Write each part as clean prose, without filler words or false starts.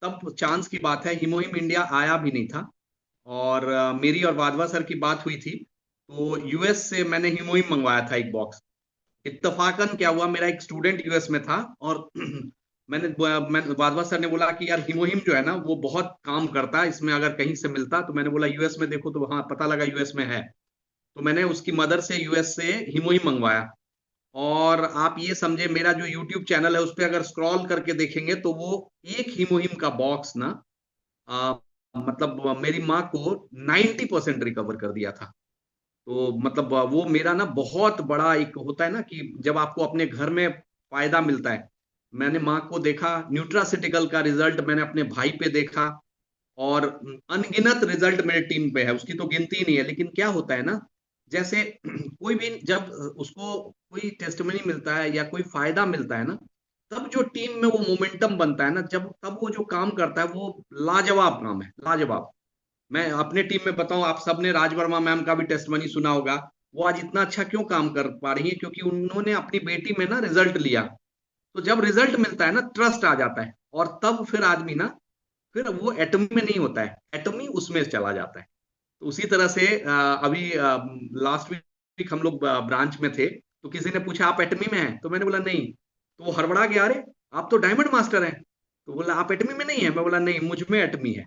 तब चांस की बात है, हिमोहिम इंडिया आया भी नहीं था। और मेरी और वाधवा सर की बात हुई थी, तो यूएस से मैंने हिमोहिम मंगवाया था एक बॉक्स। इत्तेफाकन क्या हुआ, मेरा एक स्टूडेंट यूएस में था, और वाधवा सर ने बोला कि यार हिमोहिम जो है ना वो बहुत काम करता है, इसमें अगर कहीं से मिलता। तो मैंने बोला यूएस में देखो, तो हाँ पता लगा यूएस में है। तो मैंने उसकी मदर से यूएस से हिमोहिम मंगवाया। और आप ये समझे, मेरा जो यूट्यूब चैनल है उस पर अगर स्क्रॉल करके देखेंगे तो वो एक हिमोहिम का बॉक्स ना, आ, मतलब मेरी माँ को 90% रिकवर कर दिया था। तो मतलब वो मेरा ना बहुत बड़ा एक होता है ना कि जब आपको अपने घर में फायदा मिलता है। मैंने माँ को देखा, न्यूट्रासिटिकल का रिजल्ट मैंने अपने भाई पे देखा, और अनगिनत रिजल्ट मेरे टीम पे है, उसकी तो गिनती नहीं है। लेकिन क्या होता है ना, जैसे कोई भी जब उसको कोई टेस्टमनी मिलता है या कोई फायदा मिलता है ना, तब जो टीम में वो मोमेंटम बनता है ना, जब तब वो जो काम करता है वो लाजवाब काम है, लाजवाब। मैं अपने टीम में बताऊं, आप सबने राज वर्मा मैम का भी टेस्टमनी सुना होगा। वो आज इतना अच्छा क्यों काम कर पा रही है? क्योंकि उन्होंने अपनी बेटी में ना रिजल्ट लिया। तो जब रिजल्ट मिलता है ना, ट्रस्ट आ जाता है, और तब फिर आदमी ना, फिर वो एटमी में नहीं होता है, एटमी उसमें चला जाता है। तो उसी तरह से अभी लास्ट वीक हम लोग ब्रांच में थे, तो किसी ने पूछा आप एटमी में हैं? तो मैंने बोला नहीं। तो वो हड़बड़ा गया, अरे आप तो डायमंड मास्टर हैं। तो बोला आप एटमी में नहीं है? मैं बोला नहीं, मुझ में एटमी है।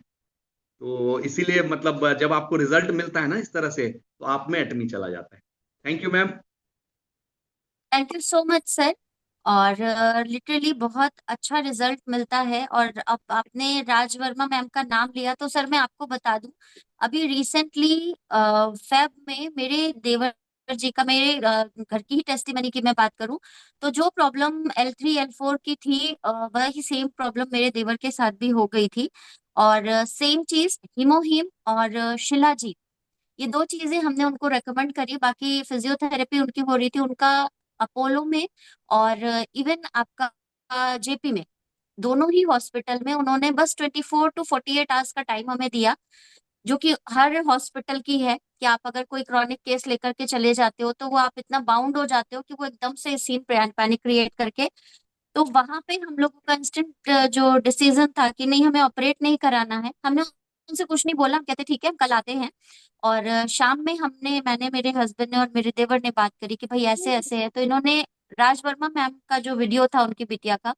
तो इसीलिए मतलब जब आपको रिजल्ट मिलता है ना इस तरह से, तो आप में एटमी चला जाता है। Thank you ma'am. Thank you so much sir. और लिटरली बहुत अच्छा रिजल्ट मिलता है। और अब आपने राज वर्मा मैम का नाम लिया तो सर मैं आपको बता दूं, अभी रिसेंटली फेब में मेरे देवर जी का, मेरे घर की ही टेस्टिमनी की मैं बात करूं, तो जो प्रॉब्लम L3 L4 की थी, वही सेम प्रॉब्लम मेरे देवर के साथ भी हो गई थी। और सेम चीज हिमोहिम और शिलाजीत, ये दो चीजें हमने उनको रेकमेंड करी। बाकी फिजियोथेरेपी उनकी हो रही थी, उनका अपोलो में और इवन आपका जेपी में, दोनों ही हॉस्पिटल में उन्होंने बस 24 to 48 आवर्स का टाइम हमें दिया, जो कि हर हॉस्पिटल की है कि आप अगर कोई क्रॉनिक केस लेकर के चले जाते हो तो वो आप इतना बाउंड हो जाते हो कि वो एकदम से सीन पैनिक क्रिएट करके। तो वहां पे हम लोग का इंस्टेंट जो डिसीजन था कि नहीं, हमें ऑपरेट नहीं कराना है, हमने उनसे कुछ नहीं बोला, हम कहते ठीक है हम कल आते हैं। और शाम में मैंने, मेरे हस्बैंड ने और मेरे देवर ने बात करी कि भाई ऐसे ऐसे है, तो इन्होंने राज वर्मा मैम का जो वीडियो था उनकी बिटिया का,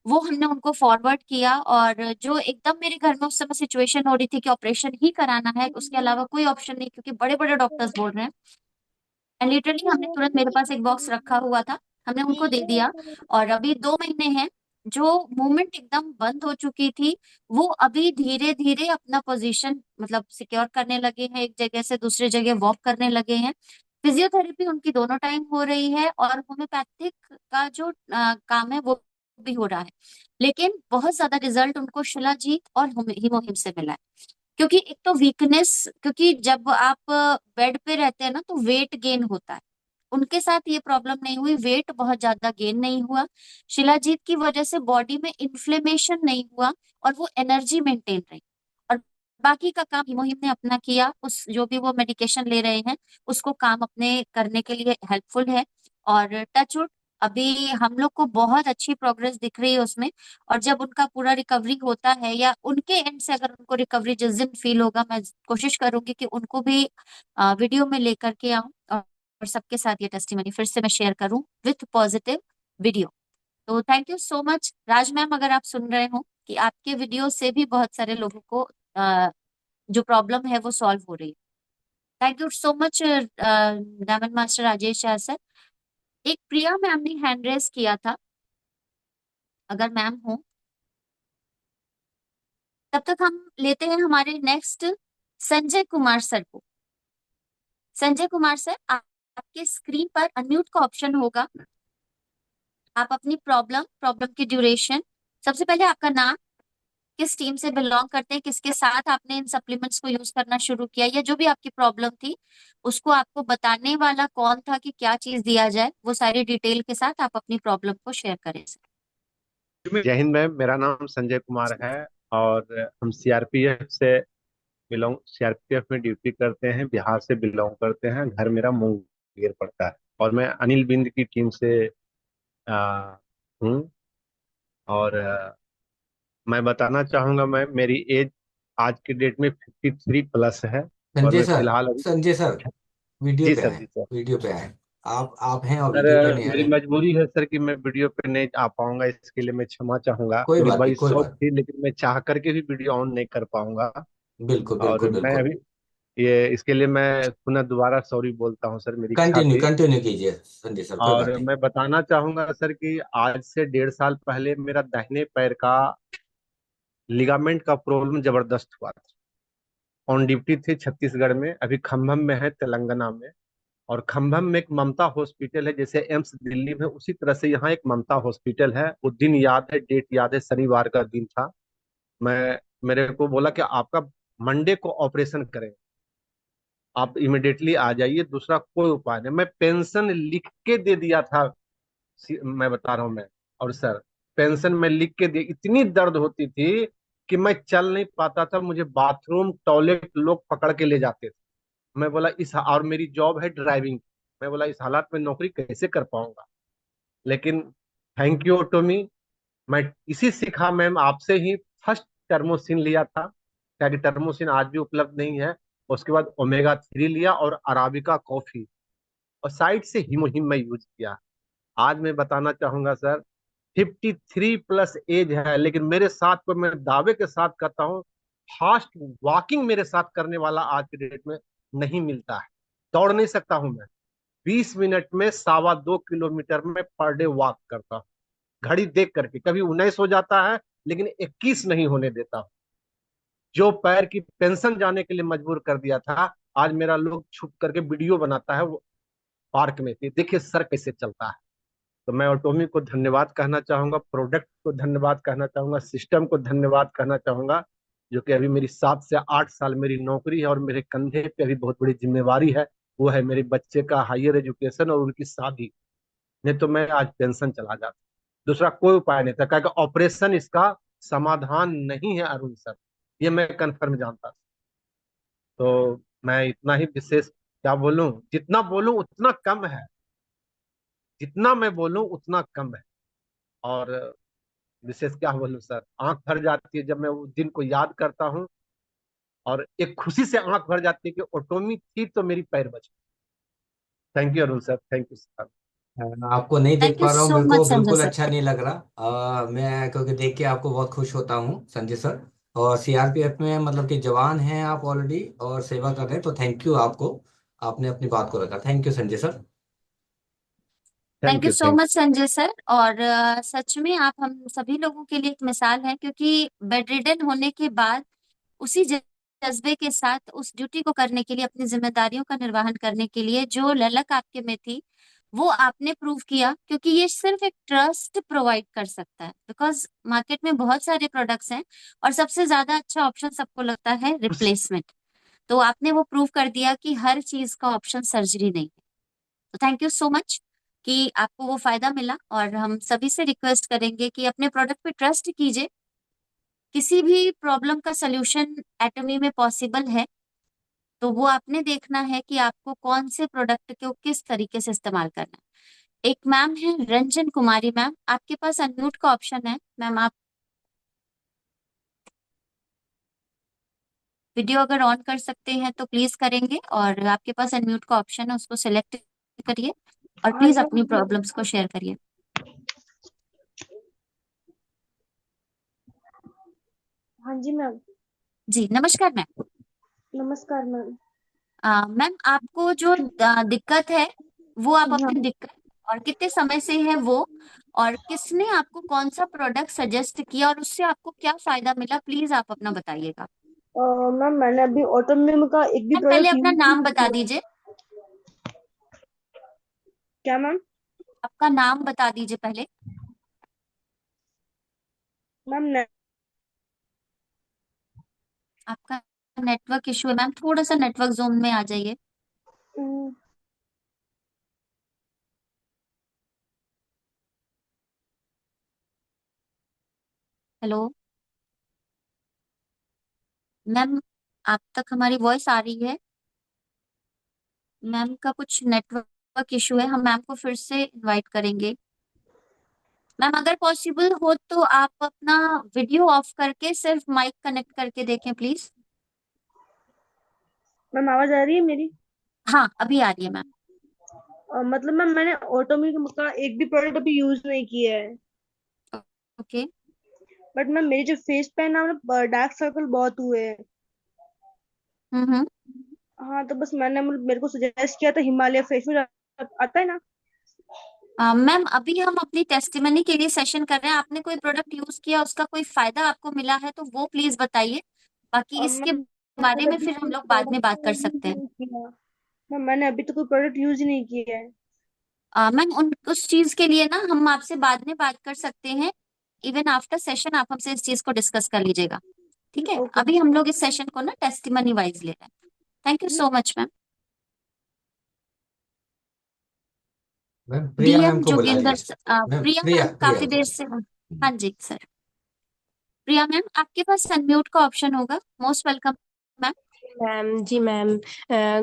वो हमने उनको फॉरवर्ड किया। और जो एकदम मेरे घर में उस समय सिचुएशन हो रही थी कि ऑपरेशन ही कराना है, उसके अलावा कोई ऑप्शन नहीं, क्योंकि बड़े बड़े डॉक्टर्स बोल रहे हैं, एंड लिटरली हमने तुरंत, मेरे पास एक बॉक्स रखा हुआ था, हमने उनको दे दिया। और अभी 2 महीने हैं, जो मूवमेंट एकदम बंद हो चुकी थी, वो अभी धीरे धीरे अपना पोजीशन मतलब सिक्योर करने लगे हैं, एक जगह से दूसरी जगह वॉक करने लगे हैं। फिजियोथेरेपी उनकी दोनों टाइम हो रही है, और होम्योपैथिक का जो काम है वो भी हो रहा है। लेकिन बहुत ज्यादा रिजल्ट उनको शिलाजीत और हिमोहिम से मिला है। क्योंकि एक तो वीकनेस, क्योंकि जब आप बेड पे रहते हैं ना तो वेट गेन होता है, उनके साथ ये प्रॉब्लम नहीं हुई, वेट बहुत ज्यादा गेन नहीं हुआ। शिलाजीत की वजह से बॉडी में इन्फ्लेमेशन नहीं हुआ, और वो एनर्जी मेंटेन रही। और बाकी का काम हिमोहिम ने अपना किया, उस जो भी वो मेडिकेशन ले रहे हैं उसको काम अपने करने के लिए हेल्पफुल है। और टचवुड, अभी हम लोग को बहुत अच्छी प्रोग्रेस दिख रही है उसमें। और जब उनका पूरा रिकवरी होता है, या उनके एंड से अगर उनको रिकवरी जिस दिन फील होगा, मैं कोशिश करूंगी कि उनको भी वीडियो में लेकर के आऊं, और सबके साथ ये टेस्टिमनी फिर से मैं शेयर करूं विथ पॉजिटिव वीडियो। तो thank you so much Raj ma'am, अगर आप सुन रहे हो, कि आपके वीडियो से भी बहुत सारे लोगों को जो प्रॉब्लम है वो सॉल्व हो रही है। Thank you so much diamond master Rajesh Shah sir. एक प्रिया मैम ने हैंड रेस किया था, अगर मैम हो, तब तक हम लेते हैं हमारे नेक्स्ट संजय कुमार सर को। संजय कुमार सर, आपके स्क्रीन पर अनम्यूट का ऑप्शन होगा, आप अपनी प्रॉब्लम, प्रॉब्लम की ड्यूरेशन, सबसे पहले आपका नाम, किस टीम से बिलोंग करते हैं, किसके साथ आपने इन सप्लीमेंट्स को यूज करना शुरू किया, या जो भी आपकी प्रॉब्लम थी उसको आपको बताने वाला कौन था कि क्या चीज दिया जाए, वो सारी डिटेल के साथ आप अपनी प्रॉब्लम को शेयर करें सर। जय हिंद मैम, मेरा नाम संजय कुमार है। और हम सीआरपीएफ से बिलोंग सीआरपीएफ में ड्यूटी करते हैं, बिहार से बिलोंग करते हैं। घर मेरा मुंगेर पड़ता है, और मैं अनिल बिंद की टीम से हूँ। और मैं बताना चाहूंगा, मैं मेरी एज आज की डेट में 53 प्लस है। और संजय मैं सर, फिलहाल अभी संजय सर, वीडियो जी पे सर, आए, जी सर। वीडियो पे आए। आप हैं और सर वीडियो पे नहीं मेरी आए। मजबूरी है सर कि मैं वीडियो पे नहीं आ पाऊंगा, इसके लिए मैं क्षमा चाहूंगा। कोई मेरी बात नहीं, बड़ी कोई शौक बात। थी, लेकिन मैं चाह करके भी वीडियो ऑन नहीं कर पाऊंगा। बिल्कुल और बिल्कुल मैं बिल्कुल। अभी ये इसके लिए मैं पुनः दोबारा सॉरी बोलता हूँ सर, मेरी इच्छा कंटिन्यू थी। कंटिन्यू कीजिए संजय सर, कोई और बात नहीं। मैं बताना चाहूंगा सर कि आज से 1.5 साल पहले मेरा दाहिने पैर का लिगामेंट का प्रॉब्लम जबरदस्त हुआ था। ऑन ड्यूटी थे छत्तीसगढ़ में, अभी खम्भम में है तेलंगाना में। और खम्भम में एक ममता हॉस्पिटल है, जैसे एम्स दिल्ली में, उसी तरह से यहाँ एक ममता हॉस्पिटल है। वो दिन याद है, डेट याद है, शनिवार का दिन था। मैं मेरे को बोला कि आपका मंडे को ऑपरेशन करें, आप इमिडिएटली आ जाइए, दूसरा कोई उपाय नहीं। मैं पेंशन लिख के दे दिया था। मैं बता रहा हूँ मैं। और सर, पेंशन में लिख के दे, इतनी दर्द होती थी कि मैं चल नहीं पाता था, मुझे बाथरूम टॉयलेट लोग पकड़ के ले जाते थे। मैं बोला इस, और मेरी जॉब है ड्राइविंग, मैं बोला इस हालात में नौकरी कैसे कर पाऊंगा। लेकिन थैंक यू टोमी, मैं इसी सीखा मैम आपसे ही फर्स्ट टर्मोसिन लिया था, क्या कि टर्मोसिन आज भी उपलब्ध नहीं है। उसके बाद ओमेगा 3 लिया और अराबिका कॉफी, और साइड से हीमोहिम में यूज किया। आज मैं बताना चाहूंगा सर, 53 प्लस एज है, लेकिन मेरे साथ को मैं दावे के साथ कहता हूँ, फास्ट वॉकिंग मेरे साथ करने वाला आज के डेट में नहीं मिलता है। दौड़ नहीं सकता हूँ मैं, 20 मिनट में 2.25 किलोमीटर में पर डे वॉक करता हूँ। घड़ी देख करके कभी 19 हो जाता है, लेकिन 21 नहीं होने देता हूँ। जो पैर की पेंशन जाने के लिए मजबूर कर दिया था, आज मेरा लोग छुप करके वीडियो बनाता है वो पार्क में, देखिए सर कैसे चलता है। तो मैं ऑटोमी को धन्यवाद कहना चाहूंगा, प्रोडक्ट को धन्यवाद कहना चाहूंगा, सिस्टम को धन्यवाद कहना चाहूंगा, जो कि अभी मेरी 7 से 8 साल मेरी नौकरी है, और मेरे कंधे पे अभी बहुत बड़ी जिम्मेवारी है। वो है मेरे बच्चे का हायर एजुकेशन और उनकी शादी। नहीं तो मैं आज पेंशन चला जाता। दूसरा कोई उपाय नहीं था, क्योंकि ऑपरेशन इसका समाधान नहीं है अरुण सर, ये मैं कन्फर्म जानता था। तो मैं इतना ही विशेष क्या बोलूं, जितना बोलूं उतना कम है, जितना मैं बोलूं उतना कम है। और विशेष क्या बोलूं सर, आंख भर जाती है जब मैं उस दिन को याद करता हूँ, और एक खुशी से आंख भर जाती है कि ऑटोमी थी तो मेरी पैर बची। Thank you Arun sir, thank you sir. आपको नहीं देख थैंक यू पा रहा हूँ, सो मेरे को मच संजय बिल्कुल सर। अच्छा नहीं लग रहा। मैं क्योंकि देख के आपको बहुत खुश होता हूँ संजय सर। और सीआरपीएफ में मतलब कि जवान हैं आप ऑलरेडी और सेवा कर रहे हैं, तो थैंक यू आपको। आपने अपनी बात को रखा, thank you Sanjay sir. Thank thank you you, so thank much Sanjay sir. और सच में आप हम सभी लोगों के लिए एक मिसाल हैं, क्योंकि बेड रिडन होने के बाद उसी जज्बे के साथ उस ड्यूटी को करने के लिए, अपनी जिम्मेदारियों का निर्वहन करने के लिए जो ललक आपके में थी, वो आपने प्रूव किया। क्योंकि ये सिर्फ एक ट्रस्ट प्रोवाइड कर सकता है, बिकॉज मार्केट में बहुत सारे प्रोडक्ट्स हैं और सबसे ज्यादा अच्छा ऑप्शन सबको लगता है रिप्लेसमेंट। तो आपने वो प्रूव कर दिया कि हर चीज का ऑप्शन सर्जरी नहीं है। तो थैंक यू सो मच कि आपको वो फायदा मिला। और हम सभी से रिक्वेस्ट करेंगे कि अपने प्रोडक्ट पे ट्रस्ट कीजिए। किसी भी प्रॉब्लम का सलूशन एटमी में पॉसिबल है, तो वो आपने देखना है कि आपको कौन से प्रोडक्ट को किस तरीके से इस्तेमाल करना है। एक मैम है रंजन कुमारी मैम, आपके पास अनम्यूट का ऑप्शन है मैम। आप वीडियो अगर ऑन कर सकते हैं तो प्लीज करेंगे, और आपके पास अनम्यूट का ऑप्शन है, उसको सिलेक्ट करिए और हाँ प्लीज जी अपनी प्रॉब्लम्स को शेयर करिए। हाँ जी मैम। जी नमस्कार मैम। नमस्कार मैम। मैम आपको जो दिक्कत है, वो आप हाँ अपनी दिक्कत और कितने समय से है वो, और किसने आपको कौन सा प्रोडक्ट सजेस्ट किया और उससे आपको क्या फायदा मिला, प्लीज आप अपना बताइएगा। मैम मैंने अभी ऑटोमेम का एक भी मैम पहले प्रोडक्ट अपना यूज नाम नहीं बता किया। दीजिए। क्या मैम? आपका नाम बता दीजिए पहले। मैम ने आपका नेटवर्क इशू है मैम, थोड़ा सा नेटवर्क जोन में आ जाइए। हम्म, हेलो मैम, आप तक हमारी वॉइस आ रही है? मैम का कुछ नेटवर्क इशू है, हम मैम को फिर से इनवाइट करेंगे। मैम अगर पॉसिबल हो तो आप अपना वीडियो ऑफ करके सिर्फ माइक कनेक्ट करके देखें प्लीज। मैम आवाज आ रही है मेरी? हाँ अभी आ रही है मैम। मतलब मैम मैंने ऑटोमी का एक भी प्रोडक्ट अभी यूज नहीं किया है। ओके। बट मैम मेरे जो फेस पे है ना डार्क सर्कल बहुत हुए हैं। हम्म। हाँ तो बस मैंने मेरे को सजेस्ट किया था हिमालय फेस वॉश, आता है ना? मैम अभी हम अपनी टेस्टिमनी के लिए सेशन कर रहे हैं, आपने कोई प्रोडक्ट यूज किया उसका कोई फायदा आपको मिला है तो वो प्लीज बताइए, बाकी और इसके मैम बारे मैंने में अभी फिर हम कोई लोग बाद में प्रोडक्ट बात कर यूज सकते हैं। नहीं किया। मैम मैंने अभी तो कोई प्रोडक्ट यूज नहीं किया है। मैम उन उस चीज के लिए ना हम आपसे बाद में बात कर सकते हैं, इवन आफ्टर सेशन आप हमसे इस चीज को डिस्कस कर लीजिएगा। ठीक है, ओके। अभी हम लोग इस सेशन को ना टेस्टिमनी वाइज ले रहे हैं। Thank you so much ma'am. Ma'am Priya DM ma'am को जोगिंदर बुलाइए। मैम प्रिया प्रिया मैम प्रिया काफी को। देर से। हाँ जी सर। प्रिया मैम आपके पास अनम्यूट का ऑप्शन होगा, मोस्ट वेलकम मैम। मैम जी ma'am.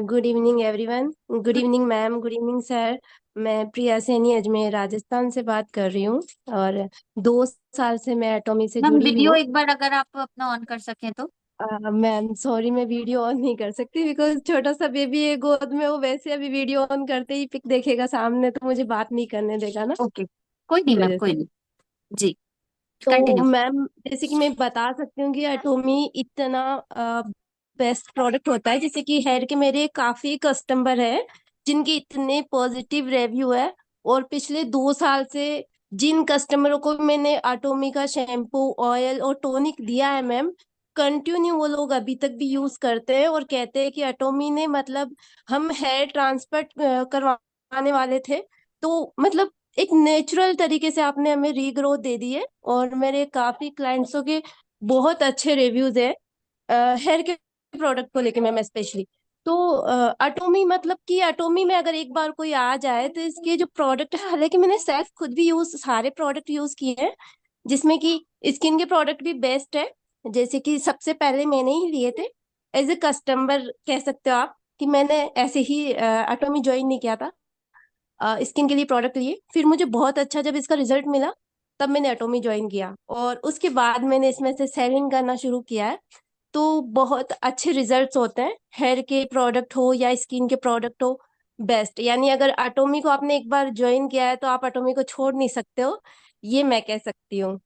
Good evening everyone. Good evening ma'am, good evening sir. मैं प्रिया सैनी अजमेर राजस्थान से बात कर रही हूँ और 2 साल से मैं एटॉमी से मैम जुड़ी हुई वीडियो हूँ। एक बार अगर आप अपना ऑन कर सकें तो। मैम सॉरी, मैं वीडियो ऑन नहीं कर सकती बिकॉज छोटा सा बेबी है गोद में, वो वैसे अभी वीडियो ऑन करते ही पिक देखेगा सामने तो मुझे बात नहीं करने देगा ना, ओके कोई इस नहीं मैम, वजह कोई से। नहीं। जी तो कंटिन्यू। मैम जैसे कि मैं बता सकती हूँ कि एटोमी इतना बेस्ट प्रोडक्ट होता है, जैसे कि हेयर के मेरे काफी कस्टमर है जिनके इतने पॉजिटिव रिव्यू है। और पिछले 2 साल से जिन कस्टमरों को भी मैंने एटोमी का शैम्पू, ऑयल और टॉनिक दिया है मैम, कंटिन्यू वो लोग अभी तक भी यूज करते हैं और कहते हैं कि एटोमी ने मतलब हम हेयर ट्रांसप्लांट करवाने वाले थे तो मतलब एक नेचुरल तरीके से आपने हमें रीग्रोथ दे दी है। और मेरे काफी क्लाइंट्सों के बहुत अच्छे रिव्यूज है हेयर के प्रोडक्ट को लेके मैम स्पेशली। तो अटोमी मतलब कि अटोमी में अगर एक बार कोई आ जाए तो इसके जो प्रोडक्ट है, हालांकि मैंने सेल्फ खुद भी यूज सारे प्रोडक्ट यूज किए हैं जिसमें कि स्किन के प्रोडक्ट भी बेस्ट है। जैसे कि सबसे पहले मैंने ही लिए थे एज ए कस्टमर, कह सकते हो आप कि मैंने ऐसे ही अटोमी ज्वाइन नहीं किया था, स्किन के लिए प्रोडक्ट लिए, फिर मुझे बहुत अच्छा जब इसका रिजल्ट मिला तब मैंने एटोमी ज्वाइन किया और उसके बाद मैंने इसमें से सेलिंग करना शुरू किया है। तो बहुत अच्छे रिजल्ट्स होते हैं, हेयर के प्रोडक्ट हो या स्किन के प्रोडक्ट हो, बेस्ट। यानी अगर एटोमी को आपने एक बार ज्वाइन किया है तो आप एटोमी को छोड़ नहीं सकते हो, ये मैं कह सकती हूँ।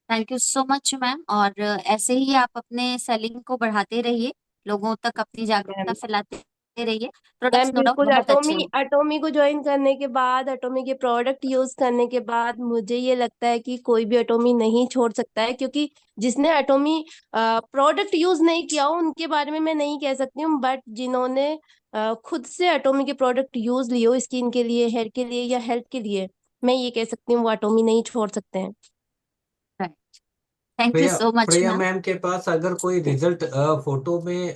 Thank you so much ma'am, और ऐसे ही आप अपने सेलिंग को बढ़ाते रहिए, लोगों तक अपनी जागरूकता फैलाते रहिए। मैम प्रोडक्ट्स नो डाउट बिल्कुल, बहुत अच्छे एटोमी होंगे। एटोमी को ज्वाइन करने के बाद, एटोमी के प्रोडक्ट यूज करने के बाद मुझे ये लगता है कि कोई भी एटोमी नहीं छोड़ सकता है, क्योंकि जिसने एटोमी प्रोडक्ट यूज नहीं किया हो उनके बारे में मैं नहीं कह सकती हूँ, बट जिन्होंने खुद से एटोमी के प्रोडक्ट यूज लिए हो स्किन के लिए, हेयर के लिए या हेल्थ के लिए, मैं ये कह सकती हूँ वो एटोमी नहीं छोड़ सकते हैं। Thank you Priya so much Priya ma'am. Ma'am के पास अगर कोई रिजल्ट फोटो में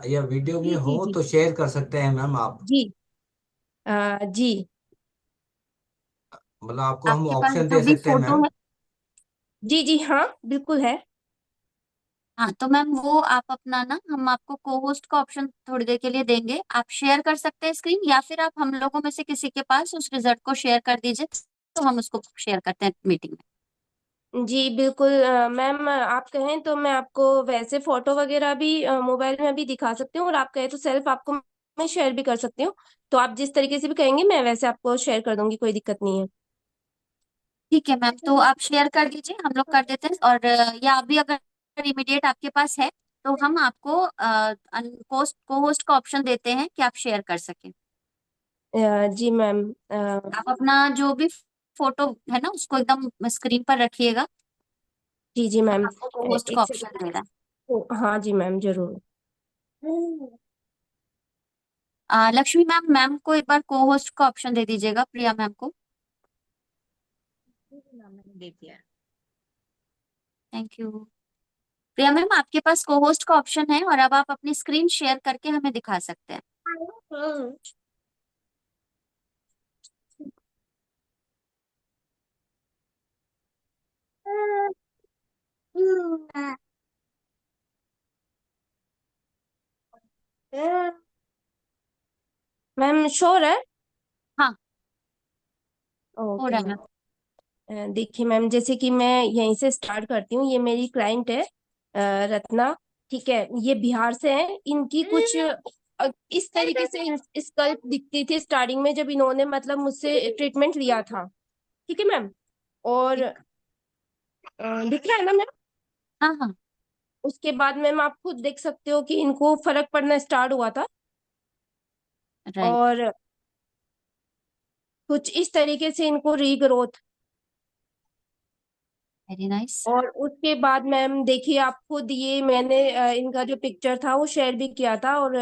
या वीडियो में जी जी हो जी तो शेयर कर सकते हैं मैम आप। जी। जी मतलब आपको हम आपके पास ऑप्शन जो दे भी सकते हैं फोटो मैम। है। जी जी हाँ बिल्कुल है। हाँ तो मैम वो आप अपना ना, हम आपको को होस्ट का ऑप्शन थोड़ी देर के लिए देंगे, आप शेयर कर सकते हैं स्क्रीन, या फिर आप हम लोगों में से किसी के पास उस रिजल्ट को शेयर कर दीजिए तो हम उसको शेयर करते हैं मीटिंग में। जी बिल्कुल मैम, आप कहें तो मैं आपको वैसे फोटो वगैरह भी मोबाइल में भी दिखा सकती हूँ और आप कहें तो सेल्फ आपको मैं शेयर भी कर सकती हूँ। तो आप जिस तरीके से भी कहेंगे मैं वैसे आपको शेयर कर दूंगी, कोई दिक्कत नहीं है। ठीक है मैम, तो आप शेयर कर दीजिए, हम लोग कर देते हैं, और या अभी अगर इमीडिएट आपके पास है तो हम आपको को होस्ट का ऑप्शन देते हैं कि आप शेयर कर सकें। जी मैम। आप अपना जो भी फोटो है ना उसको एकदम स्क्रीन पर रखिएगा, जी जी हम मैम। आपको को होस्ट का एक ऑप्शन दे रहा है। हाँ जी मैम जरूर। लक्ष्मी मैम, मैम को एक बार को होस्ट का ऑप्शन दे दीजिएगा, प्रिया मैम को। मैंने दे दिया है। Thank you. प्रिया मैम आपके पास को होस्ट का ऑप्शन है और अब आप अपनी स्क्रीन शेयर करके हमें दिखा सकते हैं। मैम श्योर है? हाँ हो ओके रहा है मैम। मैम। देखिए मैम, जैसे कि मैं यहीं से स्टार्ट करती हूँ। ये मेरी क्लाइंट है रत्ना। ठीक है, ये बिहार से है। इनकी कुछ इस तरीके से स्कल्प दिखती थी स्टार्टिंग में, जब इन्होंने मतलब मुझसे ट्रीटमेंट लिया था। ठीक है मैम। और ठीक। दिख रहा है ना मैम? हाँ हाँ। उसके बाद मैम आप खुद देख सकते हो कि इनको फर्क पड़ना स्टार्ट हुआ था। राइट। और कुछ इस तरीके से इनको रीग्रोथ। Very nice. और उसके बाद मैम देखिए, आप खुद ये मैंने इनका जो पिक्चर था वो शेयर भी किया था। और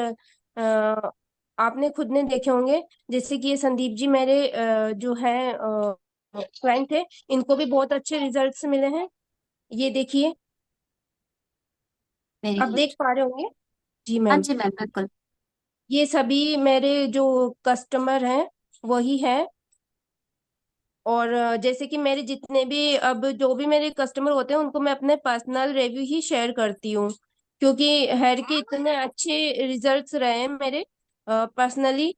आपने खुद ने देखे होंगे। जैसे कि ये संदीप जी मेरे जो है क्लाइंट थे, इनको भी बहुत अच्छे रिजल्ट्स मिले हैं। ये देखिए, वेरी आप गुड। देख पा रहे होंगे। जी हाँ मैम, जी मैम, बिल्कुल। ये सभी मेरे जो कस्टमर हैं वही है। और जैसे कि मेरे जितने भी अब जो भी मेरे कस्टमर होते हैं उनको मैं अपने पर्सनल रिव्यू ही शेयर करती हूँ, क्योंकि हेयर के इतने अच्छे रिजल्ट्स रहे हैं मेरे पर्सनली।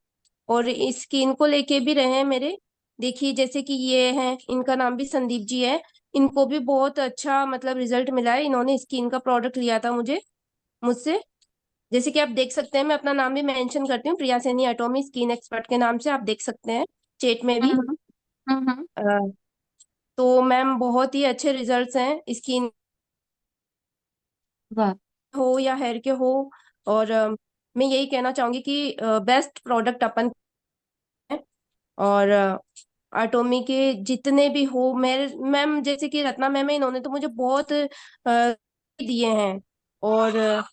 और स्किन को लेके भी रहे हैं मेरे। देखिए, जैसे कि ये है, इनका नाम भी संदीप जी है। इनको भी बहुत अच्छा मतलब रिजल्ट मिला है। इन्होंने स्किन का प्रोडक्ट लिया था मुझसे। जैसे कि आप देख सकते हैं, मैं अपना नाम भी मेंशन करती हूँ, प्रिया सैनी एटॉमी स्किन एक्सपर्ट के नाम से आप देख सकते हैं चेट में भी। हम्म हम्म। तो मैम बहुत ही अच्छे रिजल्ट्स हैं, स्किन वाह। हो या हेयर के हो। और मैं यही कहना चाहूंगी कि बेस्ट प्रोडक्ट अपन है। और एटॉमी के जितने भी हो मेरे मैम, जैसे कि रत्ना मैम है, इन्होंने तो मुझे बहुत दिए हैं। और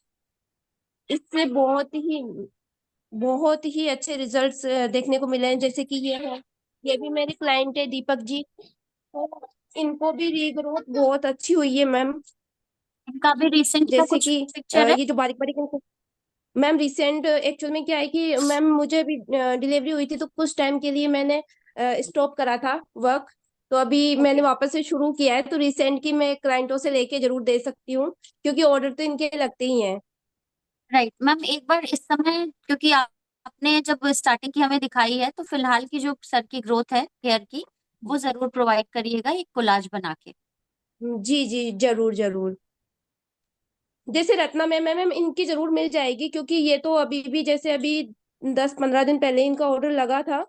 इससे बहुत ही अच्छे रिजल्ट्स देखने को मिले हैं। जैसे कि ये है, ये भी मेरे क्लाइंट है दीपक जी। तो इनको भी रीग्रोथ बहुत अच्छी हुई है मैम। इनका भी रिसेंट का जैसे कुछ कि पिक्चर है? ये जो बारीक बारीक इनको मैम रिसेंट एक्चुअल में क्या है कि मैम मुझे अभी डिलीवरी हुई थी, तो कुछ टाइम के लिए मैंने स्टॉप करा था वर्क। तो अभी ओके। मैंने वापस से शुरू किया है। तो रिसेंट की मैं क्लाइंटों से लेके जरूर दे सकती हूँ, क्योंकि ऑर्डर तो इनके लगते ही हैं। राइट मैम, एक बार इस समय, क्योंकि आपने जब स्टार्टिंग की हमें दिखाई है, तो फिलहाल की जो सर की ग्रोथ है हेयर की, वो जरूर प्रोवाइड करिएगा एक कोलाज बना के। जी जी, जरूर जरूर। जैसे रत्ना मैम इनकी जरूर मिल जाएगी, क्योंकि ये तो अभी भी जैसे अभी 10-15 दिन पहले इनका ऑर्डर लगा था।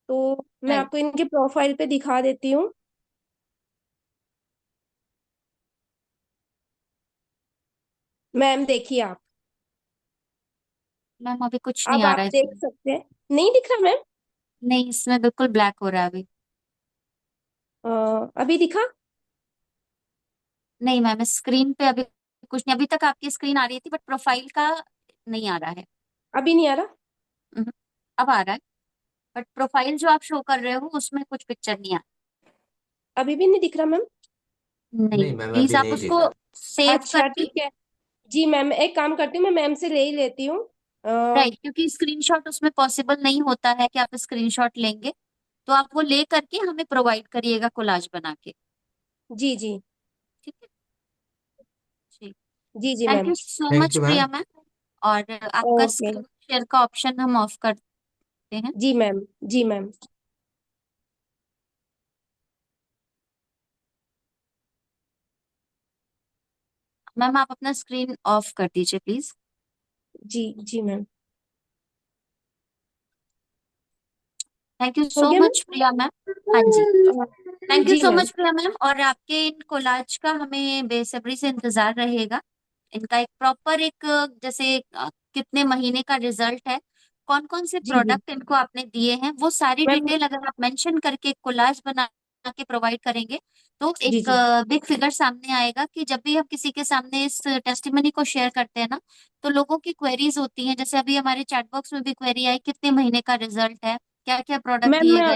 तो मैं राइट। आपको इनके प्रोफाइल पे दिखा देती हूँ। मैम देखिए आप, मैम अभी कुछ नहीं अब आ आप रहा है देख इसमें। सकते हैं। नहीं दिख रहा मैम? नहीं, इसमें बिल्कुल ब्लैक हो रहा है अभी। अभी दिखा? नहीं मैम, स्क्रीन पे अभी कुछ नहीं। अभी तक आपकी स्क्रीन आ रही थी, बट प्रोफाइल का नहीं आ रहा है। अभी नहीं आ रहा? हम्म, अब आ रहा है। बट प्रोफाइल जो आप शो कर रहे हो उसमें कुछ पिक्चर नहीं आ। अभी भी नहीं दिख रहा मैम? नहीं, नहीं मैम, प्लीज अभी आप नहीं उसको दिखा। सेव अच्छा करके। ठीक है। जी मैम, एक काम करती हूँ, मैं मैम से ले ही लेती हूँ। अ, राइट, क्योंकि स्क्रीनशॉट उसमें पॉसिबल नहीं होता है कि आप स्क्रीनशॉट लेंगे, तो आप वो ले करके हमें प्रोवाइड करिएगा कोलाज बना के। जी जी। ठीक है जी। जी जी thank ma'am. You so thank much you ma'am. Priya ma'am. और आपका ओके। स्क्रीन शेयर का ऑप्शन हम ऑफ करते हैं। जी मैम। जी मैम। मैम आप अपना स्क्रीन ऑफ कर दीजिए प्लीज। जी जी मैम। थैंक यू हो सो गया मच प्रिया मैम। हाँ जी। मैम? थैंक यू जी so ma'am. Much Priya ma'am, और आपके इन कोलाज का हमें बेसब्री से इंतजार रहेगा। इनका एक प्रॉपर एक जैसे कितने महीने का रिजल्ट है, कौन कौन से जी जी प्रोडक्ट इनको आपने दिए हैं, वो सारी मैम। डिटेल अगर आप मेंशन करके एक कोलाज बना के प्रोवाइड करेंगे, तो जी एक जी बिग फिगर सामने आएगा कि जब भी हम किसी के सामने इस टेस्टिमनी को शेयर करते हैं ना, तो लोगों की क्वेरीज होती हैं। जैसे अभी हमारे चैट बॉक्स में भी क्वेरी आई, कितने महीने का रिजल्ट है, क्या क्या प्रोडक्ट मैम, दिए गए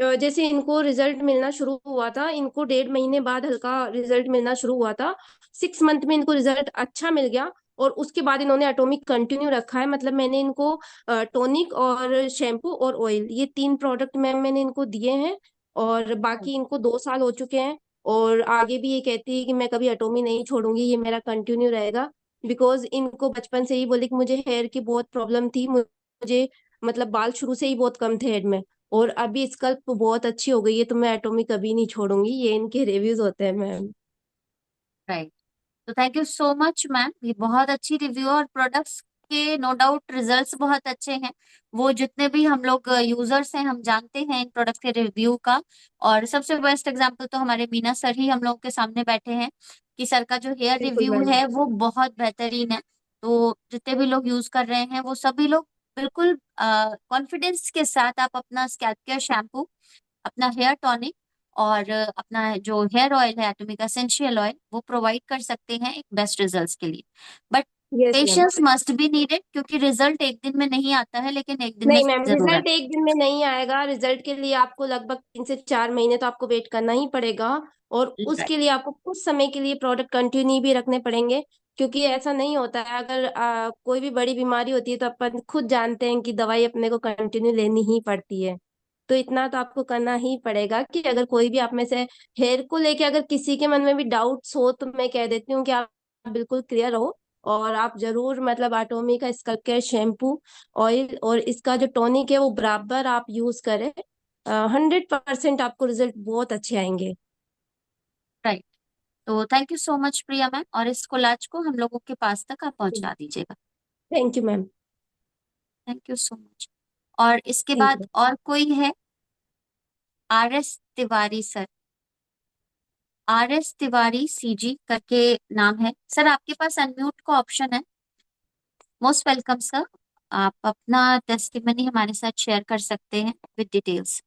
हैं। जैसे इनको रिजल्ट मिलना शुरू हुआ था, इनको 1.5 महीने बाद हल्का रिजल्ट मिलना शुरू हुआ था। 6 मंथ में इनको रिजल्ट अच्छा मिल गया। और उसके बाद इन्होंने एटॉमिक कंटिन्यू रखा है। मतलब मैंने इनको टॉनिक और शैम्पू और ऑयल, ये 3 प्रोडक्ट मैम मैंने इनको दिए हैं। और बाकी इनको 2 साल हो चुके हैं। और आगे भी ये कहती है कि मैं कभी एटॉमी नहीं छोड़ूंगी, ये मेरा कंटिन्यू रहेगा। बिकॉज इनको बचपन से ही बोले कि मुझे हेयर की बहुत प्रॉब्लम थी। मुझे मतलब बाल शुरू से ही बहुत कम थे हेड में। और अभी स्कल्प बहुत अच्छी हो गई है, तो मैं एटोमी कभी नहीं छोड़ूंगी, ये इनके रिव्यूज होते हैं मैम। राइट। तो thank you so much ma'am, ये बहुत अच्छी रिव्यू और प्रोडक्ट्स के नो डाउट रिजल्ट्स बहुत अच्छे हैं। वो जितने भी हम लोग यूजर्स हैं हम जानते हैं इन प्रोडक्ट्स के रिव्यू का। और सबसे बेस्ट एग्जांपल तो हमारे मीना सर ही हम लोग के सामने बैठे हैं कि सर का जो हेयर बिल्कुल रिव्यू मैम। है वो बहुत बेहतरीन है। तो जितने भी लोग यूज कर रहे हैं वो सभी लोग बिल्कुल कॉन्फिडेंस के साथ आप अपना स्कैल्प केयर शैम्पू, अपना हेयर टॉनिक और अपना जो हेयर ऑयल है एटॉमिक एसेंशियल ऑयल वो प्रोवाइड कर सकते हैं एक बेस्ट रिजल्ट्स के लिए। But yes ma'am. Patience must be needed, क्योंकि रिजल्ट एक दिन में नहीं आता है लेकिन एक दिन में नहीं मैम, जरूर रिजल्ट आता एक दिन में नहीं आएगा, रिजल्ट के लिए आपको लगभग 3 से 4 महीने तो आपको वेट करना ही पड़ेगा। और है। उसके लिए आपको कुछ समय के लिए प्रोडक्ट कंटिन्यू भी रखने पड़ेंगे, क्योंकि ऐसा नहीं होता है, अगर कोई भी बड़ी बीमारी होती है तो अपन खुद जानते हैं कि दवाई अपने को कंटिन्यू लेनी ही पड़ती है। तो इतना तो आपको करना ही पड़ेगा कि अगर कोई भी आप में से हेयर को लेके अगर किसी के मन में भी डाउट्स हो तो मैं कह देती हूँ कि आप बिल्कुल क्लियर रहो। और आप जरूर मतलब एटोमी का स्कल्प केयर शैम्पू, ऑयल और इसका जो टॉनिक है वो बराबर आप यूज करें। 100% आपको रिजल्ट बहुत अच्छे आएंगे। राइट। तो thank you so much Priya ma'am, और इस कोलाज को हम लोगों के पास तक आप पहुंचा दीजिएगा। Thank you ma'am. Thank you so much. और इसके थैंक बाद यू। और कोई है? RS Tiwari sir, RS Tiwari CG करके नाम है सर, आपके पास अनम्यूट का ऑप्शन है। मोस्ट वेलकम सर, आप अपना टेस्टिमनी हमारे साथ शेयर कर सकते हैं with details.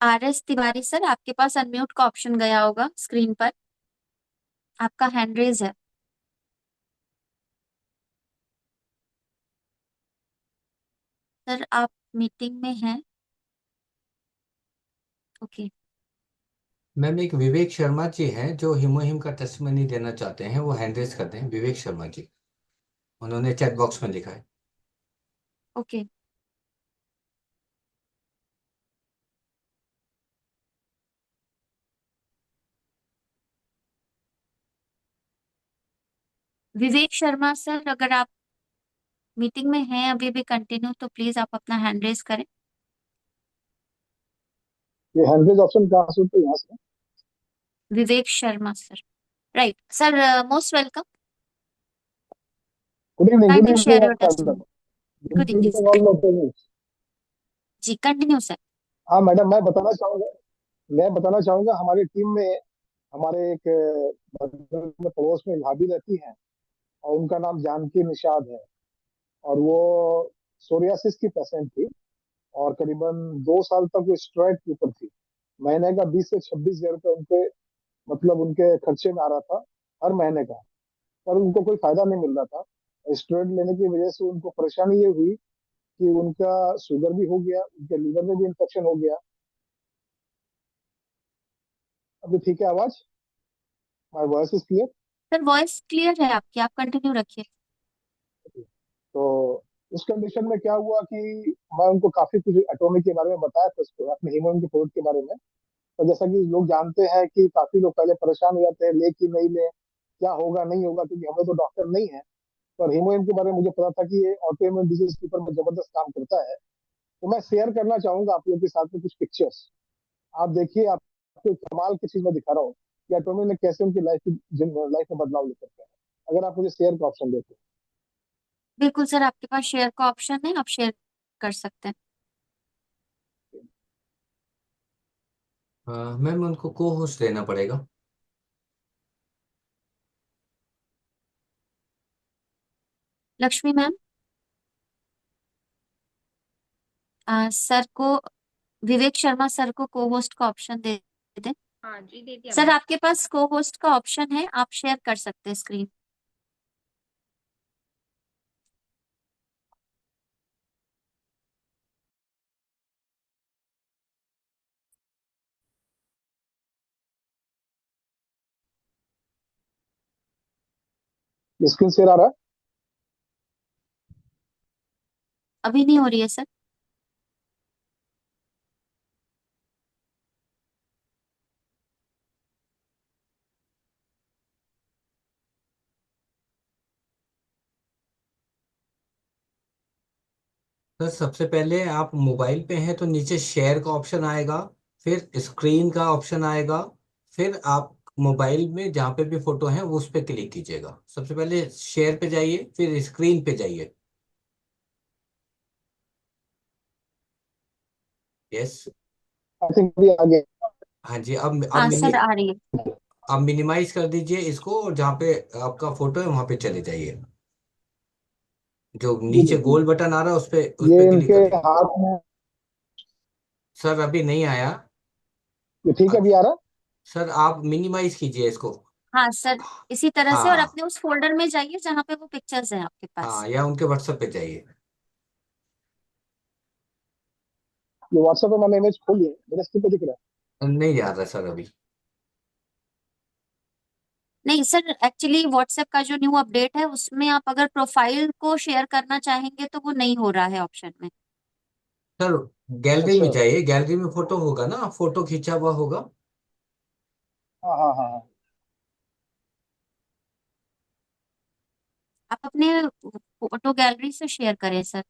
RS Tiwari sir, आपके पास अनम्यूट का ऑप्शन गया होगा स्क्रीन पर, आपका हैंड रेज है। सर आप मीटिंग में हैं? ओके। मैम एक विवेक शर्मा जी हैं जो हिमोहिम का टेस्टमनी देना चाहते हैं, वो हैंड रेज करते हैं। विवेक शर्मा जी, उन्होंने चैट बॉक्स में लिखा है। ओके। विवेक शर्मा सर, अगर आप मीटिंग में हैं अभी भी कंटिन्यू, तो प्लीज आप अपना हैंड रेज करें। ये हैंडरेज ऑप्शन कहाँ से होता है यहाँ से? Vivek Sharma sir, right sir, most welcome. Good evening, good kindly share your evening. Testimony. Good evening sir. Madam, जी कंटिन्यू सर। हाँ मैडम, मैं बताना चाहूंगा हमारी टीम में हमारे एक बगल में पड़ोस में भाभी रहती हैं, और उनका नाम जानकी निषाद है। और वो सोरियासिस की पेशेंट थी, और करीबन 2 साल तक वो स्टेरॉइड के ऊपर थी। महीने का 20 से 26 हजार रुपये उनके मतलब उनके खर्चे में आ रहा था हर महीने का। पर उनको कोई फायदा नहीं मिल रहा था। स्टेरॉइड लेने की वजह से उनको परेशानी ये हुई कि उनका शुगर भी हो गया, उनके लीवर में भी इन्फेक्शन हो गया। अभी ठीक है आवाज? My voice is clear? Sir voice clear है आपकी, आप कंटिन्यू रखिए। तो उस कंडीशन में क्या हुआ कि मैं उनको काफी कुछ एटॉमिक के बारे में बताया था, उसको अपने हीमोन के प्रोडक्ट के बारे में। तो जैसा कि लोग जानते हैं कि काफी लोग पहले परेशान हो जाते हैं, ले कि नहीं ले, क्या होगा नहीं होगा, क्योंकि हमें तो डॉक्टर नहीं है। पर हीमोइन के बारे में मुझे पता था कि ये ऑटो इम्यून डिजीज के ऊपर में जबरदस्त काम करता है। तो मैं शेयर करना चाहूंगा आप लोग के साथ में कुछ पिक्चर्स। आप देखिए, आपको कमाल की चीज मैं दिखा रहा हूँ कि एटॉमिक ने कैसे उनकी लाइफ में बदलाव लेकर के आया। अगर आप मुझे शेयर का ऑप्शन देते। बिल्कुल सर, आपके पास शेयर का ऑप्शन है, आप शेयर कर सकते हैं। मैम उनको को होस्ट देना पड़ेगा। लक्ष्मी मैम, सर को, विवेक शर्मा सर को को होस्ट का ऑप्शन दे दें। हाँ जी, दे दिया सर मैंने। आपके पास को होस्ट का ऑप्शन है, आप शेयर कर सकते हैं स्क्रीन। स्क्रीन शेयर आ रहा है? अभी नहीं हो रही है सर। सर सबसे पहले आप मोबाइल पे हैं तो नीचे शेयर का ऑप्शन आएगा, फिर स्क्रीन का ऑप्शन आएगा, फिर आप मोबाइल में जहाँ पे भी फोटो है वो उस पे क्लिक कीजिएगा। सबसे पहले शेयर पे जाइए, फिर स्क्रीन पे जाइए। यस। आई थिंक अभी आ गया। हाँ जी, अब हाँ सर, आ रही है। आप मिनिमाइज कर दीजिए इसको, और जहाँ पे आपका फोटो है वहां पे चले जाइए। जो जी नीचे बिल्कुल। गोल बटन आ रहा है उस ये पे क्लिक इनके करिए। हाथ में। सर अभी नहीं आया। ये ठीक है, अब अभी आ रहा है। सर आप मिनिमाइज कीजिए इसको। हाँ सर, इसी तरह से, और हाँ अपने उस फोल्डर में जाइए जहाँ पे वो पिक्चर्स हैं आपके पास। हाँ, या उनके व्हाट्सएप पे जाइए। ये व्हाट्सएप पे मैंने इमेज खोली है, मेरे स्क्रीन पे दिख रहा नहीं आ रहा सर अभी। नहीं सर, एक्चुअली व्हाट्सएप का जो न्यू अपडेट है उसमें आप अगर प्रोफाइल को शेयर करना चाहेंगे तो वो नहीं हो रहा है ऑप्शन में। सर है। गैलरी अच्छा। में जाइए, गैलरी में फोटो होगा ना, फोटो खींचा हुआ होगा। हाँ हाँ हाँ हाँ। आप अपने फोटो गैलरी से शेयर करें सर।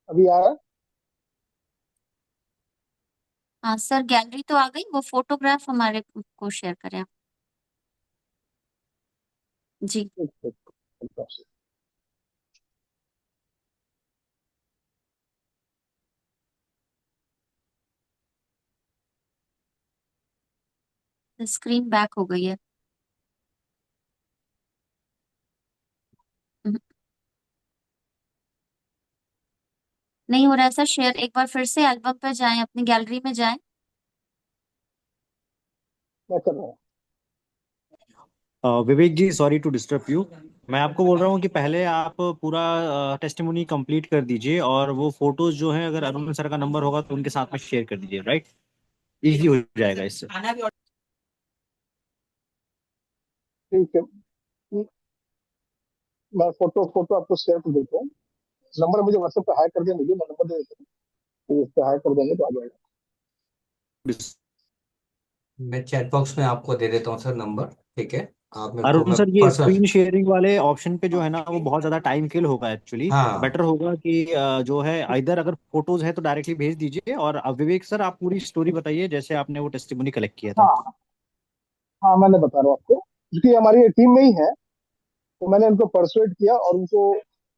अभी आ रहा है। हाँ सर, गैलरी तो आ गई, वो फोटोग्राफ हमारे को शेयर करें आप। जी। ठीक ठीक ठीक। स्क्रीन बैक हो गई है। हम्म, नहीं हो रहा है सर शेयर। एक बार फिर से एल्बम पे जाएं, अपनी गैलरी में जाएं। मैं कर रहा हूँ। विवेक जी, सॉरी टू डिस्टर्ब यू। मैं आपको बोल रहा हूँ कि पहले आप पूरा टेस्टिमोनी कंप्लीट कर दीजिए, और वो फोटोज जो है अगर अरुण सर का नंबर होगा तो उनके साथ में शेयर कर दीजिए, राइट? इजी हो जाएगा इससे। ठीक है। मैं फोटो फोटो आपको शेयर कर देता हूँ। नंबर मुझे व्हाट्सएप पे हाई कर दिया, मुझे मैं नंबर दे देता हूँ, तो इस पे हाई कर देंगे तो आ जाएगा। मैं चैट बॉक्स में आपको दे देता हूँ सर नंबर। ठीक है, आप मेरे को, अरुण मैं सर, ये पर्सनल। स्क्रीन शेयरिंग वाले ऑप्शन पे जो है ना वो बहुत ज्यादा टाइम किल होगा एक्चुअली। हाँ बेटर होगा कि जो है इधर अगर फोटोज है तो डायरेक्टली भेज दीजिए, और विवेक सर आप पूरी स्टोरी बताइए जैसे आपने वो टेस्टिमोनी कलेक्ट किया था। हाँ हाँ, मैंने बता रहा हूँ आपको, क्योंकि हमारी टीम में ही है, तो मैंने उनको परसुएट किया और उनको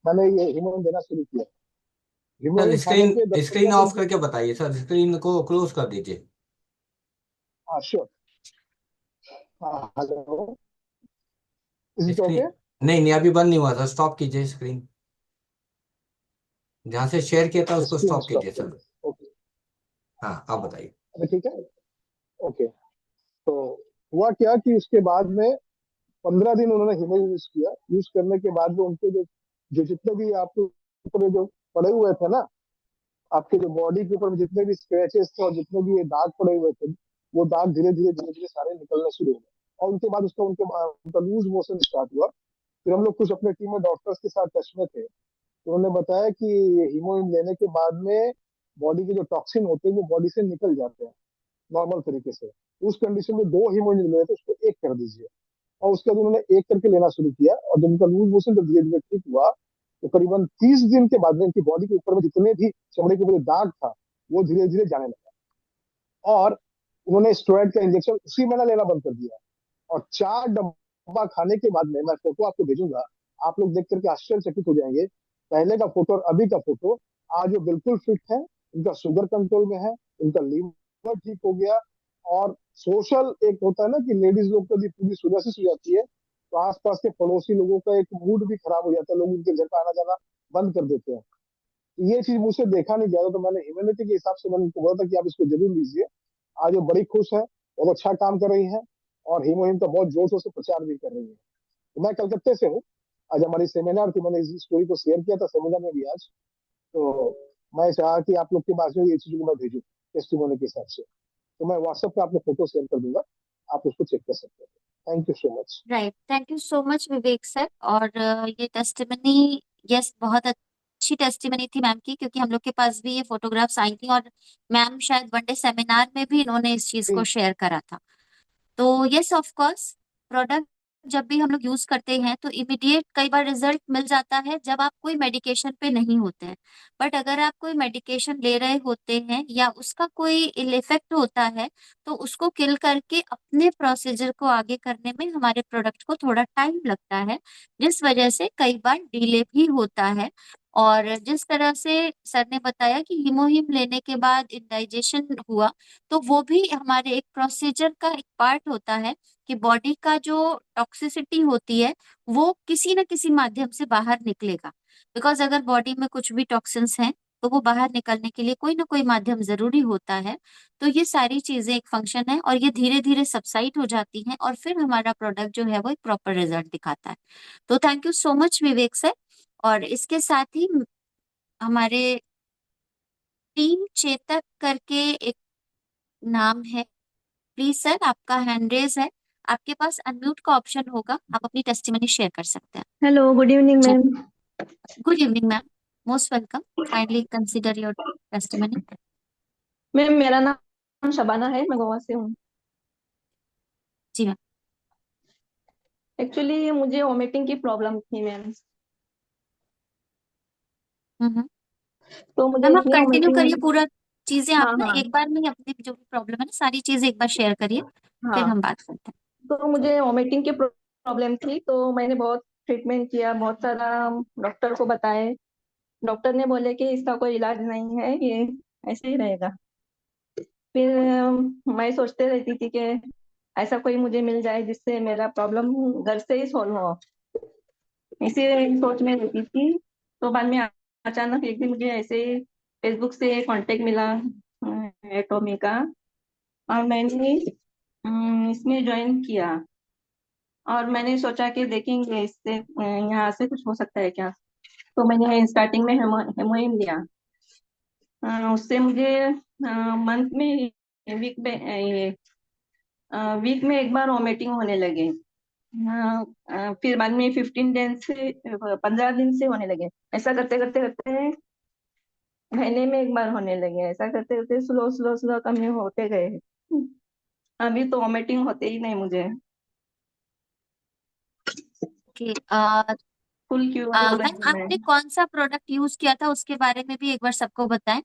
मैंने ये हीमोइन देना शुरू किया। सर, हीमोइन खाने स्क्रीन के 10-15 स्क्रीन दिन ऑफ के। करके बताइए सर, स्क्रीन को क्लोज कर दीजिए। हाँ श्योर। हाँ hello. Is it okay? Screen, नहीं नहीं, अभी बंद नहीं हुआ सर, स्टॉप कीजिए स्क्रीन। जहां से शेयर किया था उसको स्क्रीन स्टॉप स्टॉप कीजिए कर सर। दो। ओके। हाँ आप बताइए। अभी ठीक है। ओके। तो हुआ क्या कि उसके बाद में 15 दिन उन्होंने हीमोइन यूज किया। यूज करने के बाद में उनके जो जो जितने भी आपके ऊपर जो पड़े हुए थे ना, आपके जो बॉडी के ऊपर जितने भी स्क्रैचेस थे और जितने भी ये दाग पड़े हुए थे, वो दाग धीरे धीरे सारे निकलने शुरू हो गए। और उनके बाद उसका उनका लूज मोशन स्टार्ट हुआ। फिर हम लोग कुछ अपने टीम में डॉक्टर्स के साथ टच में थे, तो उन्होंने बताया कि हीमोइन लेने के बाद में बॉडी के जो टॉक्सिन होते हैं वो बॉडी से निकल जाते हैं नॉर्मल तरीके से। उस कंडीशन में 2 हीमोइन ले रहे थे, उसको एक कर दीजिए। और उसके बाद उन्होंने एक करके लेना शुरू किया, और जब उनका लूज मोशन जब धीरे धीरे ठीक हुआ, तो करीबन 30 दिन के बाद में उनकी बॉडी के ऊपर में जितने भी चमड़े के ऊपर दाग था वो धीरे धीरे जाने लगा। और उन्होंने स्टेरॉइड का इंजेक्शन उसी महीना लेना बंद कर दिया। और 4 डब्बा खाने के बाद में, मैं फोटो आपको भेजूंगा, आप लोग देख करके आश्चर्यचकित हो जाएंगे। पहले का फोटो और अभी का फोटो, आज वो बिल्कुल फिट है, उनका शुगर कंट्रोल में है, उनका लीवर ठीक हो गया। और सोशल एक होता है ना कि लेडीज लोग कभी पूरी सोरियासिस हो जाती है, तो आसपास के पड़ोसी लोगों का एक मूड भी खराब हो जाता है, लोग उनके घर पर आना जाना बंद कर देते हैं। तो ये चीज मुझसे देखा नहीं गया था, तो मैंने ह्यूमैनिटी के हिसाब से मैंने उनको बोला था कि आप इसको जरूर लीजिए। आज वो बड़ी खुश है, बहुत अच्छा काम कर रही है, और हीमोहिम का बहुत जोर शोर से प्रचार भी कर रही है। तो मैं कलकत्ते से हूँ। आज हमारी सेमिनार थी, मैंने इस स्टोरी को शेयर किया था सेमिनार में भी आज। तो मैं चाहा कि आप लोग के पास में ये चीज को मैं भेजूं टेस्टिमोनी के हिसाब से। तो मैं व्हाट्सएप पे आपको फोटो शेयर कर दूंगा, आप उसको चेक कर सकते हैं। Thank you so much. Right, thank you so much Vivek sir. और ये टेस्टिमनी, यस, बहुत अच्छी टेस्टिमनी थी मैम की, क्योंकि हम लोग के पास भी ये फोटोग्राफ्स आई थी, और मैम शायद वन डे सेमिनार में भी इन्होंने इस चीज को शेयर करा था। तो यस ऑफ कोर्स, प्रोडक्ट जब भी हम लोग यूज करते हैं तो इमीडिएट कई बार रिजल्ट मिल जाता है जब आप कोई मेडिकेशन पे नहीं होते हैं। बट अगर आप कोई मेडिकेशन ले रहे होते हैं या उसका कोई इल इफेक्ट होता है तो उसको किल करके अपने प्रोसीजर को आगे करने में हमारे प्रोडक्ट को थोड़ा टाइम लगता है, जिस वजह से कई बार डिले भी होता है। और जिस तरह से सर ने बताया कि हीमोहिम लेने के बाद इंडाइजेशन हुआ, तो वो भी हमारे एक प्रोसीजर का एक पार्ट होता है कि बॉडी का जो टॉक्सिसिटी होती है वो किसी न किसी माध्यम से बाहर निकलेगा। बिकॉज अगर बॉडी में कुछ भी टॉक्सिन्स हैं तो वो बाहर निकलने के लिए कोई ना कोई माध्यम जरूरी होता है। तो ये सारी चीजें एक फंक्शन है और ये धीरे धीरे सबसाइड हो जाती हैं और फिर हमारा प्रोडक्ट जो है वो एक प्रॉपर रिजल्ट दिखाता है। तो thank you so much Vivek sir. और इसके साथ ही हमारे टीम चेतक करके एक नाम है, प्लीज सर आपका हैंड रेज है, आपके पास अनम्यूट का ऑप्शन होगा, आप अपनी टेस्टिमनी शेयर कर सकते हैं। हेलो, गुड इवनिंग जी, ma'am. Good evening ma'am, most welcome, kindly consider your testimony. Ma'am मेरा नाम शबाना है, मैं गोवा से हूँ। जी मैम। एक्चुअली मुझे वोमिटिंग की प्रॉब्लम थी मैम, हम्म। तो मुझे मैम आप इतनी कंटिन्यू करिए वोमिटिंग। पूरा चीजें, आप हाँ ना हाँ एक बार में ही अपनी जो भी प्रॉब्लम है ना सारी चीजें एक बार शेयर करिए, फिर हाँ। हम बात करते हैं। तो मुझे वोमिटिंग की प्रॉब्लम थी, तो मैंने बहुत ट्रीटमेंट किया, बहुत सारा डॉक्टर को बताए। डॉक्टर ने बोले कि इसका कोई इलाज नहीं है, ये ऐसे ही रहेगा। फिर मैं सोचते रहती थी कि ऐसा कोई मुझे मिल जाए जिससे मेरा प्रॉब्लम घर से ही सॉल्व हो, इसी सोच में रहती थी। तो बाद में अचानक एक दिन मुझे ऐसे ही फेसबुक से कांटेक्ट मिला एटोमी का, और मैंने इसमें ज्वाइन किया। और मैंने सोचा कि देखेंगे इससे यहाँ से कुछ हो सकता है क्या। तो मैंने स्टार्टिंग में हेमोइम लिया। उससे मुझे मंथ में, वीक में, ये वीक में एक बार वॉमिटिंग होने लगे। फिर बाद में 15 दिन से, 15 दिन से होने लगे। ऐसा करते करते करते महीने में एक बार होने लगे। ऐसा करते करते स्लो स्लो स्लो कम होते गए। अभी तो वॉमिटिंग होते ही नहीं मुझे, ओके। फुल क्योर हो रही मैम हूँ मैं। आपने कौन सा प्रोडक्ट यूज किया था उसके बारे में भी एक बार सबको बताएं।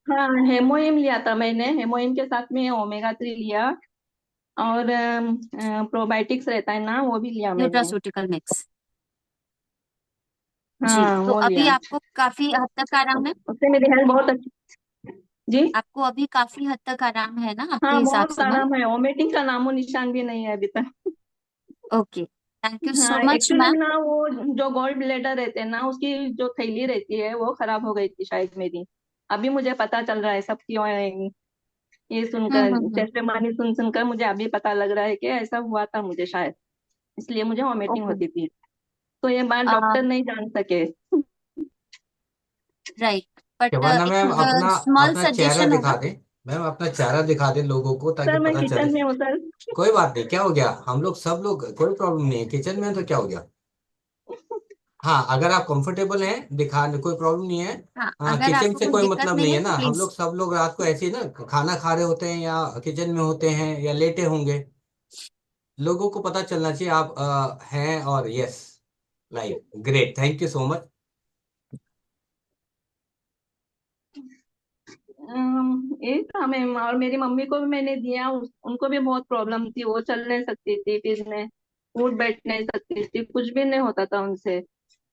हाँ, हेमोइम लिया था मैंने। हेमोइम के साथ में ओमेगा 3 लिया, और प्रोबायोटिक्स रहता है ना, वो भी लिया मैंने। Nutraceutical mix. जी, हाँ, तो वो अभी लिया। आपको काफी हद तक आराम है। उससे मेरी हेल्थ बहुत अच्छी। जी। आपको अभी काफी हद तक आराम है ना आपके हाँ, हिसाब बहुत से मैम। आराम है, वोमिटिंग का नामो निशान भी नहीं है अभी तक। ओके, थैंक यू सो हाँ, मच एक्चुअली मैम। ना वो जो गॉल ब्लेडर रहते हैं ना, उसकी जो थैली रहती है वो खराब हो गई थी शायद मेरी। अभी मुझे पता चल रहा है सब क्यों है। ये सुनकर, हम्म। टेस्टिमनी सुन सुनकर मुझे अभी पता लग रहा है कि ऐसा हुआ था मुझे शायद, इसलिए मुझे वॉमिटिंग ओके। होती थी। तो ये बात डॉक्टर नहीं जान सके। राइट, बट शबाना मैम, एक अपना स्मॉल अपना चेहरा सजेशन दिखा होगा। दें। मैम अपना चेहरा दिखा दें लोगों को, ताकि सर मैं पता चले। किचन में हूँ सर। कोई बात नहीं, क्या हो गया, हम लोग सब लोग, कोई प्रॉब्लम नहीं है, किचन में है तो क्या हो गया। हाँ, अगर आप कंफर्टेबल हैं दिखा, कोई प्रॉब्लम नहीं है। हाँ, हाँ, अगर किचन आपको से कोई कोई दिक्कत मतलब नहीं नहीं है है तो ना, हम प्लीज। लोग सब लोग रात को ऐसे ही ना खाना खा रहे होते हैं, या किचन में होते हैं, या लेटे होंगे। लोगों को पता चलना चाहिए आप हैं, और yes, like great, thank you so much. ये था मैम, और मेरी मम्मी को भी मैंने दिया, उनको भी बहुत प्रॉब्लम थी, वो चल नहीं सकती थी, फिर में उठ बैठ नहीं सकती थी, कुछ भी नहीं होता था उनसे।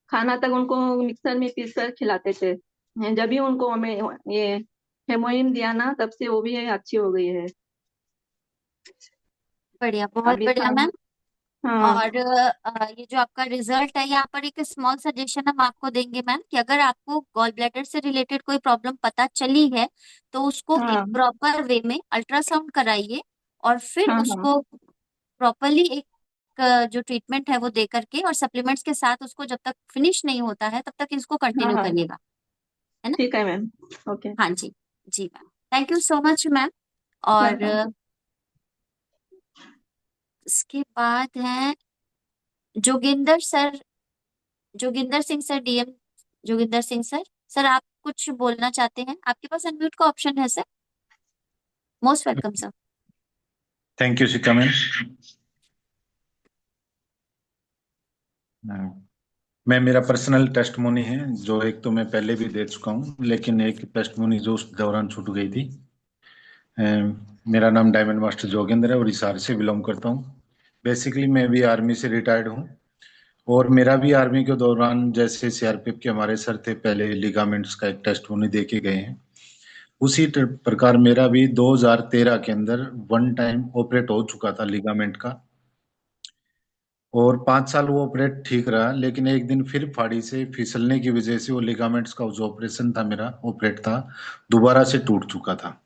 खाना तक उनको मिक्सर में पीस कर खिलाते थे। जब भी उनको हमें ये हेमोइन दिया ना, तब से वो भी अच्छी हो गई है। बढ़िया, बहुत अभी था। बढ़िया मैम। हाँ और ये जो आपका रिजल्ट है, यहाँ पर एक स्मॉल सजेशन हम आपको देंगे मैम कि अगर आपको गॉल ब्लैडर से रिलेटेड कोई प्रॉब्लम पता चली है तो उसको एक हाँ प्रॉपर वे में अल्ट्रासाउंड कराइए और फिर हाँ हाँ उसको प्रॉपरली एक जो ट्रीटमेंट है वो दे करके और सप्लीमेंट्स के साथ उसको जब तक फिनिश नहीं होता है तब तक इसको हाँ कंटिन्यू हाँ। करिएगा, है ना। ठीक है मैम। ओके। हाँ जी। जी ma'am, thank you so much ma'am. और वेलकम। इसके बाद है Joginder sir, Joginder Singh sir, DM Joginder Singh sir. Sir आप कुछ बोलना चाहते हैं, आपके पास अनम्यूट का ऑप्शन है sir, most welcome sir. Thank you Shikha ma'am. मैं मेरा पर्सनल टेस्टमोनी है, जो एक तो मैं पहले भी दे चुका हूँ, लेकिन एक टेस्टमोनी जो उस दौरान छूट गई थी। मेरा नाम डायमंड मास्टर जोगेंद्र है और हिसार से बिलोंग करता हूँ। बेसिकली मैं भी आर्मी से रिटायर्ड हूँ और मेरा भी आर्मी के दौरान जैसे सीआरपीएफ के हमारे सर थे, पहले लिगामेंट्स का एक टेस्टमोनी दे के गए हैं, उसी प्रकार मेरा भी 2013 के अंदर वन टाइम ऑपरेट हो चुका था लिगामेंट का, और 5 साल वो ऑपरेट ठीक रहा। लेकिन एक दिन फिर फाड़ी से फिसलने की वजह से वो लिगामेंट्स का जो ऑपरेशन था, मेरा ऑपरेट था, दोबारा से टूट चुका था,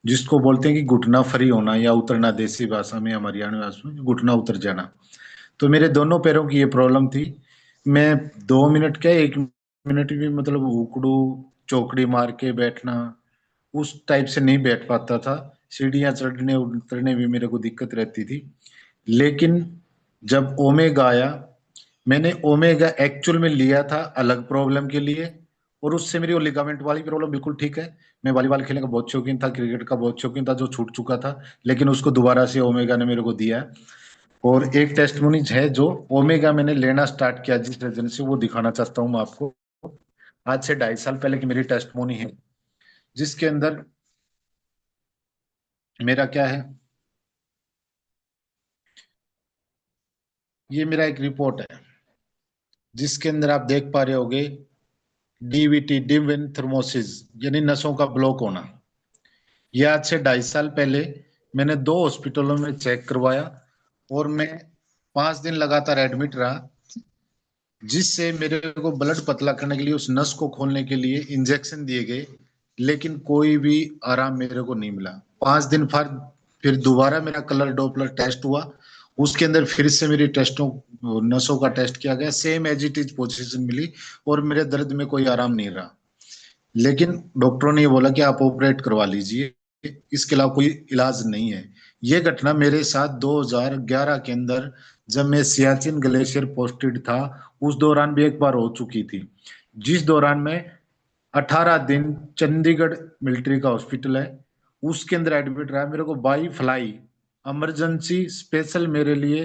जिसको बोलते हैं कि घुटना फ्री होना या उतरना, देसी भाषा में, हमारी हरियाणवी भाषा में घुटना उतर जाना। तो मेरे दोनों पैरों की ये प्रॉब्लम थी। मैं 2 मिनट क्या 1 मिनट भी मतलब उकड़ू चौकड़ी मार के बैठना उस टाइप से नहीं बैठ पाता था। सीढ़ियां चढ़ने उतरने भी मेरे को दिक्कत रहती थी। लेकिन जब ओमेगा आया, मैंने ओमेगा एक्चुअल में लिया था अलग प्रॉब्लम के लिए, और उससे मेरी वो लिगामेंट वाली प्रॉब्लम बिल्कुल ठीक है। मैं वॉलीबॉल खेलने का बहुत शौकीन था, क्रिकेट का बहुत शौकीन था, जो छूट चुका था, लेकिन उसको दोबारा से ओमेगा ने मेरे को दिया। और एक टेस्टमोनीज है जो ओमेगा मैंने लेना स्टार्ट किया जिस रीजन से, वो दिखाना चाहता हूँ मैं आपको। आज से 2.5 साल पहले की मेरी टेस्टमोनी है, जिसके अंदर मेरा क्या है, ये मेरा एक रिपोर्ट है जिसके अंदर आप देख पा रहे होगे डीवीटी, डीप वेन थ्रोम्बोसिस, यानी नसों का ब्लॉक होना। ये आज से 2.5 साल पहले मैंने 2 हॉस्पिटलों में चेक करवाया और मैं 5 दिन लगातार एडमिट रहा, जिससे मेरे को ब्लड पतला करने के लिए, उस नस को खोलने के लिए इंजेक्शन दिए गए, लेकिन कोई भी आराम मेरे को नहीं मिला। 5 दिन फिर दोबारा मेरा कलर डॉपलर टेस्ट हुआ, उसके अंदर फिर से मेरी टेस्टों नसों का टेस्ट किया गया, same as it is position मिली और मेरे दर्द में कोई आराम नहीं रहा। लेकिन डॉक्टरों ने ये बोला कि आप ऑपरेट करवा लीजिए, इसके अलावा कोई इलाज नहीं है। ये घटना मेरे साथ 2011 के अंदर जब मैं सियाचिन ग्लेशियर पोस्टेड था, उस दौरान भी एक बार हो चुकी थी, जिस दौरान मैं 18 दिन चंडीगढ़ मिलिट्री का हॉस्पिटल है उसके अंदर एडमिट रहा। मेरे को बाई फ्लाई इमरजेंसी स्पेशल मेरे लिए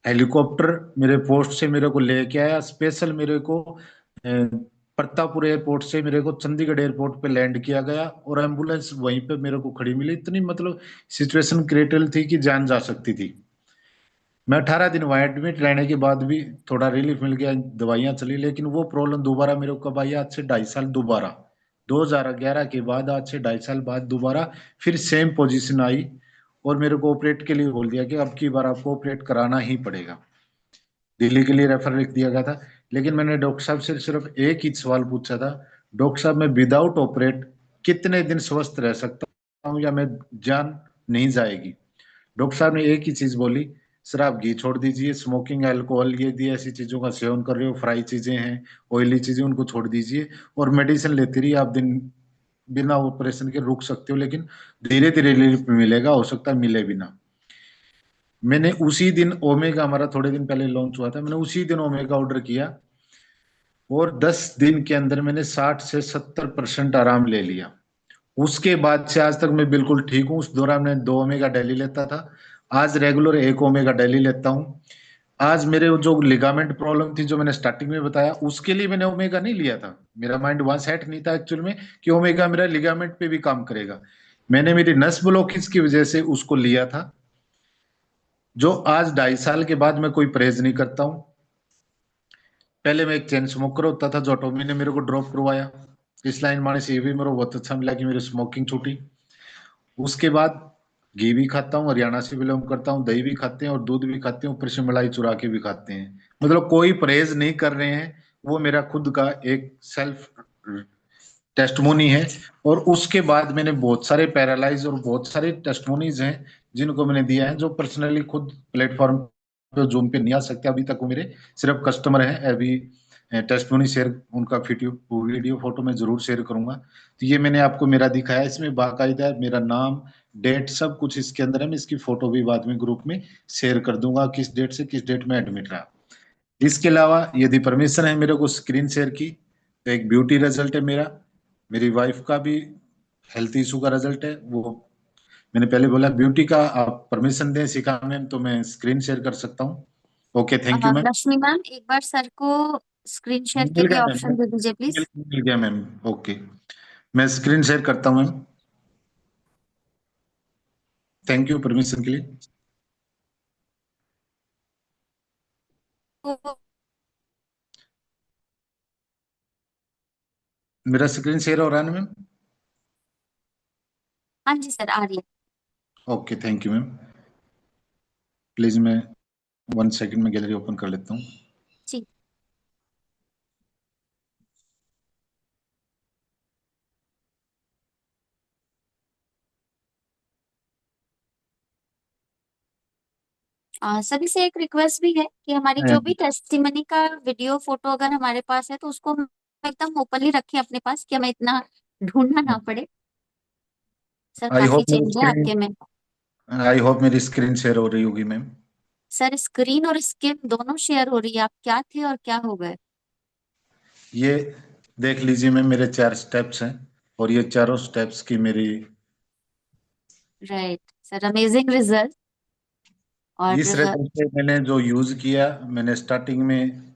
हेलीकॉप्टर मेरे पोस्ट से मेरे को लेके आया, स्पेशल मेरे को प्रतापपुर एयरपोर्ट से मेरे को चंडीगढ़ एयरपोर्ट पे लैंड किया गया और एम्बुलेंस वहीं पे मेरे को खड़ी मिली। इतनी मतलब सिचुएशन क्रिटिकल थी कि जान जा सकती थी। मैं 18 दिन वहां एडमिट रहने के बाद भी थोड़ा रिलीफ मिल गया, दवाइयां चली, लेकिन वो प्रॉब्लम दोबारा मेरे को कब आई, आज से 2.5 साल दोबारा, 2011 के बाद आज से 2.5 साल बाद दोबारा फिर सेम पोजीशन आई और मेरे को ऑपरेट के लिए बोल दिया कि अब की बार आपको ऑपरेट कराना ही पड़ेगा। दिल्ली के लिए रेफर लिख दिया गया था। लेकिन मैंने डॉक्टर साहब से सिर्फ एक ही सवाल पूछा था, डॉक्टर साहब मैं विदाउट ऑपरेट कितने दिन स्वस्थ रह सकता हूँ या मैं जान नहीं जाएगी। डॉक्टर साहब ने एक ही चीज बोली, सर आप घी छोड़ दीजिए, स्मोकिंग, अल्कोहल, ये दी ऐसी चीजों का सेवन कर रहे हो, फ्राई चीजें हैं, ऑयली चीजें, उनको छोड़ दीजिए और मेडिसिन लेते रहिए। आप दिन बिना ऑपरेशन के रुक सकते हो, लेकिन धीरे धीरे रिलीफ मिलेगा, हो सकता है मिले भी ना। मैंने उसी दिन ओमेगा, हमारा थोड़े दिन पहले लॉन्च हुआ था, मैंने उसी दिन ओमेगा ऑर्डर किया और 10 दिन के अंदर मैंने 60 से 70% आराम ले लिया। उसके बाद से आज तक मैं बिल्कुल ठीक हूँ। उस दौरान मैं 2 ओमेगा डेली लेता था, आज रेगुलर 1 ओमेगा डेली लेता हूँ। आज मेरे जो लिगामेंट प्रॉब्लम थी, जो मैंने स्टार्टिंग में बताया, उसके लिए मैंने ओमेगा नहीं लिया था। मेरा माइंड वहां सेट नहीं था एक्चुअल में कि ओमेगा मेरा लिगामेंट पे भी काम करेगा। मैंने मेरी नस ब्लॉकेज की वजह से उसको लिया था, जो आज 2.5 साल के बाद मैं कोई परहेज नहीं करता हूँ। पहले मैं एक चेन स्मोकर होता था, जो ऑटोमी ने मेरे को ड्रॉप करवाया। इस लाइन माने से ये भी मेरे को बहुत अच्छा मिला कि मेरी स्मोकिंग छूटी। उसके बाद घी भी खाता हूँ, हरियाणा से बिलोंग करता हूँ, दही भी खाते हैं और दूध भी खाते हैं, ऊपर से मलाई चुरा के भी खाते हैं। मतलब कोई परहेज नहीं कर रहे हैं, वो मेरा खुद का एक सेल्फ टेस्टमोनी है। और उसके बाद मैंने बहुत सारे पैरालाइज और बहुत सारे टेस्टमोनीज हैं जिनको मैंने दिया है, जो पर्सनली खुद प्लेटफॉर्म पे जूम पे नहीं आ सकते अभी तक, वो मेरे सिर्फ कस्टमर हैं। अभी टेस्टमोनी शेयर, उनका वीडियो फोटो मैं जरूर शेयर करूंगा। तो ये मैंने आपको मेरा दिखाया, इसमें बाकायदा मेरा नाम, डेट, सब कुछ इसके अंदर है। मैं इसकी फोटो भी बाद में ग्रुप में शेयर कर दूंगा, किस डेट से किस डेट में एडमिट रहा। इसके अलावा यदि परमिशन है मेरे को स्क्रीन शेयर की, तो एक ब्यूटी रिजल्ट है मेरा, मेरी वाइफ का भी हेल्थ इशू का रिजल्ट है। वो मैंने पहले बोला ब्यूटी का आप परमिशन दें शिखा मैम, तो मैं स्क्रीन शेयर कर सकता हूँ okay, thank you ma'am. Lakshmi ma'am, एक बार सर को स्क्रीन शेयर के मिल लिए गया मैम, ऑप्शन दे दीजिए प्लीज। मिल गया मैम। ओके, मैं स्क्रीन शेयर करता हूँ मैम। थैंक यू परमिशन के लिए। मेरा स्क्रीन शेयर हो रहा है ना मैम? हाँ जी सर, आ रही है। Okay, thank you ma'am. Please मैं 1 सेकंड में गैलरी ओपन कर लेता हूँ। जी। सभी से एक रिक्वेस्ट भी है कि हमारी जो भी टेस्टिमनी का वीडियो फोटो अगर हमारे पास है तो उसको हम एकदम ओपनली रखें अपने पास, कि हमें इतना ढूंढना ना पड़े। सर आई काफी होप मेरी चेंज है स्क्रीन आपके में। आई होप मेरी स्क्रीन शेयर हो रही होगी मैम। सर स्क्रीन और स्किन दोनों शेयर हो रही है, आप क्या थे और क्या हो गए? ये देख लीजिए मैम, मेरे 4 स्टेप्स हैं और ये चारों स्टेप्स की मेरी राइट सर, अमेजिंग रिजल्ट। और इस रिजल्ट से मैंने जो यूज किया, मैंने स्टार्टिंग में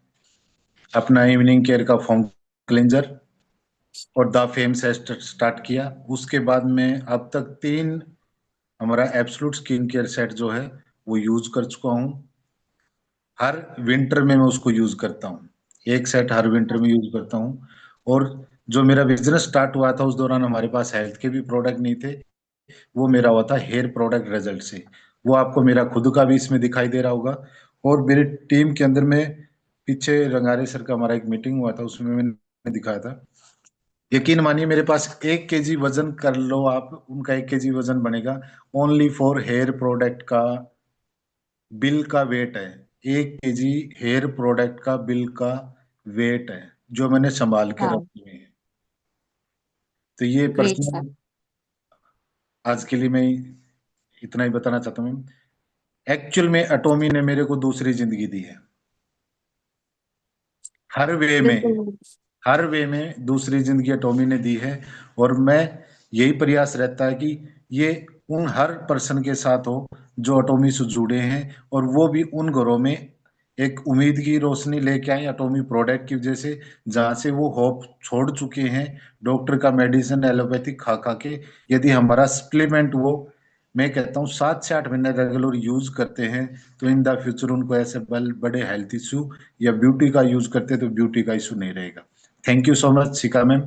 अपना इवनिंग केयर का फोम क्लेंजर और द फेम से स्टार्ट किया। उसके बाद में अब तक 3 हमारा एब्सोल्यूट स्किन केयर सेट जो है वो यूज कर चुका हूँ। हर विंटर में मैं उसको यूज करता हूँ, एक सेट हर विंटर में यूज करता हूँ। और जो मेरा बिजनेस स्टार्ट हुआ था उस दौरान हमारे पास हेल्थ के भी प्रोडक्ट नहीं थे, वो मेरा हुआ था हेयर प्रोडक्ट रिजल्ट से। वो आपको मेरा खुद का भी इसमें दिखाई दे रहा होगा। और मेरी टीम के अंदर में पीछे रंगारे सर का हमारा एक मीटिंग हुआ था, उसमें मैंने दिखाया था। यकीन मानिए मेरे पास 1 kg वजन कर लो आप, उनका 1 kg वजन बनेगा ओनली फॉर हेयर प्रोडक्ट का। बिल का वेट है 1 kg, हेयर प्रोडक्ट का बिल का वेट है जो मैंने संभाल के वाह, रखे हुए हैं। तो ये ग्रेट सर। पर्सनल आज के लिए मैं इतना ही बताना चाहता हूँ। एक्चुअल में एटोमी ने मेरे को दूसरी जिंदगी दी है, हर वे में, बिल्कुल। हर वे में दूसरी जिंदगी एटोमी ने दी है। और मैं यही प्रयास रहता है कि ये उन हर पर्सन के साथ हो जो एटोमी से जुड़े हैं, और वो भी उन घरों में एक उम्मीद की रोशनी लेके आए एटोमी प्रोडक्ट की वजह से, जहाँ से वो होप छोड़ चुके हैं डॉक्टर का मेडिसिन एलोपैथी खा खा के। यदि हमारा सप्लीमेंट वो, मैं कहता हूँ 7 से 8 महीने रेगुलर यूज करते हैं तो इन द फ्यूचर उनको ऐसे बड़े हेल्थ इश्यू या ब्यूटी का यूज करते तो ब्यूटी का इशू नहीं रहेगा। Thank you so much Shikha ma'am.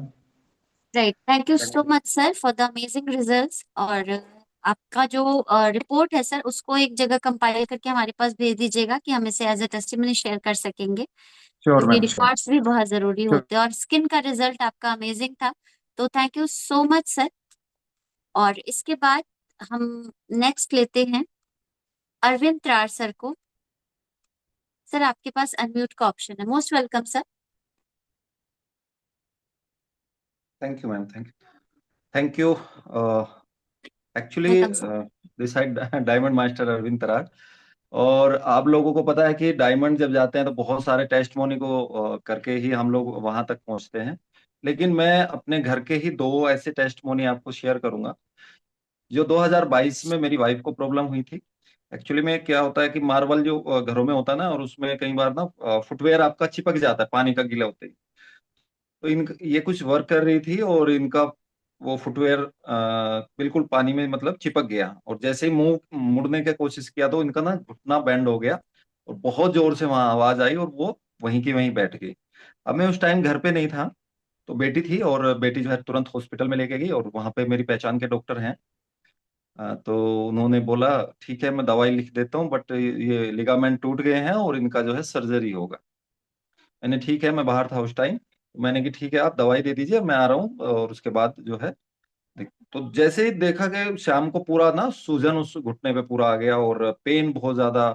Right, thank you so much sir for the amazing results. और आपका जो रिपोर्ट है सर, उसको एक जगह कंपाइल करके हमारे पास भेज दीजिएगा कि हम इसे एज ए टेस्टिमनी शेयर कर सकेंगे, श्योर क्योंकि मैम, श्योर। रिकॉर्ड्स भी बहुत जरूरी होते हैं। और स्किन का रिजल्ट आपका अमेजिंग था, तो thank you so much sir. और इसके बाद हम नेक्स्ट लेते हैं अरविंद त्रार सर को। सर आपके पास अनम्यूट का ऑप्शन है, most welcome sir. Thank you ma'am, thank you. Actually welcome sir. This side diamond master Arvind Tarar. और आप लोगों को पता है कि डायमंड जब जाते हैं तो बहुत सारे टेस्टमोनी को करके ही हम लोग वहां तक पहुंचते हैं। लेकिन मैं अपने घर के ही 2 ऐसे टेस्टमोनी आपको शेयर करूंगा। जो 2022 में मेरी वाइफ को प्रॉब्लम हुई थी। एक्चुअली में क्या होता है कि मार्बल जो घरों में होता है ना, और उसमें कई बार ना फुटवेयर आपका चिपक जाता है पानी का गीला होते ही। तो इन ये कुछ वर्क कर रही थी और इनका वो फुटवेयर बिल्कुल पानी में मतलब चिपक गया, और जैसे ही मुंह मुड़ने की कोशिश किया तो इनका ना घुटना बैंड हो गया और बहुत जोर से वहां आवाज आई और वो वहीं की वहीं बैठ गई। अब मैं उस टाइम घर पे नहीं था, तो बेटी थी और बेटी जो है तुरंत हॉस्पिटल में लेके गई, और वहां पे मेरी पहचान के डॉक्टर हैं। तो उन्होंने बोला ठीक है मैं दवाई लिख देता हूँ, बट ये लिगामेंट टूट गए हैं और इनका जो है सर्जरी होगा। मैंने ठीक है, मैं बाहर था उस टाइम, मैंने कि ठीक है आप दवाई दे दीजिए मैं आ रहा हूँ, और उसके बाद जो है तो जैसे ही देखा कि शाम को पूरा ना सूजन उस घुटने पे पूरा आ गया और पेन बहुत ज्यादा।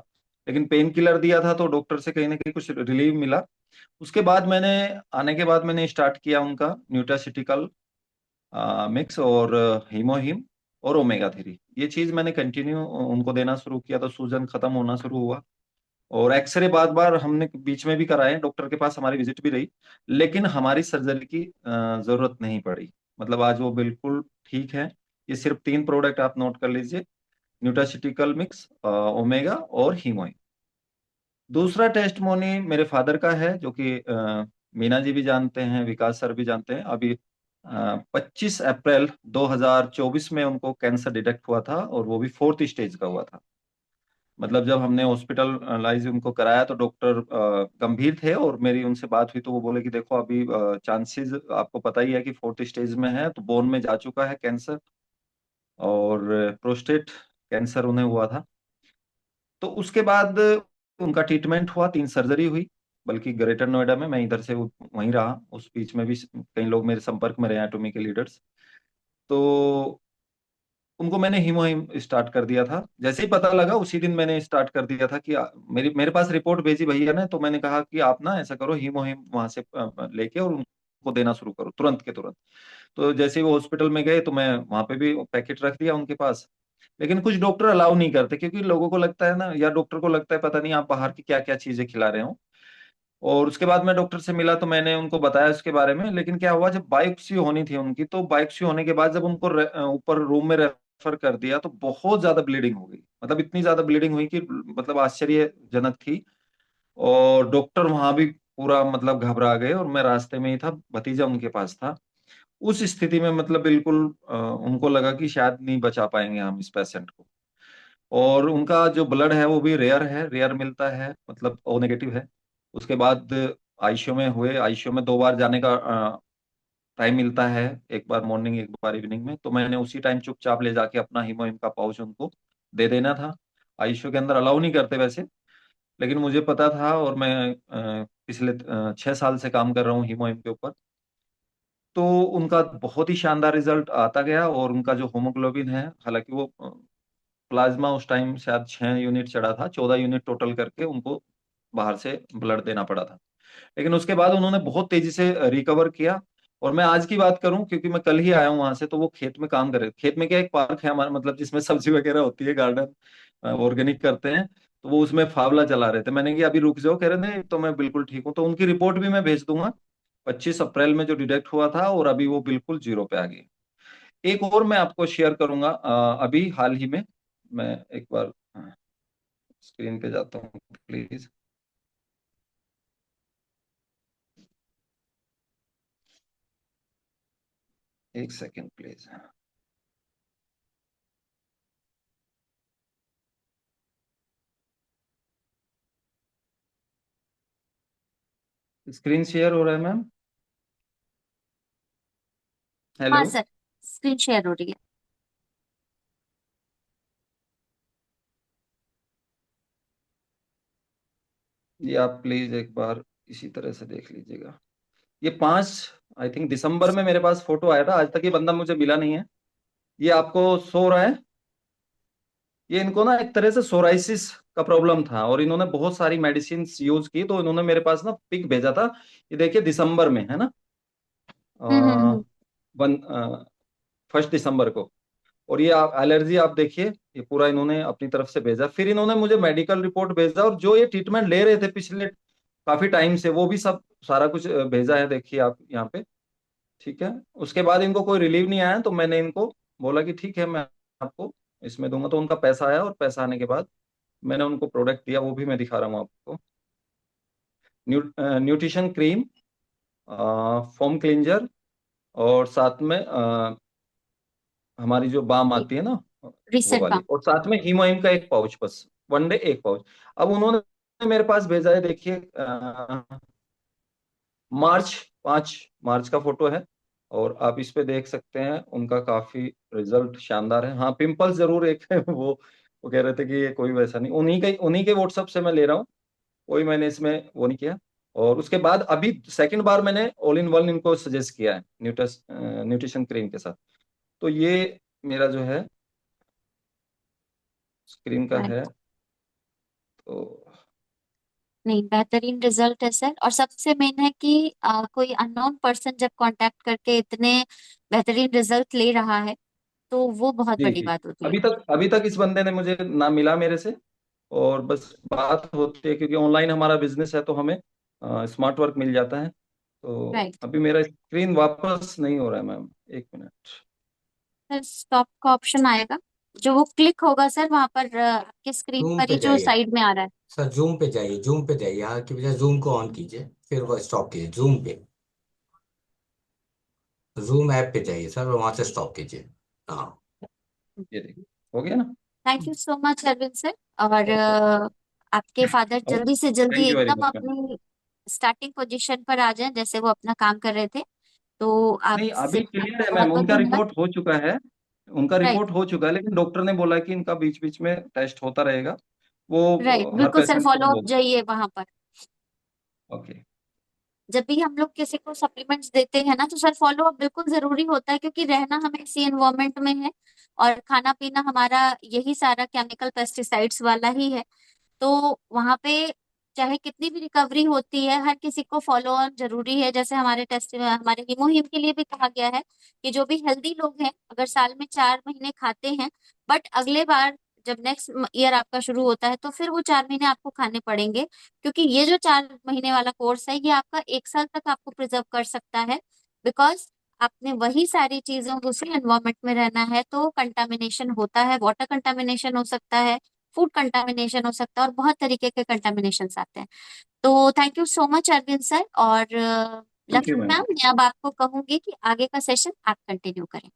लेकिन पेन किलर दिया था तो डॉक्टर से कहीं ना कहीं कुछ रिलीव मिला। उसके बाद मैंने आने के बाद मैंने स्टार्ट किया उनका न्यूट्रासिटिकल मिक्स और हीमोहिम और ओमेगा 3, ये चीज मैंने कंटिन्यू उनको देना शुरू किया तो सूजन खत्म होना शुरू हुआ। और एक्सरे बार बार हमने बीच में भी कराए, डॉक्टर के पास हमारी विजिट भी रही, लेकिन हमारी सर्जरी की जरूरत नहीं पड़ी। मतलब आज वो बिल्कुल ठीक है। ये सिर्फ 3 प्रोडक्ट आप नोट कर लीजिए: न्यूट्रासिटिकल मिक्स, ओमेगा और हीमोइन। दूसरा टेस्टमोनी मेरे फादर का है, जो कि मीना जी भी जानते हैं, विकास सर भी जानते हैं। अभी 25 अप्रैल 2024 में उनको कैंसर डिटेक्ट हुआ था, और वो भी 4th स्टेज का हुआ था। मतलब जब हमने हॉस्पिटलाइज उनको कराया तो डॉक्टर गंभीर थे, और मेरी उनसे बात हुई तो वो बोले कि देखो अभी चांसेस आपको पता ही है कि 4th स्टेज में है, तो बोन में जा चुका है कैंसर, और प्रोस्टेट कैंसर उन्हें हुआ था। तो उसके बाद उनका ट्रीटमेंट हुआ, 3 सर्जरी हुई, बल्कि ग्रेटर नोएडा में। मैं इधर से वहीं रहा, उस बीच में भी कई लोग मेरे संपर्क में रहे, एटॉमी के लीडर्स। तो उनको मैंने हीमोहिम स्टार्ट कर दिया था। जैसे ही पता लगा उसी दिन मैंने स्टार्ट कर दिया था कि मेरे पास रिपोर्ट भेजी भैया ने, तो मैंने कहा कि आप ना ऐसा करो, हीमोहिम वहां से लेके और उनको देना शुरू करो तुरंत के तुरंत। तो जैसे ही वो हॉस्पिटल में गए तो मैं वहां पे भी पैकेट रख दिया उनके पास। लेकिन कुछ डॉक्टर अलाउ नहीं करते, क्योंकि लोगों को लगता है ना, या डॉक्टर को लगता है पता नहीं आप बाहर की क्या क्या चीजें खिला रहे हो। और उसके बाद मैं डॉक्टर से मिला तो मैंने उनको बताया उसके बारे में। लेकिन क्या हुआ, जब बायोप्सी होनी थी उनकी, तो बायोप्सी होने के बाद जब उनको ऊपर रूम में रेफर कर दिया तो बहुत ज्यादा ब्लीडिंग हो गई। मतलब इतनी ज्यादा ब्लीडिंग हुई कि मतलब आश्चर्यजनक थी। और डॉक्टर वहां भी पूरा मतलब घबरा गए, और मैं रास्ते में ही था, भतीजा उनके पास था। उस स्थिति में मतलब बिल्कुल उनको लगा कि शायद नहीं बचा पाएंगे हम इस पेशेंट को। और उनका जो ब्लड है वो भी रेयर है, रेयर मिलता है, मतलब ओ नेगेटिव है। उसके बाद आईसीयू में हुए, आईसीयू में 2 बार जाने का टाइम मिलता है, एक बार मॉर्निंग एक बार इवनिंग में। तो मैंने उसी टाइम चुपचाप ले जाके अपना हीमोहिम का पाउच उनको दे देना था। आईसीयू के अंदर अलाउ नहीं करते वैसे, लेकिन मुझे पता था, और मैं पिछले 6 साल से काम कर रहा हूँ हीमोहिम के ऊपर। तो उनका बहुत ही शानदार रिजल्ट आता गया, और उनका जो होमोग्लोबिन है, हालांकि वो प्लाज्मा उस टाइम शायद 6 यूनिट चढ़ा था, 14 यूनिट टोटल करके उनको बाहर से ब्लड देना पड़ा था। लेकिन उसके बाद उन्होंने बहुत तेजी से रिकवर किया। और मैं आज की बात करूं, क्योंकि मैं कल ही आया हूं वहां से, तो वो खेत में काम कर रहे थे। खेत में क्या, एक पार्क है हमारा, मतलब जिसमें सब्जी वगैरह होती है, गार्डन ऑर्गेनिक करते हैं। तो वो उसमें फावला चला रहे थे। मैंने कहा अभी रुक जाओ, कह रहे नहीं तो मैं बिल्कुल ठीक हूँ। तो उनकी रिपोर्ट भी मैं भेज दूंगा। 25 अप्रैल में जो डिटेक्ट हुआ था, और अभी वो बिल्कुल जीरो पे आ गई। एक और मैं आपको शेयर करूंगा, अभी हाल ही में। मैं एक बार स्क्रीन पे जाता हूँ प्लीज। एक सेकेंड प्लीज। स्क्रीन शेयर हो रहा है मैम? हाँ हेलो। सर, स्क्रीन शेयर हो रही है। ये आप प्लीज एक बार इसी तरह से देख लीजिएगा। ये 5 आई थिंक दिसंबर में मेरे पास फोटो आया था। आज तक ये बंदा मुझे मिला नहीं है। ये आपको सो रहा है? ये इनको ना एक तरह से सोराइसिस का प्रॉब्लम था, और इन्होंने बहुत सारी मेडिसिन यूज की, तो इन्होंने मेरे पास ना पिक भेजा था। ये देखिए दिसंबर में है ना, हम्म। 1 दिसंबर को। और ये एलर्जी आप देखिए, ये पूरा इन्होंने अपनी तरफ से भेजा। फिर इन्होंने मुझे मेडिकल रिपोर्ट भेजा, और जो ये ट्रीटमेंट ले रहे थे पिछले काफी टाइम से, वो भी सब सारा कुछ भेजा है, देखिए आप यहाँ पे। ठीक है। उसके बाद इनको कोई रिलीव नहीं आया, तो मैंने इनको बोला कि ठीक है, मैं आपको इसमें दूंगा। तो उनका पैसा आया, और पैसा आने के बाद मैंने उनको प्रोडक्ट दिया, वो भी मैं दिखा रहा हूँ आपको। न्यूट्रिशन क्रीम, फोम क्लींजर, और साथ में हमारी जो बाम आती है ना, वो रिसेट वाली, पम्प। और साथ में हीमोहिम का एक पाउच, बस 1 डे एक पाउच। अब उन्होंने मेरे पास भेजा है, देखिए मार्च 5 मार्च का फोटो है। और आप इस पे देख सकते हैं उनका काफी रिजल्ट शानदार है। हाँ, पिंपल्स जरूर एक है, वो कह रहे थे कि ये कोई वैसा नहीं, उन्हीं के व्हाट्सएप से मैं ले रहा हूँ। कोई मैंने इसमें वो नहीं किया। और उसके बाद अभी सेकंड बार मैंने ऑल इन वन इनको सजेस्ट किया है न्यूट्रिशन क्रीम के साथ। तो ये मेरा जो है स्क्रीन का है। राइट। तो नहीं, बेहतरीन रिजल्ट है सर। और सबसे मेन है कि कोई अननोन पर्सन जब कांटेक्ट करके इतने बेहतरीन रिजल्ट ले रहा है तो वो बहुत जी बड़ी जी, बात होती है। अभी तक इस बंदे ने मुझे ना मिला मेरे से। और बस बात होती है, क्योंकि ऑनलाइन हमारा बिजनेस है, तो हमें स्मार्ट वर्क मिल जाता है। तो राइट। अभी मेरा स्क्रीन वापस नहीं हो रहा है मैम, 1 मिनट। सर स्टॉप का ऑप्शन आएगा। जो वो क्लिक होगा सर वहां पर आपके स्क्रीन जूम पर पे ही जो जाइए साइड में आ रहा है। सर, जूम पे जाइए, यहाँ की बजाय जूम को ऑन कीजिए, फिर वो स्टॉप कीजिए, जूम ऐप पे जाइए सर, वहां से स्टॉप कीजिए। हाँ। ये देखिए, हो गया ना। Thank you so much Arvind sir. और ओके। आपके फादर जल्दी से जल्दी थैंक यू वेरी एकदम मच मैम। अपनी स्टार्टिंग पोजीशन पर आ जाएं जैसे वो अपना काम कर रहे थे। तो नहीं, आपसे अभी क्लियर है बहुत मैम, बहुत उनका धन्यवाद। रिपोर्ट हो चुका है। उनका राइट। रिपोर्ट हो चुका है, लेकिन डॉक्टर ने बोला कि इनका बीच बीच में टेस्ट होता रहेगा। राइट, वो हर बिल्कुल सर, पेशेंट को फॉलो अप बोल। जाइए वहां पर। ओके। जब भी हम लोग किसी को सप्लीमेंट्स देते हैं ना तो सर फॉलो अप बिल्कुल जरूरी होता है, क्योंकि रहना हमें इसी एनवायरमेंट में है और खाना पीना हमारा यही सारा केमिकल पेस्टिसाइड्स वाला ही है। तो वहां पे चाहे कितनी भी रिकवरी होती है, हर किसी को फॉलो ऑन जरूरी है। जैसे हमारे टेस्ट हमारे हिमोहिम के लिए भी कहा गया है कि जो भी हेल्दी लोग हैं अगर साल में 4 महीने खाते हैं, बट अगले बार जब नेक्स्ट ईयर आपका शुरू होता है तो फिर वो 4 महीने आपको खाने पड़ेंगे, क्योंकि ये जो 4 महीने वाला कोर्स है ये आपका 1 साल तक आपको प्रिजर्व कर सकता है। बिकॉज आपने वही सारी चीजों दूसरे एनवायरमेंट में रहना है, तो कंटामिनेशन होता है, वाटर कंटामिनेशन हो सकता है, फूड कंटामिनेशन हो सकता है, और बहुत तरीके के कंटामिनेशन आते हैं। तो thank you so much Arvind sir. और thank you Lakshmi ma'am. Ma'am, मैं अब आपको कहूंगी कि आगे का सेशन आप कंटिन्यू करें।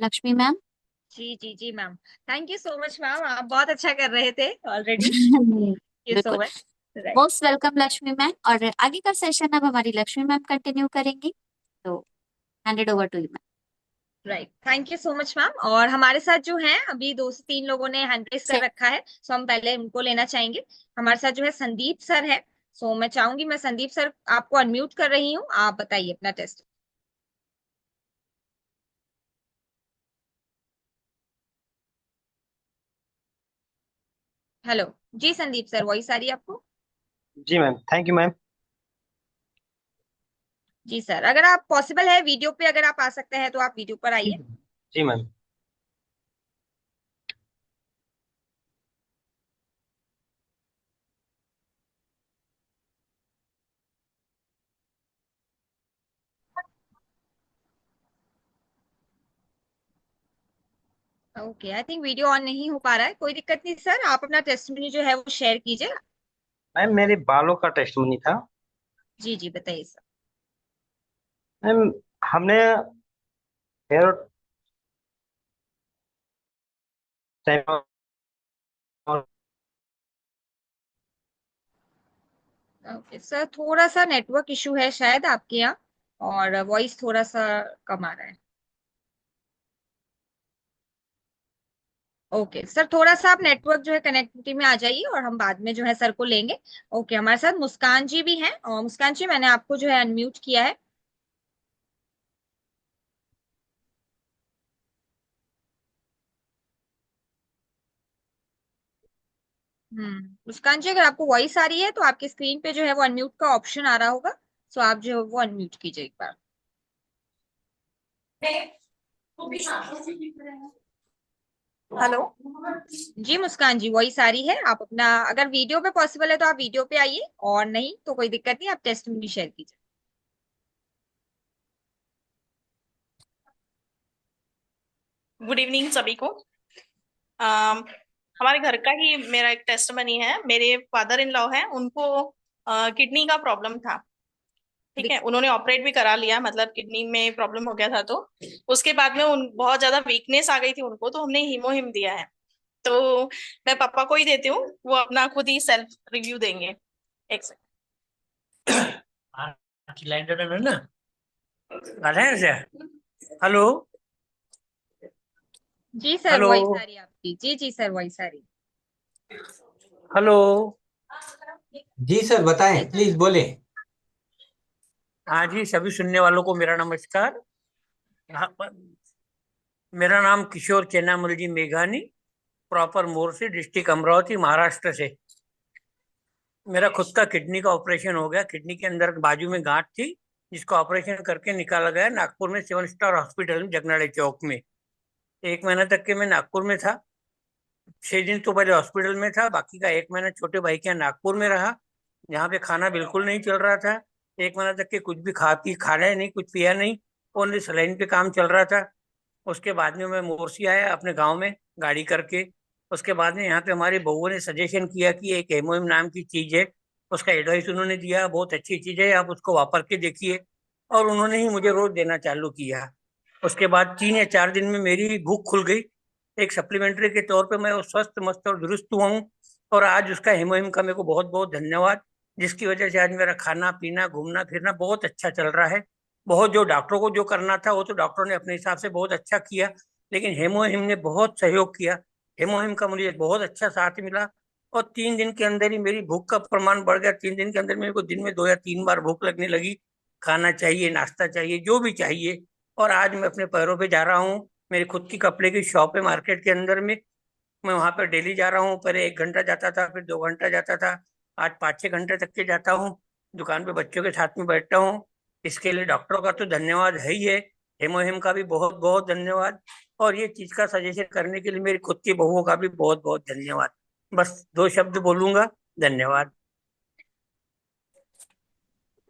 लक्ष्मी मैम। जी जी जी ma'am. Thank you so much ma'am, आप बहुत अच्छा कर रहे थे ऑलरेडी। थैंक यू सो बिल्कुल, much. Right. Most welcome Lakshmi ma'am. और आगे का सेशन अब हमारी लक्ष्मी मैम कंटिन्यू करेंगी, तो handed over to you ma'am. Right, thank you so much ma'am. और हमारे साथ जो है अभी 2 से 3 लोगों ने हैंड रेस कर रखा है, सो हम पहले उनको लेना चाहेंगे। हमारे साथ जो है संदीप सर है। सो मैं चाहूंगी, मैं संदीप सर आपको अनम्यूट कर रही हूँ, आप बताइए अपना टेस्ट। हेलो। जी संदीप सर, वॉइस आ रही है आपको? जी मैम, थैंक यू मैम। जी सर, अगर आप पॉसिबल है वीडियो पे अगर आप आ सकते हैं तो आप वीडियो पर आइए। जी ma'am. Okay, I think video on नहीं हो पा रहा है, कोई दिक्कत नहीं सर, आप अपना टेस्टमनी जो है वो शेयर कीजिए। मैम मेरे बालों का टेस्टमनी था। जी जी बताइए सर। मैम हमने हेयर टाइम। ओके सर, थोड़ा सा नेटवर्क इशू है शायद आपके यहाँ, और वॉइस थोड़ा सा कम आ रहा है। ओके सर, थोड़ा सा आप नेटवर्क जो है कनेक्टिविटी में आ जाइए और हम बाद में जो है सर को लेंगे। ओके, हमारे साथ मुस्कान जी भी हैं, और मुस्कान जी मैंने आपको जो है अनम्यूट किया है। मुस्कान जी, अगर आपको वॉइस आ रही है तो आपकी स्क्रीन पे जो है वो अनम्यूट का ऑप्शन आ रहा होगा, सो आप जो है वो अनम्यूट कीजिए एक बार। हेलो। जी मुस्कान जी, वॉइस आ रही है, आप अपना अगर वीडियो पे पॉसिबल है तो आप वीडियो पे आइए, और नहीं तो कोई दिक्कत नहीं, आप टेस्ट में भी शेयर कीजिए। गुड इवनिंग सभी को। अम, हमारे घर का ही मेरा एक टेस्ट मनी है। मेरे फादर इन लॉ हैं, उनको किडनी का प्रॉब्लम था। ठीक है, उन्होंने ऑपरेट भी करा लिया, मतलब किडनी में प्रॉब्लम हो गया था। तो उसके बाद में उन बहुत ज्यादा वीकनेस आ गई थी उनको, तो हमने हीमोहिम दिया है। तो मैं पापा को ही देती हूँ, वो अपना खुद ही सेल्फ रिव्यू देंगे। एक सिलेंडर में ना आ रहे हैं सर। हेलो। जी सर, हेलो। वॉइस आ रही है आपकी। जी जी सर, वॉइस आ रही है। हेलो। जी सर बताएं, प्लीज बोले। हाँ जी, सभी सुनने वालों को मेरा नमस्कार। मेरा नाम किशोर चेन्नामल जी मेघानी, प्रॉपर मोरसी, डिस्ट्रिक्ट अमरावती, महाराष्ट्र से। मेरा खुद का किडनी का ऑपरेशन हो गया। किडनी के अंदर बाजू में गांठ थी, जिसको ऑपरेशन करके निकाला गया नागपुर में 7 स्टार हॉस्पिटल में, जगनाड़े चौक में। 1 महीना तक के मैं नागपुर में था। 6 दिन तो पहले हॉस्पिटल में था, बाकी का 1 महीना छोटे भाई के यहाँ नागपुर में रहा, जहाँ पे खाना बिल्कुल नहीं चल रहा था। 1 महीना तक के कुछ भी खाना नहीं, कुछ पिया नहीं, ओनली सलाइन पे काम चल रहा था। उसके बाद में मैं मोर्सी आया अपने गांव में गाड़ी करके। उसके बाद में यहाँ पे हमारे बहू ने सजेशन किया कि एक हेमोहिम नाम की चीज है, उसका एडवाइस उन्होंने दिया, बहुत अच्छी चीज है, आप उसको वापर के देखिए। और उन्होंने ही मुझे रोज देना चालू किया। उसके बाद 3 या 4 दिन में मेरी भूख खुल गई। एक सप्लीमेंट्री के तौर पे मैं वो स्वस्थ मस्त और दुरुस्त हुआ हूँ। और आज उसका हेमोहिम का मेरे को बहुत बहुत धन्यवाद, जिसकी वजह से आज मेरा खाना पीना घूमना फिरना बहुत अच्छा चल रहा है। बहुत जो डॉक्टरों को जो करना था वो तो डॉक्टरों ने अपने हिसाब से बहुत अच्छा किया, लेकिन हेमोहिम ने बहुत सहयोग किया। हेमोहिम का मुझे बहुत अच्छा साथ मिला। और 3 दिन के अंदर ही मेरी भूख का प्रमाण बढ़ गया। 3 दिन के अंदर मेरे को दिन में 2 या 3 बार भूख लगने लगी। खाना चाहिए, नाश्ता चाहिए, जो भी चाहिए। और आज मैं अपने पैरों पे जा रहा हूँ। मेरी खुद की कपड़े की शॉप है मार्केट के अंदर में। मैं वहां पर डेली जा रहा हूँ। पहले 1 घंटा जाता था, फिर 2 घंटा जाता था। आज 5-6 घंटे तक के जाता हूँ। दुकान पे बच्चों के साथ में बैठता हूँ। इसके लिए डॉक्टरों का तो धन्यवाद है ही है, हेमोहिम का भी बहुत बहुत धन्यवाद। और ये चीज का सजेशन करने के लिए मेरी खुद की बहुओं का भी बहुत बहुत धन्यवाद। बस 2 शब्द बोलूंगा, धन्यवाद।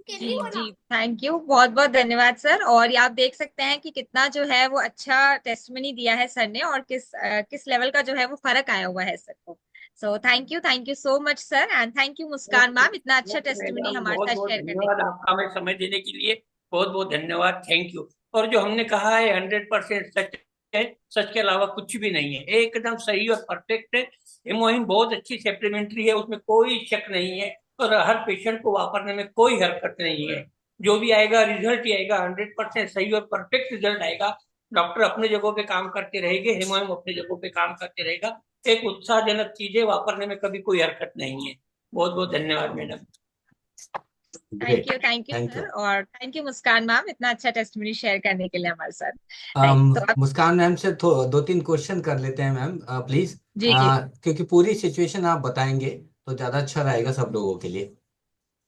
जी जी, थैंक यू, बहुत बहुत धन्यवाद सर। और ये आप देख सकते हैं कि कितना जो है वो अच्छा टेस्टमनी दिया है सर ने, और किस लेवल का जो है वो फर्क आया हुआ है सर को। सो thank you so much sir, and thank you Muskan okay, ma'am इतना अच्छा ओके टेस्टमनी मैडम, हमारे बहुत साथ बहुत शेयर करने धन्यवाद के आपका हमें समय देने के लिए। बहुत बहुत धन्यवाद, थैंक यू। और जो हमने कहा है 100% सच है, सच के अलावा कुछ भी नहीं है, एकदम सही और परफेक्ट है। हेमोहिम बहुत अच्छी सप्लीमेंट्री है, उसमें कोई शक नहीं है। और हर पेशेंट को वापरने में कोई हरकत नहीं है। जो भी आएगा रिजल्ट ही आएगा, 100% सही और परफेक्ट रिजल्ट आएगा। डॉक्टर अपने जगहों पे काम करते रहेंगे, हेमोहिम अपने जगहों पे काम करते रहेगा। एक उत्साहजनक चीज है, वापरने में कभी कोई हरकत नहीं है। बहुत बहुत धन्यवाद madam. Thank great, you thank you. Sir, और थैंक यू मुस्कान मैम इतना अच्छा टेस्टमनी शेयर करने के लिए हमारे साथ। राइट, तो अब मुस्कान मैम से 2-3 क्वेश्चन कर लेते हैं मैम, प्लीज। जी जी क्योंकि पूरी सिचुएशन आप बताएंगे तो ज्यादा अच्छा रहेगा सब लोगों के लिए।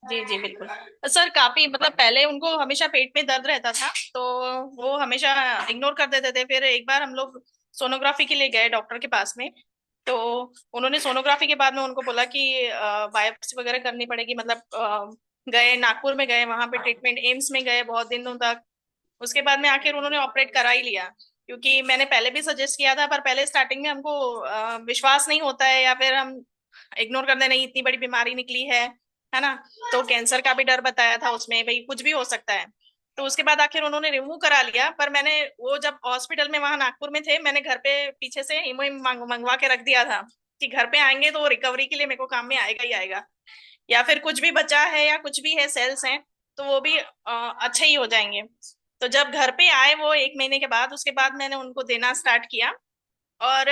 जी जी बिल्कुल। सर काफी मतलब पहले उनको हमेशा पेट में दर्द रहता था, तो वो हमेशा इग्नोर कर देते थे। फिर एक बार हम लोग सोनोग्राफी के लिए गए डॉक्टर के पास में, तो उन्होंने सोनोग्राफी के बाद में उनको बोला कि बायोप्सी वगैरह करनी पड़ेगी। मतलब गए नागपुर में, गए वहां पे ट्रीटमेंट, एम्स में गए बहुत दिनों तक। उसके बाद में आखिर उन्होंने ऑपरेट करा ही लिया, क्योंकि मैंने पहले भी सजेस्ट किया था, पर पहले स्टार्टिंग में हमको विश्वास नहीं होता है, या फिर हम इग्नोर करते नहीं, इतनी बड़ी बीमारी निकली है ना। तो कैंसर का भी डर बताया था उसमें, भाई कुछ भी हो सकता है। तो उसके बाद आखिर उन्होंने रिमूव करा लिया। पर मैंने वो जब हॉस्पिटल में वहां नागपुर में थे, मैंने घर पे पीछे से हीमो मंगवा के रख दिया था कि घर पे आएंगे तो रिकवरी के लिए मेरे को काम में आएगा ही आएगा, या फिर कुछ भी बचा है या कुछ भी है सेल्स हैं तो वो भी अच्छे ही हो जाएंगे। तो जब घर पे आए वो 1 महीने के बाद, उसके बाद मैंने उनको देना स्टार्ट किया। और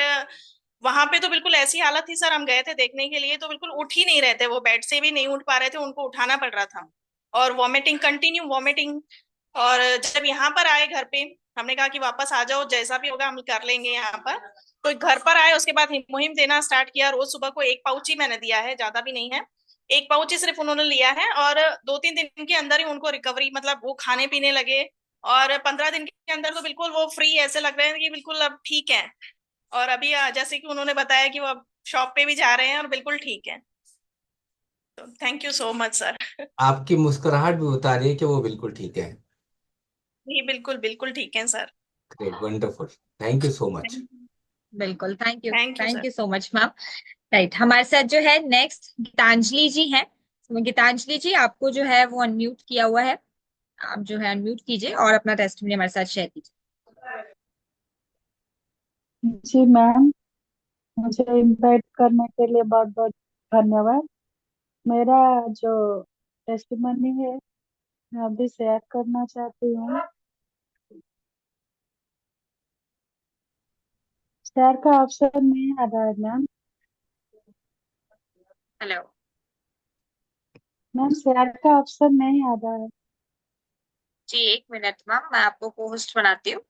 वहां पे तो बिल्कुल ऐसी हालत थी सर, हम गए थे देखने के लिए तो बिल्कुल उठ ही नहीं रहे थे, वो बेड से भी नहीं उठ पा रहे थे, उनको उठाना पड़ रहा था। और वॉमिटिंग, कंटिन्यू वॉमिटिंग। और जब यहाँ पर आए घर पे, हमने कहा कि वापस आ जाओ, जैसा भी होगा हम कर लेंगे यहाँ पर। तो घर पर आए, उसके बाद मुहिम देना स्टार्ट किया। रोज सुबह को 1 पाउच ही मैंने दिया है, ज्यादा भी नहीं है, 1 पाउच ही सिर्फ उन्होंने लिया है। और 2-3 दिन के अंदर ही उनको रिकवरी, मतलब वो खाने पीने लगे। और 15 दिन के अंदर तो बिल्कुल वो फ्री, ऐसे लग रहे हैं कि बिल्कुल अब ठीक है। और अभी जैसे कि उन्होंने बताया कि वो अब शॉप पे भी जा रहे हैं और बिल्कुल ठीक है। तो thank you so much sir. आपकी मुस्कुराहट भी बता रही है कि वो बिल्कुल ठीक है। जी बिल्कुल बिल्कुल ठीक है sir. Great, wonderful, thank you so much. बिल्कुल, thank you thank sir. You so much ma'am. Right, हमारे साथ जो है नेक्स्ट गीतांजलि जी हैं। तो गीतांजलि जी, आपको जो है वो अनम्यूट किया हुआ है, आप जो है अनम्यूट कीजिए और अपना टेस्टमनी हमारे साथ शेयर कीजिए। जी मैम, मुझे इनवाइट करने के लिए बहुत बहुत धन्यवाद। मेरा जो टेस्टिमनी है मैं अभी शेयर करना चाहती हूँ। शेयर का ऑप्शन नहीं आ रहा है मैम। हेलो मैम शेयर का ऑप्शन नहीं आ रहा है। जी, 1 मिनट मैम, मैं आपको को होस्ट बनाती हूँ।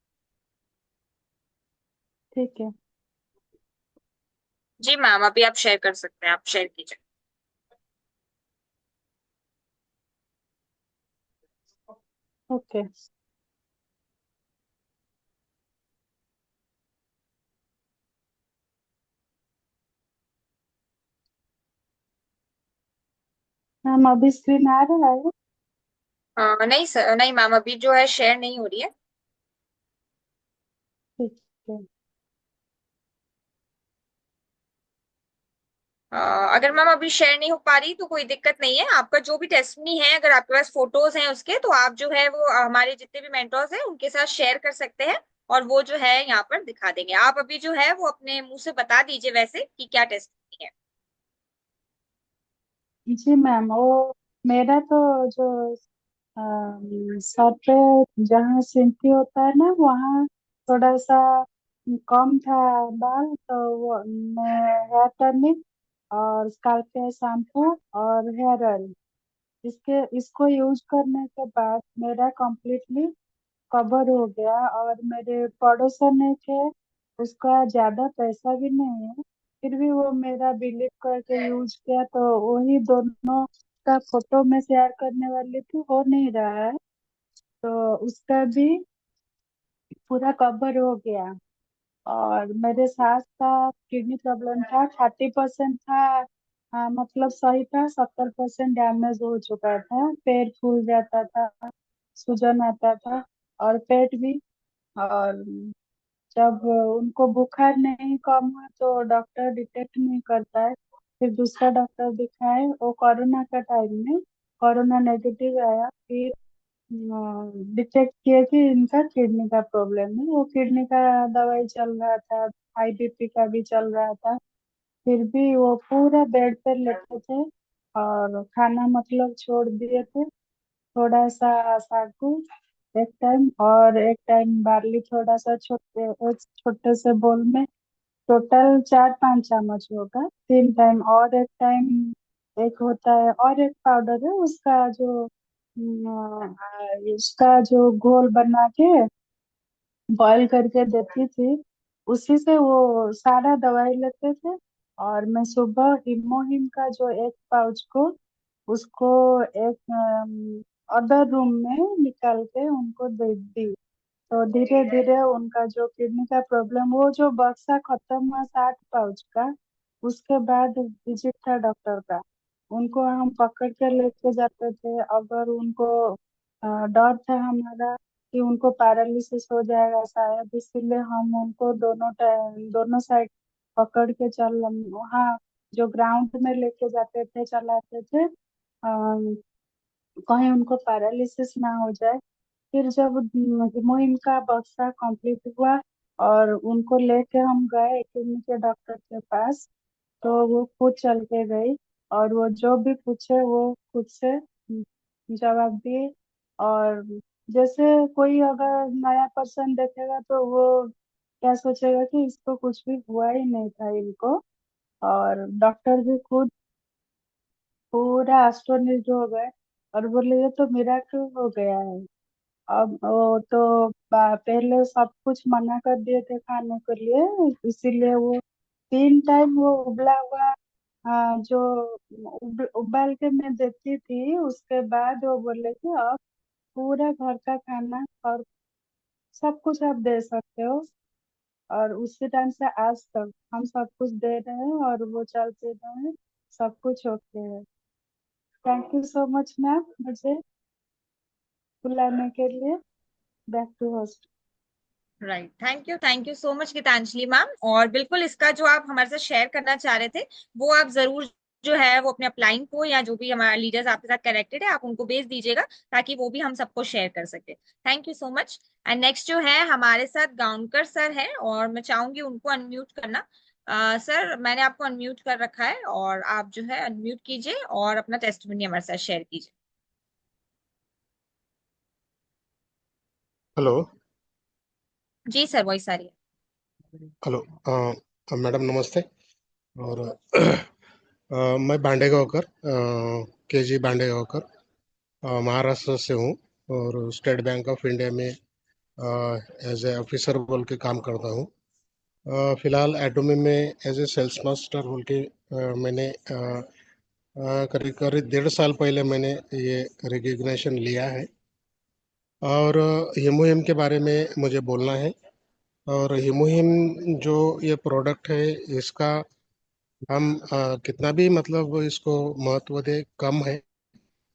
ठीक है। जी मैम, अभी आप शेयर कर सकते हैं, आप शेयर कीजिए। ओके। मैम अभी स्क्रीन आ रहा है। नहीं सर, नहीं मैम, अभी जो है शेयर नहीं हो रही है। ठीक है। अगर मैम अभी शेयर नहीं हो पा रही तो कोई दिक्कत नहीं है। आपका जो भी टेस्टमनी है, अगर आपके पास फोटोज हैं उसके, तो आप जो है वो हमारे जितने भी मेंटर्स हैं उनके साथ शेयर कर सकते हैं, और वो जो है यहाँ पर दिखा देंगे। आप अभी जो है वो अपने मुंह से बता दीजिए वैसे कि क्या टेस्टमनी है। जी मैम, वो मेरा तो जो सर पे जहाँ सिंपी होता है ना, वहाँ थोड़ा सा कम था बाल, तो वो मैं हेयर टर्निंग और स्कैल्प केयर शैम्पू और हेयर ऑयल, इसको यूज करने के बाद मेरा कंप्लीटली कवर हो गया। और मेरे पड़ोसन ने के उसका ज्यादा पैसा भी नहीं है, फिर भी वो मेरा बिलीव करके यूज किया, तो वही दोनों का फोटो में शेयर करने वाली थी, हो नहीं रहा है, तो उसका भी पूरा कवर हो गया। और मेरे सास का किडनी प्रॉब्लम था, 30% था, मतलब सही था, 70% डैमेज हो चुका था। पैर फूल जाता था, सूजन आता था, और पेट भी। और जब उनको बुखार नहीं कम हुआ तो डॉक्टर डिटेक्ट नहीं करता है, फिर दूसरा डॉक्टर दिखाए, वो कोरोना का टाइम में कोरोना नेगेटिव आया, फिर डिटेक्ट किया कि इनका किडनी का प्रॉब्लम है। वो किडनी का दवाई चल रहा था, हाई बीपी का भी चल रहा था, फिर भी वो पूरा बेड पर लेटे थे, और खाना मतलब छोड़ दिए थे। थोड़ा सा सागू एक टाइम, और एक टाइम बार्ली थोड़ा सा, छोटे एक छोटे से बोल में, टोटल 4-5 चम्मच होगा 3 टाइम। और एक टाइम एक होता है, और एक पाउडर है उसका जो उसका जो घोल बना के बॉईल करके देती थी, उसी से वो सारा दवाई लेते थे। और मैं सुबह हिमोहिम का जो एक पाउच को, उसको एक अदर रूम में निकाल के उनको दे दी, तो धीरे धीरे उनका जो किडनी का प्रॉब्लम, वो जो बक्सा खत्म हुआ 60 पाउच का, उसके बाद विजिट था डॉक्टर का, उनको हम पकड़ के लेके जाते थे। अगर उनको डर था हमारा कि उनको पैरालिसिस हो जाएगा शायद, इसीलिए हम उनको दोनों टाइम दोनों साइड पकड़ के चल, वहाँ जो ग्राउंड में लेके जाते थे, चलाते थे, कहीं उनको पैरालिसिस ना हो जाए। फिर जब मुहिम का बक्सा कंप्लीट हुआ और उनको लेके हम गए किडनी के डॉक्टर के पास, तो वो खुद चल के गई, और वो जो भी पूछे वो खुद से जवाब दिए। और जैसे कोई अगर नया पर्सन देखेगा तो वो क्या सोचेगा कि इसको कुछ भी हुआ ही नहीं था इनको। और डॉक्टर भी खुद पूरा एस्टोनिश्ड हो गए, और बोले ये तो मिराकल हो गया है। अब वो तो पहले सब कुछ मना कर दिए थे खाने के लिए, इसीलिए वो 3 टाइम वो उबला हुआ जो उबाल के मैं देती थी, उसके बाद वो बोले कि अब पूरा घर का खाना और सब कुछ आप दे सकते हो। और उसी टाइम से आज तक हम सब कुछ दे रहे हैं, और वो चल फिर रहे हैं, सब कुछ ओके है। Thank you so much ma'am, मुझे बुलाने के लिए। Back to host. Right, thank you so much Geetanjali ma'am. और बिल्कुल इसका जो आप हमारे साथ शेयर करना चाह रहे थे, वो आप जरूर जो है वो अपने अपलाइन को, या जो भी हमारे लीडर्स आपके साथ कनेक्टेड है, आप उनको भेज दीजिएगा, ताकि वो भी हम सबको शेयर कर सके। Thank you so much. And next जो है हमारे साथ गाउनकर सर है, और मैं चाहूंगी उनको अनम्यूट करना। सर, मैंने आपको अनम्यूट कर रखा है, और आप जो है अनम्यूट कीजिए और अपना टेस्टिमोनी हमारे साथ शेयर कीजिए। हेलो। जी सर, वॉइस आ रही है। हेलो मैडम, नमस्ते। और मैं भांडेगांवकर, केजी भांडेगांवकर, महाराष्ट्र से हूँ, और स्टेट बैंक ऑफ इंडिया में एज ए ऑफिसर बोल के काम करता हूँ। फिलहाल एटोमी में एज ए सेल्स मास्टर बोल के मैंने करीब करीब 1.5 साल पहले मैंने ये रिकग्निशन लिया है। और हिमोहिम के बारे में मुझे बोलना है। और हिमोहिम जो ये प्रोडक्ट है, इसका हम कितना भी मतलब इसको महत्व दे कम है,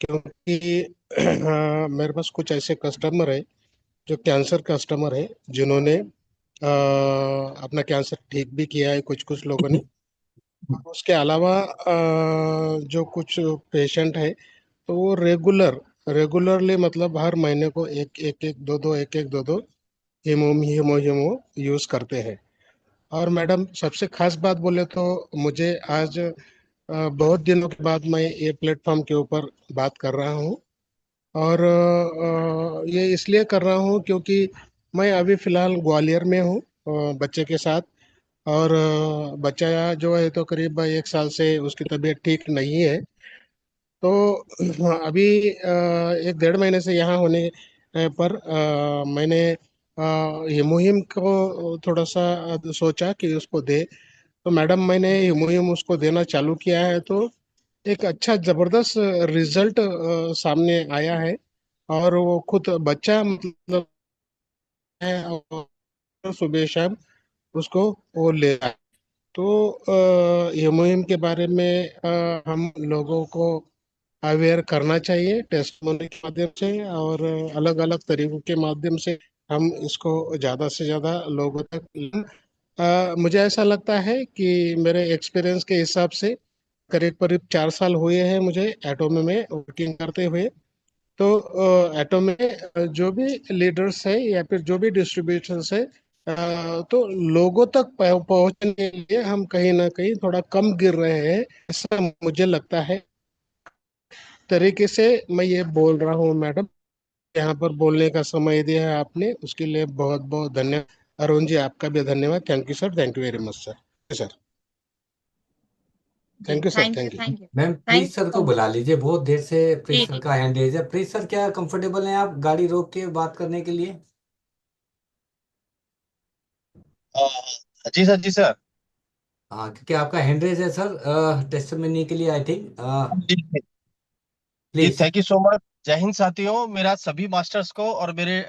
क्योंकि मेरे पास कुछ ऐसे कस्टमर है जो कैंसर कस्टमर है, जिन्होंने अपना कैंसर ठीक भी किया है कुछ कुछ लोगों ने। और उसके अलावा जो कुछ पेशेंट है, तो वो रेगुलरली मतलब हर महीने को एक एक दो दो हीमो यूज करते हैं। और मैडम, सबसे खास बात बोले तो मुझे आज बहुत दिनों के बाद मैं ये प्लेटफॉर्म के ऊपर बात कर रहा हूँ। और ये इसलिए कर रहा हूँ क्योंकि मैं अभी फिलहाल ग्वालियर में हूँ बच्चे के साथ। और बच्चा जो है तो करीब 1 साल से उसकी तबीयत ठीक नहीं है। तो अभी 1 डेढ़ महीने से यहाँ होने पर मैंने ये मुहिम को थोड़ा सा सोचा कि उसको दे। तो मैडम, मैंने ये मुहिम उसको देना चालू किया है, तो एक अच्छा जबरदस्त रिजल्ट सामने आया है। और वो खुद बच्चा मतलब है, और सुबह शाम उसको वो ले रहा है। तो ये मुहिम के बारे में हम लोगों को अवेयर करना चाहिए, टेस्टमोनी के माध्यम से और अलग अलग तरीकों के माध्यम से हम इसको ज़्यादा से ज़्यादा लोगों तक मुझे ऐसा लगता है कि मेरे एक्सपीरियंस के हिसाब से करीब करीब 4 साल हुए हैं मुझे एटोमी में वर्किंग करते हुए। तो एटोमी में जो भी लीडर्स है या फिर जो भी डिस्ट्रीब्यूटर्स है, तो लोगों तक पहुंचने के लिए हम कहीं ना कहीं थोड़ा कम गिर रहे हैं, ऐसा मुझे लगता है। तरीके से मैं ये बोल रहा हूँ मैडम। यहाँ पर बोलने का समय दिया है आपने, उसके लिए बहुत बहुत धन्यवाद। अरुण जी, आपका भी धन्यवाद। Thank you sir, thank you very much sir. Sir, जी thank you sir, thank you thank you. Thank you ma'am thank please you sir को सो मच। बुला लीजिए, बहुत देर से जी प्लीज सर जी का हैंड रेज है। प्लीज सर, क्या कंफर्टेबल हैं आप गाड़ी रोक के बात करने के लिए? जी सर, जी सर। हाँ, क्योंकि आपका हैंड रेज है सर टेस्टमनी के लिए, आई थिंक। जी जी, please. Thank you so much. जय हिंद साथियों, मेरा सभी मास्टर्स को और मेरे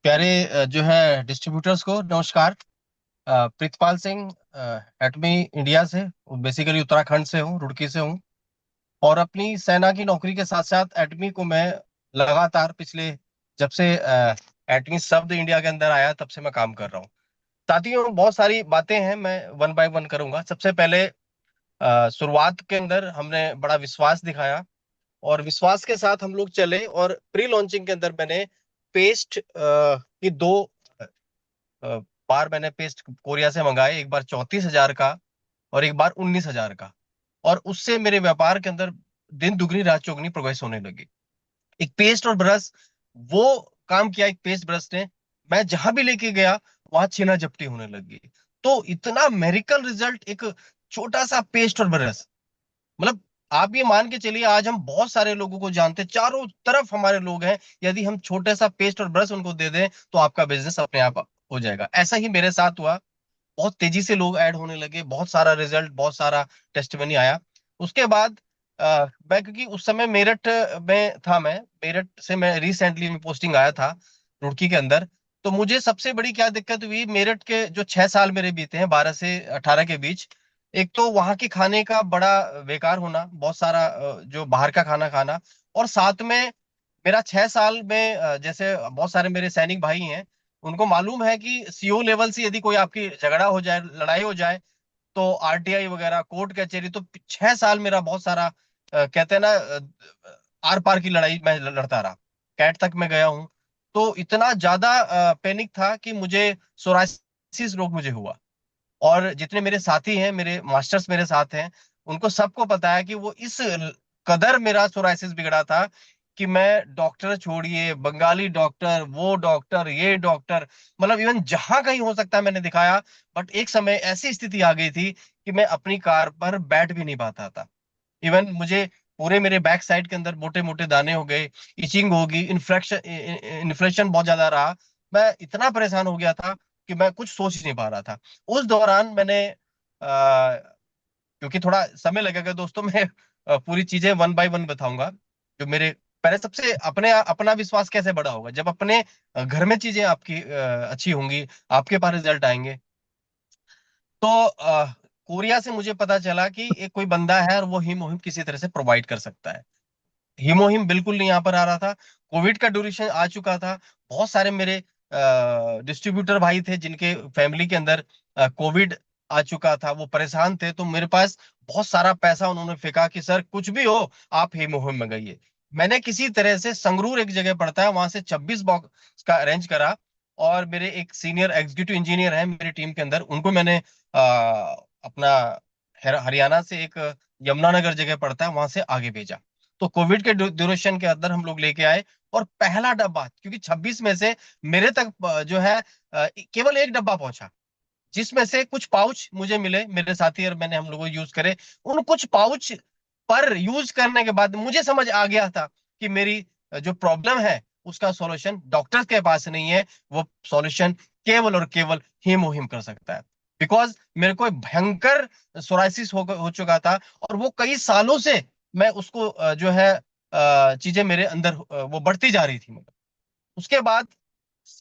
प्यारे जो है डिस्ट्रीब्यूटर्स को नमस्कार। प्रीतपाल सिंह, एटमी इंडिया से, बेसिकली उत्तराखंड से हूँ, रुड़की से हूँ। और अपनी सेना की नौकरी के साथ साथ एटमी को मैं लगातार पिछले, जब से एटमी शब्द इंडिया के अंदर आया, तब से मैं काम कर रहा हूँ। साथियों, बहुत सारी बातें हैं, मैं वन बाय वन करूंगा। सबसे पहले शुरुआत के अंदर हमने बड़ा विश्वास दिखाया और विश्वास के साथ हम लोग चले, और प्री लॉन्चिंग के अंदर मैंने पेस्ट की दो अ, बार मैंने पेस्ट कोरिया से मंगाए, एक बार 34,000 का और एक बार 19,000 का। और उससे मेरे व्यापार के अंदर दिन दुगनी रात चौगनी प्रोग्रेस होने लगी। एक पेस्ट और ब्रश, वो काम किया एक पेस्ट ब्रश ने। मैं जहां भी लेके गया वहां छीना झपटी होने लगी। तो इतना मेरिकल रिजल्ट एक छोटा सा पेस्ट और ब्रश, मतलब आप ये मान के चलिए, आज हम बहुत सारे लोगों को जानते हैं, चारों तरफ हमारे लोग हैं। यदि हम छोटे सा पेस्ट और ब्रश उनको दे दें तो आपका बिजनेस अपने आप हो जाएगा। ऐसा ही मेरे साथ हुआ। बहुत तेजी से लोग ऐड होने लगे, बहुत सारा रिजल्ट, बहुत सारा टेस्टिमनी आया। उसके बाद मैं, क्योंकि उस समय मेरठ में था, मैं मेरठ से मैं रिसेंटली में पोस्टिंग आया था रुड़की के अंदर। तो मुझे सबसे बड़ी क्या दिक्कत हुई, मेरठ के जो 6 साल मेरे बीते हैं 12 से 18 के बीच, एक तो वहां के खाने का बड़ा बेकार होना, बहुत सारा जो बाहर का खाना खाना। और साथ में मेरा 6 साल में जैसे बहुत सारे मेरे सैनिक भाई हैं, उनको मालूम है कि सीओ लेवल से यदि कोई आपकी झगड़ा हो जाए, लड़ाई हो जाए, तो आरटीआई वगैरह कोर्ट कचहरी, तो 6 साल मेरा बहुत सारा कहते हैं ना, आर पार की लड़ाई मैं लड़ता रहा। कैट तक मैं गया हूँ। तो इतना ज्यादा पैनिक था कि मुझे सोराइसिस रोग मुझे हुआ। और जितने मेरे साथी हैं, मेरे मास्टर्स मेरे साथ हैं, उनको सबको पता है कि वो इस कदर मेरा सोराइसिस बिगड़ा था कि मैं डॉक्टर छोड़िए, बंगाली डॉक्टर, वो डॉक्टर, ये डॉक्टर, मतलब इवन जहां कहीं हो सकता है मैंने दिखाया। बट एक समय ऐसी स्थिति आ गई थी कि मैं अपनी कार पर बैठ भी नहीं पाता था। इवन मुझे पूरे मेरे बैक साइड के अंदर मोटे मोटे दाने हो गए, इचिंग होगी, इन्फ्लेशन बहुत ज्यादा रहा। मैं इतना परेशान हो गया था कि मैं कुछ सोच ही नहीं पा रहा था। उस दौरान मैंने क्योंकि थोड़ा समय लगेगा दोस्तों, मैं पूरी चीजें वन बाय वन बताऊंगा। जो मेरे पहले, सबसे अपने अपना विश्वास कैसे बड़ा होगा जब अपने घर में चीजें आपकी अच्छी होंगी, आपके पास रिजल्ट आएंगे। तो कोरिया से मुझे पता चला कि एक कोई बंदा है और वो हिम हिम किसी तरह से प्रोवाइड कर सकता है। हीमोहिम बिल्कुल नहीं यहाँ पर आ रहा था। कोविड का ड्यूरेशन आ चुका था। बहुत सारे मेरे डिस्ट्रीब्यूटर भाई थे जिनके फैमिली के अंदर कोविड आ चुका था, वो परेशान थे। तो मेरे पास बहुत सारा पैसा उन्होंने फेंका कि सर कुछ भी हो आप हीमोहिम मंगाइए। मैंने किसी तरह से संगरूर एक जगह पड़ता है, वहां से 26 बॉक्स का अरेंज करा। और मेरे एक सीनियर एग्जीक्यूटिव इंजीनियर है मेरी टीम के अंदर, उनको मैंने अपना हरियाणा से एक यमुनानगर जगह पड़ता है वहां से आगे भेजा। तो कोविड के ड्यूरेशन के अंदर हम लोग लेके आए, और पहला डब्बा, क्योंकि 26 में से मेरे तक जो है केवल एक डब्बा पहुंचा, जिसमें से कुछ पाउच मुझे मिले, मेरे साथी और मैंने हम लोगों यूज करे। उन कुछ पाउच पर यूज करने के बाद मुझे समझ आ गया था कि मेरी जो प्रॉब्लम है उसका सॉल्यूशन डॉक्टर के पास नहीं है, वो सॉल्यूशन केवल और केवल हीमोहिम कर सकता है। बिकॉज मेरे को एक भयंकर सोराइसिस हो चुका था, और वो कई सालों से मैं उसको जो है चीजें मेरे अंदर वो बढ़ती जा रही थी। मतलब उसके बाद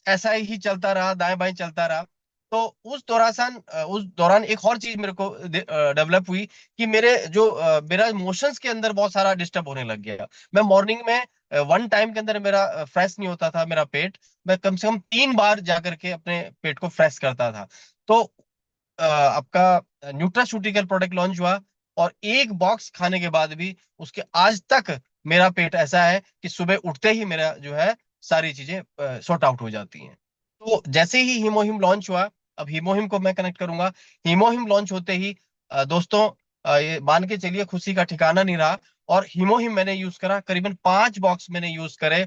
ऐसा ही चलता रहा, दाएं बाएं चलता रहा। तो उस दौरान एक और चीज मेरे को डेवलप हुई कि मेरा इमोशंस के अंदर बहुत सारा डिस्टर्ब होने लग गया। मैं मॉर्निंग में 1 टाइम के अंदर मेरा फ्रेश नहीं होता था मेरा पेट। मैं कम से कम 3 बार जाकर के अपने पेट को फ्रेश करता था। तो आपका न्यूट्रास्यूटिकल प्रोडक्ट लॉन्च हुआ, और एक बॉक्स खाने के बाद भी उसके आज तक मेरा पेट ऐसा है कि सुबह उठते ही मेरा जो है सारी चीजें सॉर्ट आउट हो जाती हैं। तो जैसे ही हीमोहिम लॉन्च हुआ, अब हीमोहिम को मैं कनेक्ट करूंगा। हीमोहिम लॉन्च होते ही दोस्तों ये मान के चलिए खुशी का ठिकाना नहीं रहा। और हीमोहिम मैंने यूज करा, करीबन 5 बॉक्स मैंने यूज करे।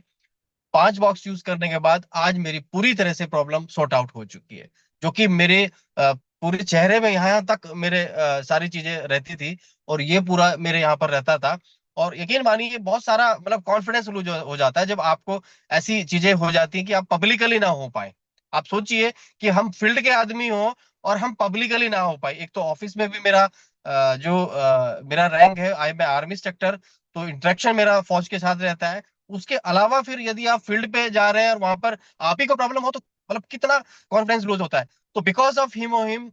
5 बॉक्स यूज करने के बाद आज मेरी पूरी तरह से प्रॉब्लम सॉर्ट आउट हो चुकी है, जो कि मेरे पूरे चेहरे में यहाँ तक मेरे सारी चीजें रहती थी, और ये पूरा मेरे यहाँ पर रहता था। और यकीन मानिए बहुत सारा मतलब कॉन्फिडेंस लूज हो जाता है जब आपको ऐसी चीजें हो जाती हैं कि आप पब्लिकली ना हो पाए। आप सोचिए कि हम फील्ड के आदमी हो और हम पब्लिकली ना हो पाए। एक तो ऑफिस में भी मेरा मेरा रैंक है, मैं आर्मी इंस्ट्रक्टर, तो इंटरेक्शन मेरा फौज के साथ रहता है। उसके अलावा फिर यदि आप फील्ड पे जा रहे हैं और वहां पर आप ही को प्रॉब्लम हो, तो मतलब कितना कॉन्फिडेंस लूज होता है। तो बिकॉज ऑफ हीमोहिम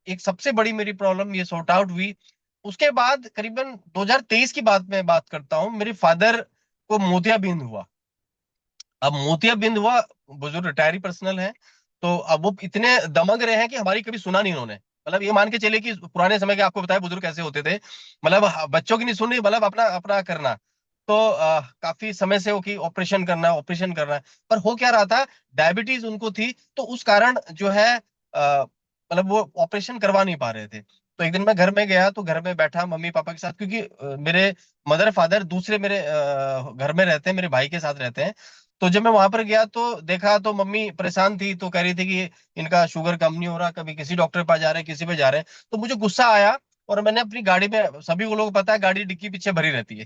एक सबसे बड़ी मेरी प्रॉब्लम ये सॉर्ट आउट हुई। उसके बाद करीबन 2023 की बात मैं बात करता हूँ, मेरे फादर को मोतियाबिंद हुआ। अब मोतियाबिंद हुआ, बुजुर्ग रिटायरी पर्सनल है, तो अब वो इतने दमग रहे हैं कि हमारी कभी सुना नहीं उन्होंने। मतलब ये मान के चलिए कि पुराने समय के आपको बताया बुजुर्ग कैसे होते थे, मतलब बच्चों की नहीं सुननी, मतलब अपना अपना करना। तो काफी समय से वो कि ऑपरेशन करना है, ऑपरेशन करना है। पर हो क्या रहा था, डायबिटीज उनको थी, तो उस कारण जो है मतलब वो ऑपरेशन करवा नहीं पा रहे थे। तो एक दिन मैं घर में गया, तो घर में बैठा मम्मी पापा के साथ, क्योंकि मेरे मदर फादर दूसरे मेरे घर में रहते हैं, मेरे भाई के साथ रहते हैं। तो जब मैं वहां पर गया तो देखा तो मम्मी परेशान थी, तो कह रही थी कि इनका शुगर कम नहीं हो रहा, कभी किसी डॉक्टर के पास जा रहे हैं, किसी पे जा रहे हैं। तो मुझे गुस्सा आया, और मैंने अपनी गाड़ी में, सभी को लोग पता है गाड़ी डिक्की पीछे भरी रहती है,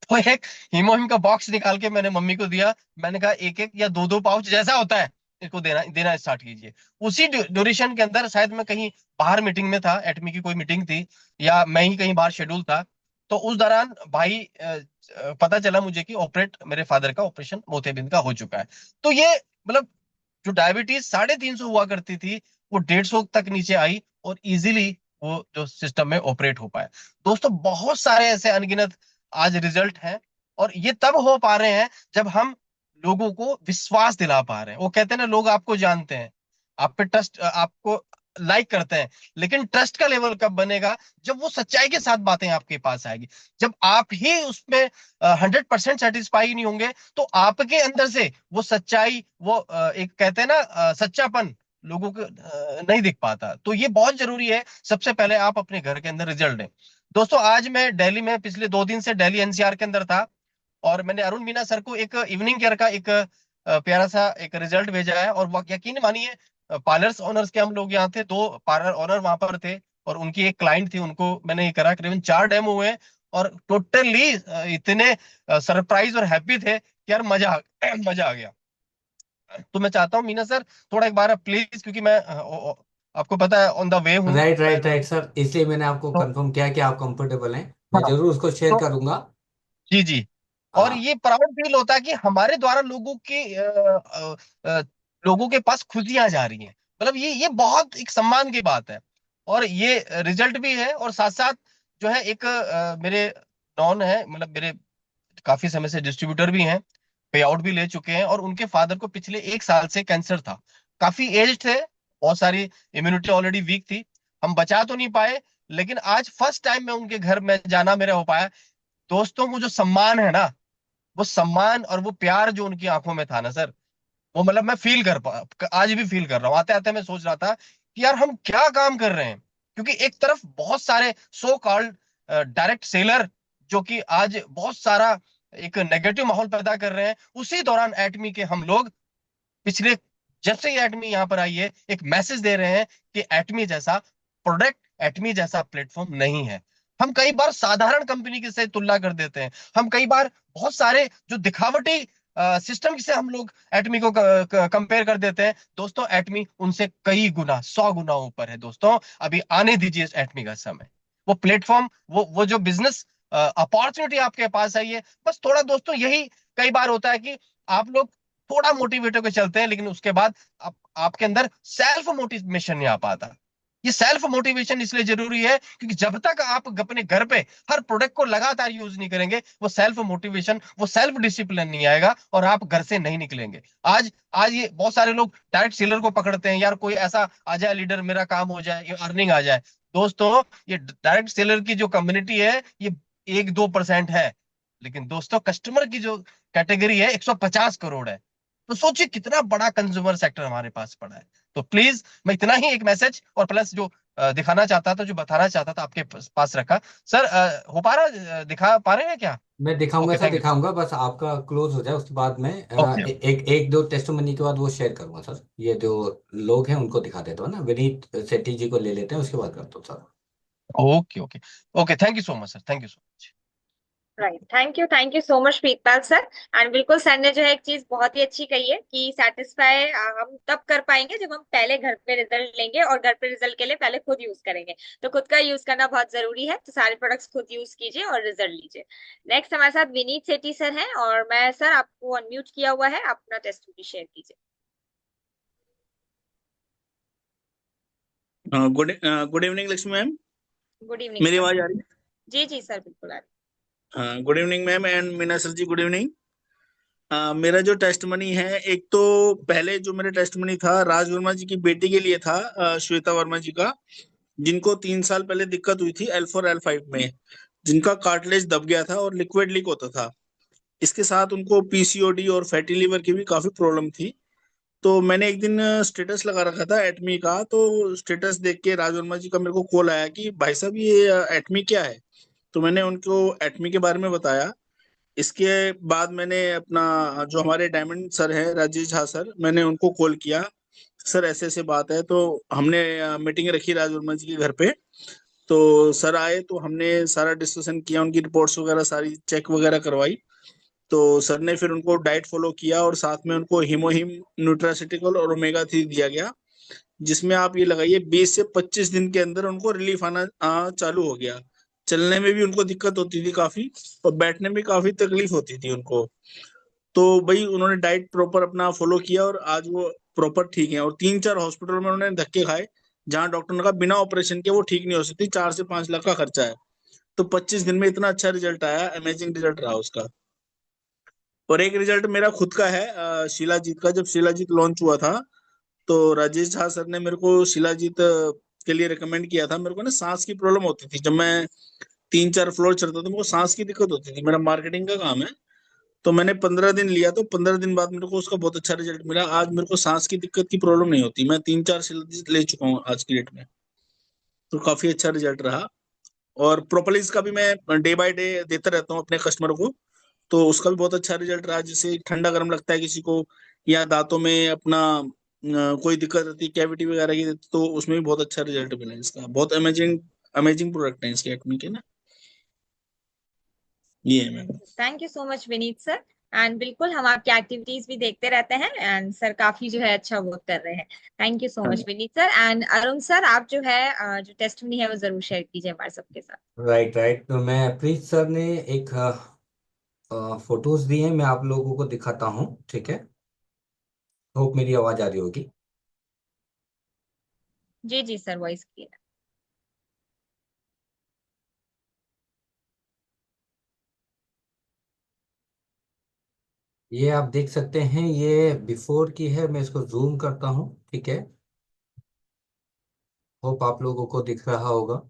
तो एक हीमोहिम का बॉक्स निकाल के मैंने मम्मी को दिया। मैंने कहा एक एक या दो दो पाउच जैसा होता है इसको देना देना स्टार्ट कीजिए। उसी ड्यूरेशन के अंदर शायद मैं कहीं बाहर मीटिंग में था, एटमी की कोई मीटिंग थी, या मैं ही कहीं बाहर शेड्यूल था। तो उस दौरान भाई पता चला मुझे कि मेरे फादर का ऑपरेशन मोतियाबिंद का हो चुका है। तो ये मतलब जो डायबिटीज 350 हुआ करती थी, वो 150 तक नीचे आई, और इजीली वो जो सिस्टम में ऑपरेट हो पाया। दोस्तों बहुत सारे ऐसे अनगिनत आज रिजल्ट हैं, और ये तब हो पा रहे हैं जब हम लोगों को विश्वास दिला पा रहे हैं। वो कहते हैं ना, लोग आपको जानते हैं, आप पे ट्रस्ट, आपको लाइक करते हैं, लेकिन ट्रस्ट का लेवल कब बनेगा, जब वो सच्चाई के साथ बातें आपके पास आएगी। जब आप ही उसमें 100% सेटिस्फाई नहीं होंगे, तो आपके अंदर से वो सच्चाई, वो एक कहते हैं ना सच्चापन लोगों को नहीं दिख पाता। तो ये बहुत जरूरी है, सबसे पहले आप अपने घर के अंदर रिजल्ट दें। दोस्तों आज मैं दिल्ली में पिछले 2 दिन से दिल्ली एनसीआर के अंदर था, और मैंने अरुण मीना सर को एक इवनिंग केयर का एक प्यारा सा एक रिजल्ट भेजा है। और यकीन मानिए पार्लर्स ऑनर्स के हम लोग यहाँ थे, 2 पार्लर ऑनर वहां पर थे, और उनकी एक क्लाइंट थी, उनको मैंने ये करा। करीबन 4 डेमो हुए, और टोटली इतने सरप्राइज और हैप्पी थे कि यार मजा मजा आ गया। तो मैं चाहता हूँ मीना सर थोड़ा एक बार प्लीज, क्योंकि मैं आपको पता है ऑन द वे हूँ। राइट राइट राइट सर, इसलिए मैंने आपको तो कंफर्म किया कि आप कंफर्टेबल हैं। मैं हाँ, जरूर उसको शेयर तो करूंगा। जी जी। और हाँ ये प्राउड फील होता है कि हमारे द्वारा लोगों के पास खुशियां जा रही हैं। मतलब ये बहुत एक सम्मान की बात है, और ये रिजल्ट भी है। और साथ साथ जो है एक मेरे नॉन है, मतलब मेरे काफी समय से डिस्ट्रीब्यूटर भी हैं, पे आउट भी ले चुके हैं, और उनके फादर को पिछले 1 साल से कैंसर था। काफी एज थे, बहुत सारी इम्यूनिटी ऑलरेडी वीक थी, हम बचा तो नहीं पाए, लेकिन आज फर्स्ट टाइम मैं उनके घर में जाना मेरा हो पाया। दोस्तों, वो जो सम्मान है ना, वो सम्मान और वो प्यार जो उनकी आंखों में था ना सर, वो मतलब मैं फील आज भी फील कर रहा हूँ। आते आते मैं सोच रहा था कि यार हम क्या काम कर रहे हैं, क्योंकि एक तरफ बहुत सारे सो कॉल्ड डायरेक्ट सेलर जो कि आज बहुत सारा एक नेगेटिव माहौल पैदा कर रहे हैं, उसी दौरान एटमी के हम लोग पिछले जब से ये एटमी यहाँ पर आई है एक मैसेज दे रहे हैं कि एटमी जैसा प्रोडक्ट, एटमी जैसा प्लेटफॉर्म नहीं है। हम कई बार साधारण कंपनी के से तुलना कर देते हैं, हम कई बार बहुत सारे जो दिखावटी सिस्टम से हम लोग एटमी को कंपेयर कर देते हैं। दोस्तों, एटमी उनसे कई गुना, 100 गुना ऊपर है। दोस्तों, अभी आने दीजिए एटमी का समय, वो प्लेटफॉर्म, वो जो बिजनेस अपॉर्चुनिटी आपके पास आई है। बस थोड़ा दोस्तों यही कई बार होता है कि आप लोग थोड़ा मोटिवेट होकर चलते हैं, लेकिन उसके बाद आपके अंदर सेल्फ मोटिवेशन नहीं आ पाता। ये सेल्फ मोटिवेशन इसलिए जरूरी है क्योंकि जब तक आप अपने घर पे हर प्रोडक्ट को लगातार यूज नहीं करेंगे, वो सेल्फ मोटिवेशन, वो सेल्फ डिसिप्लिन नहीं आएगा और आप घर से नहीं निकलेंगे। आज आज ये बहुत सारे लोग डायरेक्ट सेलर को पकड़ते हैं, यार कोई ऐसा आ जाए लीडर, मेरा काम हो जाए, ये अर्निंग आ जाए। दोस्तों, ये डायरेक्ट सेलर की जो कम्युनिटी है ये 1-2% है, लेकिन दोस्तों कस्टमर की जो कैटेगरी है 150 करोड़ है। तो सोचिए कितना बड़ा कंज्यूमर सेक्टर हमारे पास पड़ा है। तो प्लीज मैं इतना ही एक मैसेज और प्लस जो दिखाना चाहता था, जो बताना चाहता था, आपके पास रखा। सर, हो पा रहा, दिखा पा रहे हैं क्या? मैं दिखाऊंगा ओके, सर, थैंक यू। दिखाऊंगा, बस आपका क्लोज हो जाए उसके बाद मैं ओके, एक दो टेस्टमनी के बाद वो शेयर करूंगा सर। ये जो लोग हैं उनको दिखा देता हूँ ना, विनीत सेठी जी को ले लेते हैं, उसके बाद करता हूँ sir. Okay, okay, okay, thank you so much sir, thank you so much. Right, thank you so much Pritpal sir. And बिल्कुल सर ने जो है एक चीज बहुत ही अच्छी कही है कि सेटिस्फाई हम तब कर पाएंगे जब हम पहले घर पे रिजल्ट लेंगे, और घर पे रिजल्ट के लिए पहले खुद यूज करेंगे। तो खुद का यूज करना बहुत जरूरी है, तो सारे प्रोडक्ट्स खुद यूज कीजिए और रिजल्ट लीजिए। नेक्स्ट हमारे साथ विनीत सेठी सर हैं, और मैं सर आपको अनम्यूट किया हुआ है, आप अपना टेस्ट भी शेयर कीजिए। Good evening Lakshmi ma'am. Good evening मेरी सर। आवाज आ रही है? जी जी सर, बिल्कुल आ रही हाँ, good evening ma'am and Meena sir जी, गुड इवनिंग। मेरा जो टेस्ट मनी है, एक तो पहले जो मेरा टेस्ट मनी था राज वर्मा जी की बेटी के लिए था, श्वेता वर्मा जी का, जिनको 3 साल पहले दिक्कत हुई थी L4 L5 में, जिनका कार्टिलेज दब गया था और लिक्विड लीक होता था। इसके साथ उनको पीसीओडी और फैटी लिवर की भी काफी प्रॉब्लम थी। तो मैंने एक दिन स्टेटस लगा रखा था एटमी का, तो स्टेटस देख के राज वर्मा जी का मेरे को कॉल आया कि भाई साहब ये एटमी क्या है। तो मैंने उनको एटमी के बारे में बताया। इसके बाद मैंने अपना जो हमारे डायमंड सर हैं राजेश झा सर, मैंने उनको कॉल किया, सर ऐसे ऐसे बात है। तो हमने मीटिंग रखी राज वर्मा जी के घर पे। तो सर आए तो हमने सारा डिस्कशन किया, उनकी रिपोर्ट्स वगैरह सारी चेक वगैरह करवाई। तो सर ने फिर उनको डाइट फॉलो किया और साथ में उनको हिमोहिम, न्यूट्रासिटिकल और ओमेगा 3 दिया गया, जिसमें आप ये लगाइए 20 से 25 दिन के अंदर उनको रिलीफ आना चालू हो गया। चलने में भी उनको दिक्कत होती थी काफी, और बैठने में काफी तकलीफ होती थी उनको। तो भाई उन्होंने डाइट प्रॉपर अपना फॉलो किया और आज वो प्रॉपर ठीक है। और 3-4 हॉस्पिटल में उन्होंने धक्के खाए, जहां डॉक्टर ने कहा बिना ऑपरेशन के वो ठीक नहीं हो सकती, 4 से 5 लाख का खर्चा है। तो 25 दिन में इतना अच्छा रिजल्ट आया, अमेजिंग रिजल्ट रहा उसका। और एक रिजल्ट मेरा खुद का है, शिलाजीत का। जब शिलाजीत लॉन्च हुआ था तो राजेश झा सर ने मेरे को शिलाजीत के लिए रिकमेंड किया था। मेरे को ना सांस की प्रॉब्लम होती थी, जब मैं 3-4 फ्लोर चढ़ता था मेरे को सांस की दिक्कत होती थी, मेरा मार्केटिंग का काम है। तो मैंने 15 दिन लिया, तो 15 दिन बाद मेरे को उसका बहुत अच्छा रिजल्ट मिला। आज मेरे को सांस की दिक्कत की प्रॉब्लम नहीं होती, मैं 3-4 शिलाजीत ले चुका हूँ आज की डेट में। तो काफी अच्छा रिजल्ट रहा। और प्रोपोलिस का भी मैं डे बाय डे देता रहता हूँ अपने कस्टमर को, तो उसका भी बहुत अच्छा रिजल्ट रहा। जैसे ठंडा गर्म लगता है किसी को, या दांतों में अपना कोई दिक्कत रहती है कैविटी वगैरह की, तो उसमें भी बहुत अच्छा रिजल्ट मिला है इसका। बहुत अमेजिंग अमेजिंग प्रोडक्ट है इसके एक्मे के ना। ये है ma'am. Thank you so much Vineet sir. And बिल्कुल हम आपकी एक्टिविटीज भी देखते रहते हैं, एंड सर काफी जो है अच्छा वर्क कर रहे हैं। Thank you so much Vineet sir. And Arun sir, आप जो है जो टेस्टमनी है वो जरूर शेयर कीजिए हमारे सबके साथ। राइट राइट, तो मैं प्रीत सर ने एक फोटोज दी हैं, मैं आप लोगों को दिखाता हूँ, ठीक है? होप मेरी आवाज आ रही होगी। जी जी सर, वॉइस क्लियर। ये आप देख सकते हैं, ये बिफोर की है। मैं इसको जूम करता हूँ, ठीक है। होप आप लोगों को दिख रहा होगा,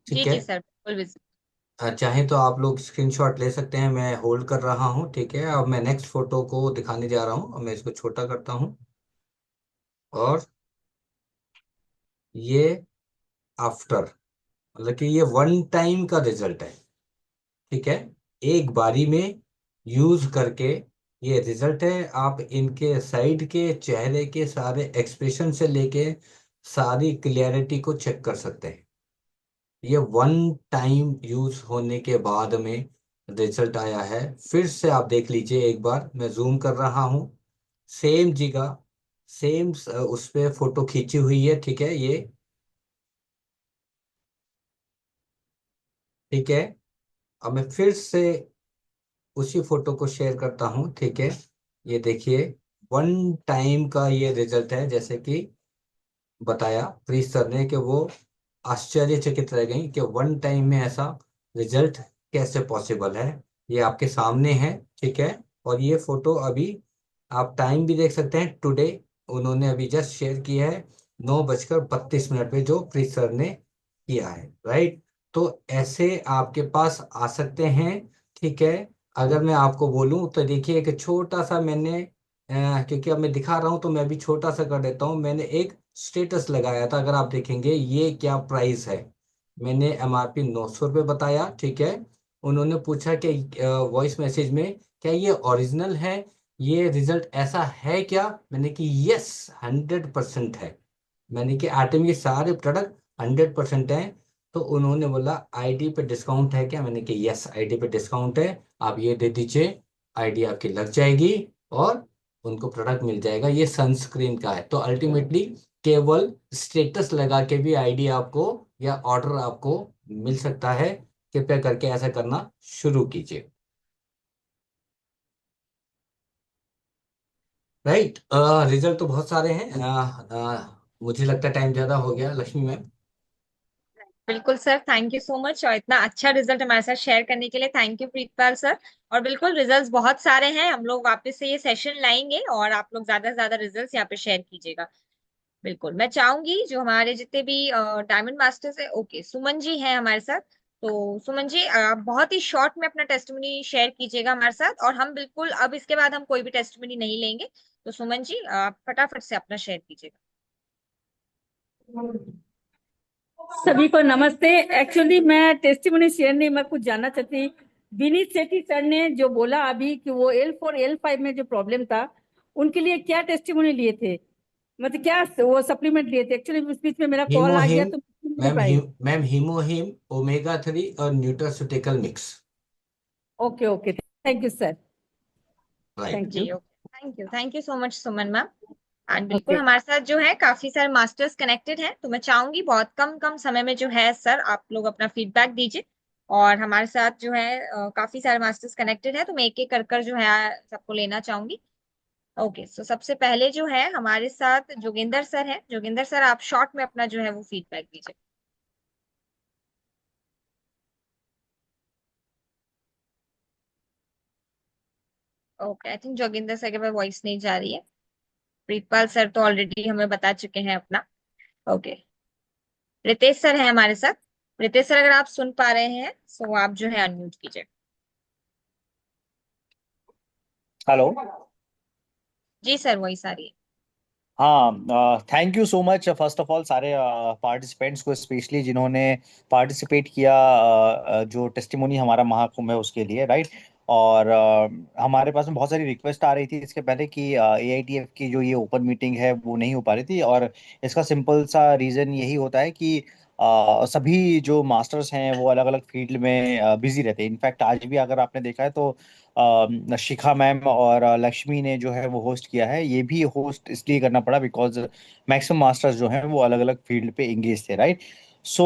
जी ठीक है। जी सर, बिल्कुल विजिट। चाहे तो आप लोग स्क्रीनशॉट ले सकते हैं, मैं होल्ड कर रहा हूँ, ठीक है। अब मैं नेक्स्ट फोटो को दिखाने जा रहा हूँ। अब मैं इसको छोटा करता हूँ, और ये आफ्टर, मतलब कि ये वन टाइम का रिजल्ट है, ठीक है। एक बारी में यूज करके ये रिजल्ट है। आप इनके साइड के चेहरे के सारे एक्सप्रेशन से लेके सारी क्लियरिटी को चेक कर सकते हैं। ये वन टाइम यूज होने के बाद में रिजल्ट आया है। फिर से आप देख लीजिए एक बार, मैं जूम कर रहा हूँ। सेम जगह, सेम उस पे फोटो खींची हुई है, ठीक है ये, ठीक है। अब मैं फिर से उसी फोटो को शेयर करता हूँ, ठीक है। ये देखिए, वन टाइम का ये रिजल्ट है। जैसे कि बताया प्रीत सर ने कि वो आश्चर्यचकित रह गई कि वन टाइम में ऐसा रिजल्ट कैसे पॉसिबल है। ये आपके सामने है, ठीक है। और ये फोटो अभी आप टाइम भी देख सकते हैं, टुडे उन्होंने अभी जस्ट शेयर किया है 9:32 पे, जो प्रीत सर ने किया है, राइट। तो ऐसे आपके पास आ सकते हैं, ठीक है। अगर मैं आपको बोलूं तो देखिए, एक छोटा सा मैंने क्योंकि अब मैं दिखा रहा हूं तो मैं भी छोटा सा कर देता हूं। मैंने एक स्टेटस लगाया था, अगर आप देखेंगे ये क्या प्राइस है। मैंने MRP 900 रुपये बताया, ठीक है। उन्होंने पूछा कि वॉइस मैसेज में, क्या ये ओरिजिनल है, ये रिजल्ट ऐसा है क्या। मैंने कि यस, 100% है। मैंने कि आइटम ये सारे प्रोडक्ट 100% हैं। तो उन्होंने बोला आईडी पे डिस्काउंट है क्या। मैंने कि यस, आईडी पे डिस्काउंट है, आप ये दे दीजिए, आईडी आपकी लग जाएगी और उनको प्रोडक्ट मिल जाएगा। ये सनस्क्रीन का है। तो अल्टीमेटली केवल स्टेटस लगा के भी आईडी आपको या ऑर्डर आपको मिल सकता है। कृपया करके ऐसा करना शुरू कीजिए, राइट। रिजल्ट तो बहुत सारे हैं। मुझे लगता है टाइम ज्यादा हो गया, लक्ष्मी मैम। बिल्कुल sir, thank you so much, और इतना अच्छा रिजल्ट हमारे साथ शेयर करने के लिए थैंक यू प्रीतपाल सर। और बिल्कुल रिजल्ट्स बहुत सारे हैं, हम लोग वापस से ये सेशन लाएंगे और आप लोग ज्यादा से ज्यादा रिजल्ट्स यहाँ पे शेयर कीजिएगा। बिल्कुल, मैं चाहूंगी जो हमारे जितने भी डायमंड मास्टर्स है, ओके सुमन जी हैं हमारे साथ। तो सुमन जी, आप बहुत ही शॉर्ट में अपना टेस्टिमनी शेयर कीजिएगा हमारे साथ, और हम बिल्कुल अब इसके बाद हम कोई भी टेस्टिमनी नहीं लेंगे। तो सुमन जी, आप फटाफट से अपना शेयर कीजिएगा। सभी को नमस्ते। एक्चुअली मैं टेस्टिमोनी शेयर नहीं, मैं कुछ जानना चाहती। विनीत सेठी सर ने जो बोला अभी कि वो L4 L5 में जो प्रॉब्लम था, उनके लिए क्या टेस्टिमोनी लिए थे, मतलब क्या वो सप्लीमेंट लिए थे। एक्चुअली उस बीच में मेरा कॉल आ गया हीमोहिम, तो मैं नहीं ले मैम पाई। मैम हीमोहिम, ओमेगा 3 और nutraceutical mix, okay okay, thank you sir, right. Thank you. जी okay, thank you so much Suman ma'am. And बिल्कुल ओके, हमारे साथ जो है काफी सारे मास्टर्स कनेक्टेड हैं, तो मैं चाहूंगी बहुत कम कम समय में जो है सर आप लोग अपना फीडबैक दीजिए। और हमारे साथ जो है काफी सारे मास्टर्स कनेक्टेड है, तो मैं एक एक कर जो है सबको लेना चाहूंगी। ओके, सो सबसे पहले जो है हमारे साथ जोगिंदर सर है। जोगिंदर सर, आप शॉर्ट में अपना जो है वो फीडबैक दीजिए। Okay, I think Joginder sir के पास वॉइस नहीं जा रही है। प्रीतपाल सर तो ऑलरेडी हमें बता चुके हैं अपना। ओके, रितेश सर है हमारे साथ। रितेश सर, अगर आप सुन पा रहे हैं तो आप जो है अनम्यूट कीजिए। हेलो। जी सर, वॉइस आ रही है। हाँ, thank you so much first of all सारे पार्टिसिपेंट्स को, स्पेशली जिन्होंने पार्टिसिपेट किया जो टेस्टिमोनी हमारा महाकुंभ है उसके लिए, राइट। और हमारे पास में बहुत सारी रिक्वेस्ट आ रही थी इसके पहले कि AITF की जो ये ओपन मीटिंग है वो नहीं हो पा रही थी, और इसका सिंपल सा रीज़न यही होता है कि सभी जो मास्टर्स हैं वो अलग अलग फील्ड में बिजी रहते हैं। इनफैक्ट आज भी अगर आपने देखा है तो शिखा मैम और लक्ष्मी ने जो है वो होस्ट किया है। ये भी होस्ट इसलिए करना पड़ा बिकॉज मैक्सिमम मास्टर्स जो हैं वो अलग अलग फील्ड पे इंगेज थे, राइट। सो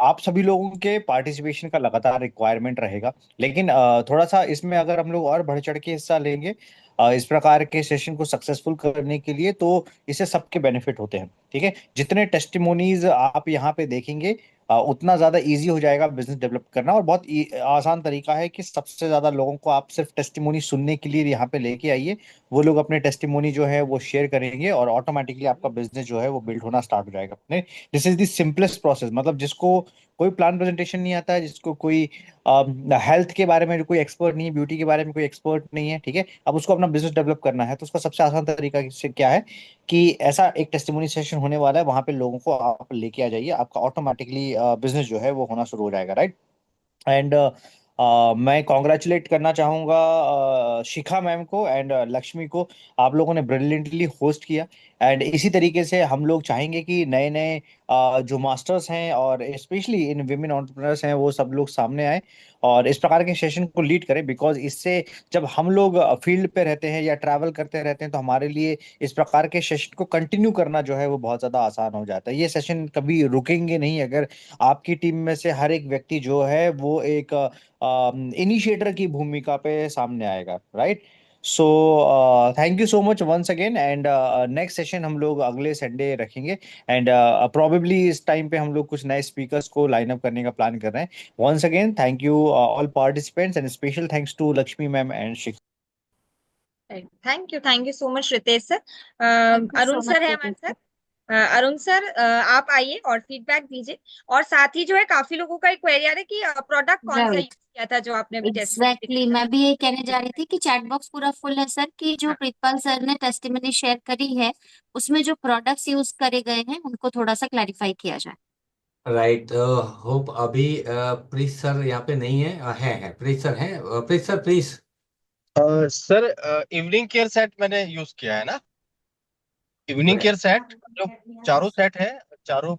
आप सभी लोगों के पार्टिसिपेशन का लगातार रिक्वायरमेंट रहेगा, लेकिन थोड़ा सा इसमें अगर हम लोग और बढ़ चढ़ के हिस्सा लेंगे इस प्रकार के सेशन को सक्सेसफुल करने के लिए, तो इससे सबके बेनिफिट होते हैं, ठीक है। जितने टेस्टिमोनीज आप यहाँ पे देखेंगे उतना ज़्यादा इजी हो जाएगा बिजनेस डेवलप करना। और बहुत आसान तरीका है कि सबसे ज़्यादा लोगों को आप सिर्फ टेस्टिमोनी सुनने के लिए यहाँ पे लेके आइए, वो लोग अपने टेस्टिमोनी जो है वो शेयर करेंगे और ऑटोमेटिकली आपका बिजनेस जो है वो बिल्ड होना स्टार्ट हो जाएगा अपने। This is the simplest process. मतलब जिसको कोई प्लान प्रेजेंटेशन नहीं आता है, जिसको कोई हेल्थ के बारे में जो कोई एक्सपर्ट नहीं है, ब्यूटी के बारे में कोई एक्सपर्ट नहीं है, ठीक है, अब उसको अपना बिजनेस डेवलप करना है, तो उसका सबसे आसान तरीका क्या है कि ऐसा एक टेस्टिमोनी सेशन होने वाला है, वहां पे लोगों को आप लेके आ जाइए, आपका ऑटोमेटिकली बिजनेस जो है वो होना शुरू हो जाएगा, राइट। एंड मैं कॉन्ग्रेचुलेट करना चाहूँगा शिखा मैम को एंड लक्ष्मी को। आप लोगों ने ब्रिलियंटली होस्ट किया एंड इसी तरीके से हम लोग चाहेंगे कि नए नए जो मास्टर्स हैं और स्पेशली इन विमेन एंटरप्रेन्योर्स हैं वो सब लोग सामने आए और इस प्रकार के सेशन को लीड करें। बिकॉज इससे जब हम लोग फील्ड पे रहते हैं या ट्रैवल करते रहते हैं तो हमारे लिए इस प्रकार के सेशन को कंटिन्यू करना जो है वो बहुत ज़्यादा आसान हो जाता है। ये सेशन कभी रुकेंगे नहीं अगर आपकी टीम में से हर एक व्यक्ति जो है वो एक इनिशिएटर की भूमिका पे सामने आएगा, right. So thank you so much once again and next session हम लोग अगले संडे रखेंगे एंड प्रोबेबली इस टाइम पे हम लोग कुछ नए स्पीकर्स को लाइन अप करने का प्लान कर रहे हैं। Once again thank you all participants and special thanks to Lakshmi ma'am and Shikha. Thank you so much Ritesh sir. Thank you Arun so sir much, है Ritu हमारे sir. साथ। अरुण सर आप आइए और फीडबैक दीजिए। और साथ ही जो है काफी लोगों का एक क्वेरी आ रहा है कि प्रोडक्ट कौन सा Right. यूज किया था जो आपने अभी टेस्ट एग्जैक्टली मैं भी ये कहने जा रही थी कि चैट बॉक्स पूरा फुल है सर, कि जो प्रीतपाल सर ने टेस्टिमनी शेयर करी है उसमें जो प्रोडक्ट्स यूज करे गए हैं उनको थोड़ा सा क्लैरिफाई किया जाए। राइट। होप अभी प्रीत सर यहाँ पे नहीं है। है प्रीत सर हैं। Preet sir please. Sir evening care set मैंने यूज किया है ना, इवनिंग केयर सेट जो चारों सेट है, चारों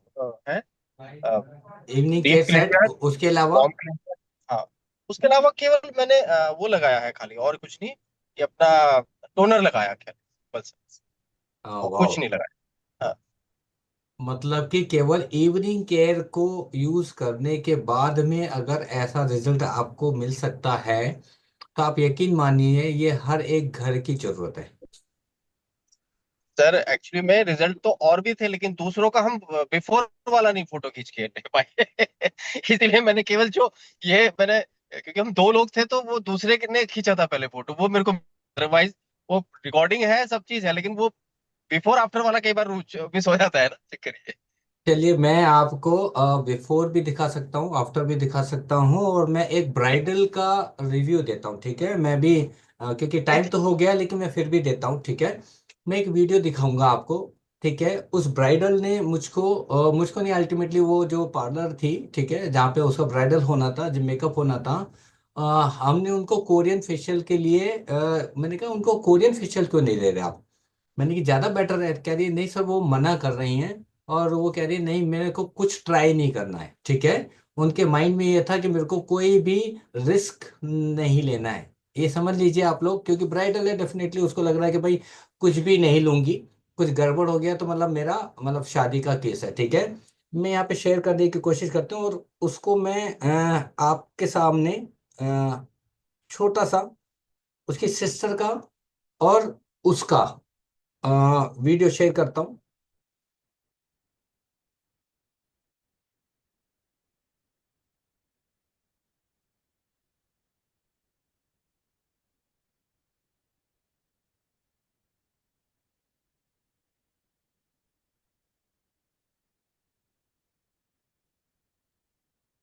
है evening deep care set, cleanser, उसके अलावा वार्म क्लेंजर। हाँ, उसके अलावा केवल मैंने वो लगाया है खाली, और कुछ नहीं। ये अपना टोनर लगाया केवल, बस, और वाओ, कुछ नहीं लगाया। हाँ। मतलब कि केवल इवनिंग केयर को यूज करने के बाद में अगर ऐसा रिजल्ट आपको मिल सकता है तो आप यकीन मानिए ये हर एक घर की जरूरत है। सर एक्चुअली में रिजल्ट तो और भी थे, लेकिन दूसरों का हम बिफोर वाला नहीं फोटो खींच के नहीं पाए इसलिए मैंने केवल जो ये मैंने, क्योंकि हम दो लोग थे तो वो दूसरे ने खींचा था पहले फोटो, वो मेरे को, अदरवाइज वो रिकॉर्डिंग है, सब चीज है, लेकिन वो बिफोर आफ्टर वाला कई बार मिस हो जाता है ना, चक्कर ये। चलिए मैं आपको बिफोर भी दिखा सकता हूँ, आफ्टर भी दिखा सकता हूँ, और मैं एक ब्राइडल का रिव्यू देता हूँ, ठीक है। मैं भी क्योंकि टाइम तो हो गया लेकिन मैं फिर भी देता हूँ, ठीक है। मैं एक वीडियो दिखाऊंगा आपको, ठीक है। उस ब्राइडल ने मुझको नहीं, अल्टीमेटली वो जो पार्लर थी, ठीक है, जहाँ पे उसका ब्राइडल होना था, जो मेकअप होना था, हमने उनको कोरियन फेशियल के लिए मैंने कहा उनको कोरियन फेशियल क्यों नहीं दे रहे आप। मैंने कि ज़्यादा बेटर है, कह रही है नहीं सर वो मना कर रही हैं, और वो कह रही है नहीं मेरे को कुछ ट्राई नहीं करना है, ठीक है। उनके माइंड में ये था कि मेरे को कोई भी रिस्क नहीं लेना है, ये समझ लीजिए आप लोग, क्योंकि ब्राइडल है, डेफिनेटली उसको लग रहा है कि भाई कुछ भी नहीं लूंगी, कुछ गड़बड़ हो गया तो मतलब मेरा मतलब शादी का केस है, ठीक है। मैं यहाँ पे शेयर करने की कोशिश करता हूँ और उसको मैं आपके सामने छोटा सा उसकी सिस्टर का और उसका वीडियो शेयर करता हूँ।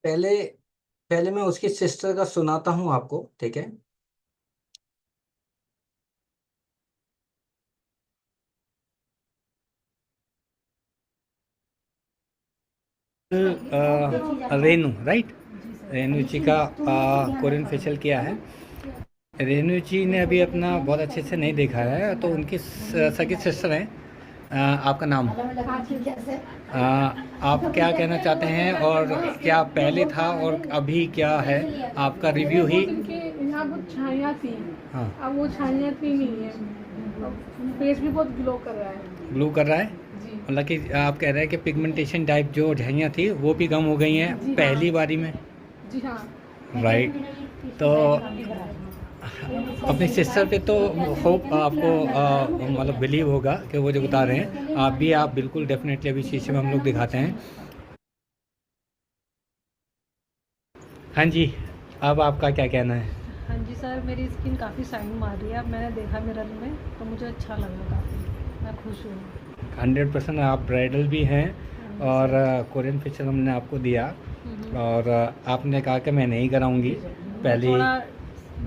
पहले पहले मैं उसकी सिस्टर का सुनाता हूँ आपको, ठीक है। रेनू, राइट, रेनू जी का कोरियन फेशियल किया है। रेनू जी ने अभी अपना बहुत अच्छे से नहीं देखा है, तो उनकी सगी सिस्टर हैं। आपका नाम, आप क्या कहना चाहते हैं, और क्या पहले था और अभी क्या है आपका रिव्यू ही। यहाँ बहुत छाइयाँ थी, हाँ, अब वो छाइयाँ थी नहीं है, फेस भी बहुत ग्लो कर रहा है। ग्लो कर रहा है, मतलब कि आप कह रहे हैं कि पिगमेंटेशन टाइप जो झाइयाँ थी वो भी कम हो गई हैं पहली बारी में। जी हाँ, राइट। तो अपनी सिस्टर पे तो होप आपको मतलब बिलीव होगा कि वो जो बता रहे हैं, आप बिल्कुल डेफिनेटली अभी शीशे में हम लोग दिखाते हैं। हाँ जी, अब आपका क्या कहना है? हाँ जी सर, मेरी स्किन काफ़ी शाइन मार रही है। अब मैंने देखा मिरर में तो मुझे अच्छा लगा काफ़ी, मैं खुश हूँ। 100% आप ब्राइडल भी हैं हाँ और सर। कोरियन फेशियल हमने आपको दिया हम्म। और आपने कहा कि मैं नहीं कराऊंगी मैं पहले। थोड़ा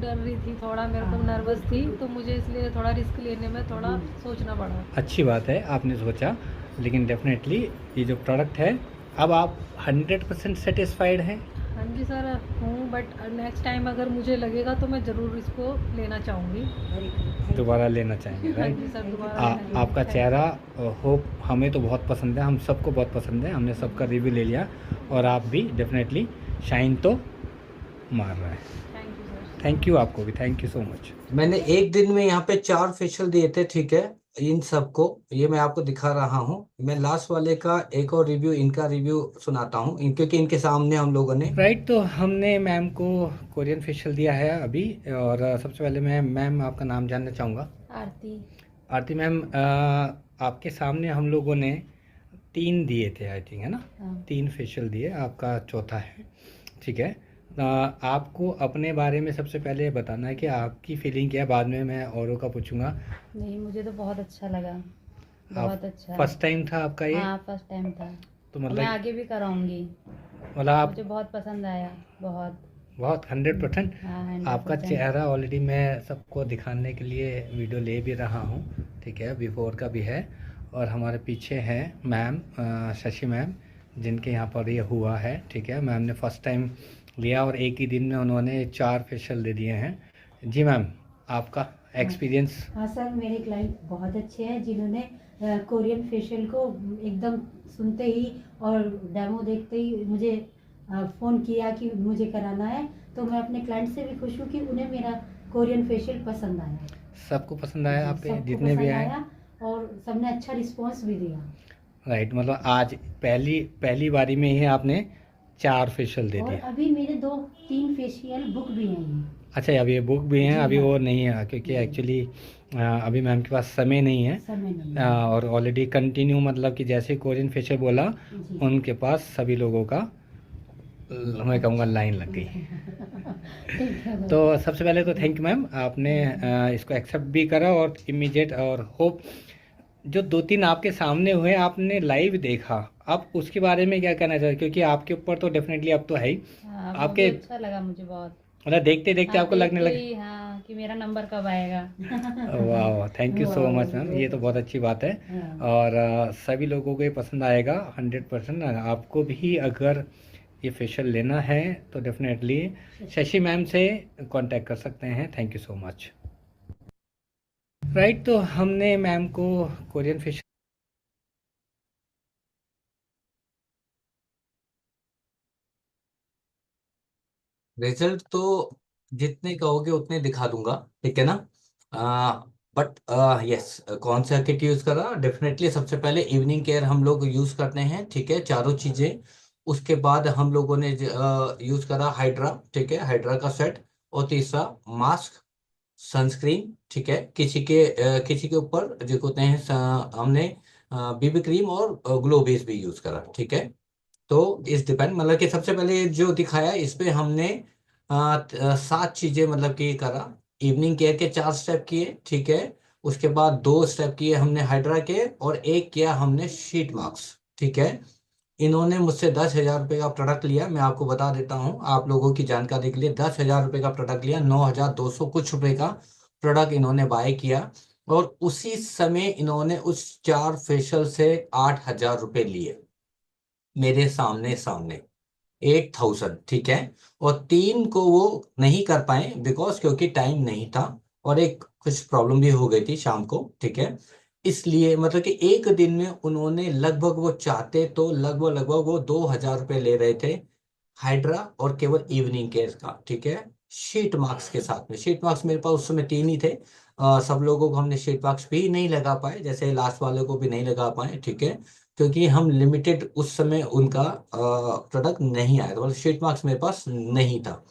डर रही थी, थोड़ा मेरे को नर्वस थी, तो मुझे इसलिए थोड़ा रिस्क लेने में थोड़ा सोचना पड़ा। अच्छी बात है आपने सोचा, लेकिन डेफिनेटली ये जो प्रोडक्ट है, अब आप 100% सेटिस्फाइड हैं? हाँ जी सर हूँ, बट नेक्स्ट टाइम अगर मुझे लगेगा तो मैं ज़रूर इसको लेना चाहूँगी। दोबारा लेना चाहेंगे, हाँ राइट? जी सर, दोबारा लेना आपका चाहूँगी। चेहरा होप हमें तो बहुत पसंद है, हम सबको बहुत पसंद है, हमने सबका रिव्यू ले लिया और आप भी डेफिनेटली शाइन तो मार रहा है। Thank you sir. Thank you, आपको भी थैंक यू सो मच। मैंने एक दिन में यहाँ पे 4 फेशियल दिए थे, ठीक है। इन सबको ये मैं आपको दिखा रहा हूँ। मैं लास्ट वाले का एक और रिव्यू, इनका रिव्यू सुनाता हूँ, क्योंकि इनके सामने हम लोगों ने राइट, तो हमने मैम को कोरियन फेशियल दिया है अभी। और सबसे पहले मैं मैम आपका नाम जानना चाहूँगा। आरती। आरती मैम, आपके सामने हम लोगों ने 3 दिए थे आई थिंक, है ना? हाँ। 3 फेशियल दिए, आपका चौथा है, ठीक है। आपको अपने बारे में सबसे पहले बताना है कि आपकी फीलिंग क्या है, बाद में मैं औरों का पूछूंगा। नहीं, मुझे तो बहुत अच्छा लगा, बहुत अच्छा। फर्स्ट टाइम था आपका ये? हाँ फर्स्ट टाइम था। तो और मैं मतलब आगे भी कराऊंगी, आप मुझे बहुत पसंद आया, बहुत। बहुत 100%। हाँ 100%। आपका चेहरा ऑलरेडी मैं सबको दिखाने के लिए वीडियो ले भी रहा हूँ, ठीक है, बिफोर का भी है। और हमारे पीछे हैं मैम, शशि मैम, जिनके यहाँ पर ये हुआ है, ठीक है। मैम ने फर्स्ट टाइम लिया और एक ही दिन में उन्होंने 4 फेशियल दे दिए हैं। जी मैम, आपका एक्सपीरियंस? हाँ सर, मेरे क्लाइंट बहुत अच्छे हैं जिन्होंने कोरियन फेशियल को एकदम सुनते ही और डेमो देखते ही मुझे फ़ोन किया कि मुझे कराना है। तो मैं अपने क्लाइंट से भी खुश हूँ कि उन्हें मेरा कोरियन फेशियल पसंद आया। सबको पसंद आया आपके सबको जितने भी पसंद आए? आया और सबने अच्छा रिस्पॉन्स भी दिया। राइट, मतलब आज पहली बारी में ही आपने 4 फेशियल दे और दिए। अभी मेरे 2-3 फेशियल बुक भी हैं। अच्छा, अभी ये बुक भी हैं? जी अभी हाँ। वो नहीं है क्योंकि एक्चुअली अभी मैम के पास समय नहीं है। समय नहीं है। और ऑलरेडी कंटिन्यू, मतलब कि जैसे कोरियन फेशियल बोला, जी। उनके पास सभी लोगों का मैं कहूँगा लाइन लग गई। ठीक है। तो सबसे पहले तो थैंक यू मैम, आपने इसको एक्सेप्ट भी करा और इमीडिएट, और होप जो 2-3 आपके सामने हुए आपने लाइव देखा, आप उसके बारे में क्या कहना चाहते? क्योंकि आपके ऊपर तो डेफिनेटली अब तो है ही, हाँ, वो आपके भी अच्छा लगा मुझे बहुत। मतलब देखते देखते हाँ, आपको लगने देखते लगे। ही, हाँ, कि मेरा नंबर कब आएगा। वाह, thank you so much ma'am, ये तो बहुत अच्छी बात है। हाँ। और सभी लोगों को ये पसंद आएगा 100%। आपको भी अगर ये फेशियल लेना है तो डेफिनेटली शशि मैम से कांटेक्ट कर सकते हैं। Thank you so much. Right, तो हमने मैम को कोरियन फेशियल रिजल्ट तो जितने कहोगे उतने दिखा दूंगा, ठीक है ना। बट यस, कौन सा किट यूज करा? डेफिनेटली सबसे पहले इवनिंग केयर हम लोग यूज करते हैं, ठीक है, चारों चीजें। उसके बाद हम लोगों ने यूज करा हाइड्रा, ठीक है, हाइड्रा का सेट। और तीसरा मास्क, सनस्क्रीन, ठीक है। किसी के ऊपर जो होते हैं हमने बीबी क्रीम और ग्लो बेस भी यूज करा, ठीक है। तो इस डिपेंड, मतलब कि सबसे पहले जो दिखाया इस पे हमने 7 चीजें मतलब कि करा। इवनिंग केयर के 4 स्टेप किए, ठीक है। उसके बाद 2 स्टेप किए हमने हाइड्रा के, और एक किया हमने शीट मास्क, ठीक है। इन्होंने मुझसे 10,000 रुपये का प्रोडक्ट लिया। मैं आपको बता देता हूँ आप लोगों की जानकारी के लिए, 10,000 रुपये का प्रोडक्ट लिया, 9,200 कुछ रुपए का प्रोडक्ट इन्होंने बाय किया। और उसी समय इन्होंने उस 4 फेशियल से 8,000 रुपये लिए मेरे सामने सामने, 8,000, ठीक है। और 3 को वो नहीं कर पाए बिकॉज क्योंकि टाइम नहीं था, और एक कुछ प्रॉब्लम भी हो गई थी शाम को, ठीक है। इसलिए मतलब कि एक दिन में उन्होंने लगभग, वो चाहते तो लगभग लगभग वो 2,000 रुपये ले रहे थे हाइड्रा और केवल इवनिंग केयर का, ठीक है। शीट मार्क्स के साथ में, शीट मार्क्स मेरे पास उस समय 3 ही थे। सब लोगों को हमने शीट मार्क्स भी नहीं लगा पाए, जैसे लास्ट वाले को भी नहीं लगा पाए, ठीक है। क्योंकि हम लिमिटेड उस समय उनका प्रोडक्ट नहीं आया था, मतलब शीट मार्क्स मेरे पास नहीं था।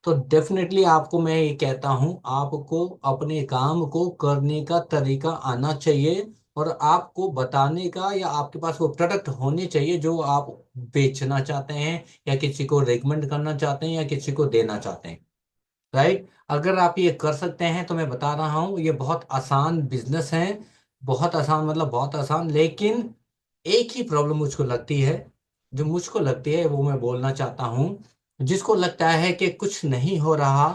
तो डेफिनेटली आपको मैं ये कहता हूँ, आपको अपने काम को करने का तरीका आना चाहिए और आपको बताने का या आपके पास वो प्रोडक्ट होने चाहिए जो आप बेचना चाहते हैं या किसी को रेकमेंड करना चाहते हैं या किसी को देना चाहते हैं। राइट, अगर आप ये कर सकते हैं तो मैं बता रहा हूँ ये बहुत आसान बिजनेस है, बहुत आसान मतलब बहुत आसान। लेकिन एक ही प्रॉब्लम मुझको लगती है, जो मुझको लगती है वो मैं बोलना चाहता हूँ। जिसको लगता है कि कुछ नहीं हो रहा,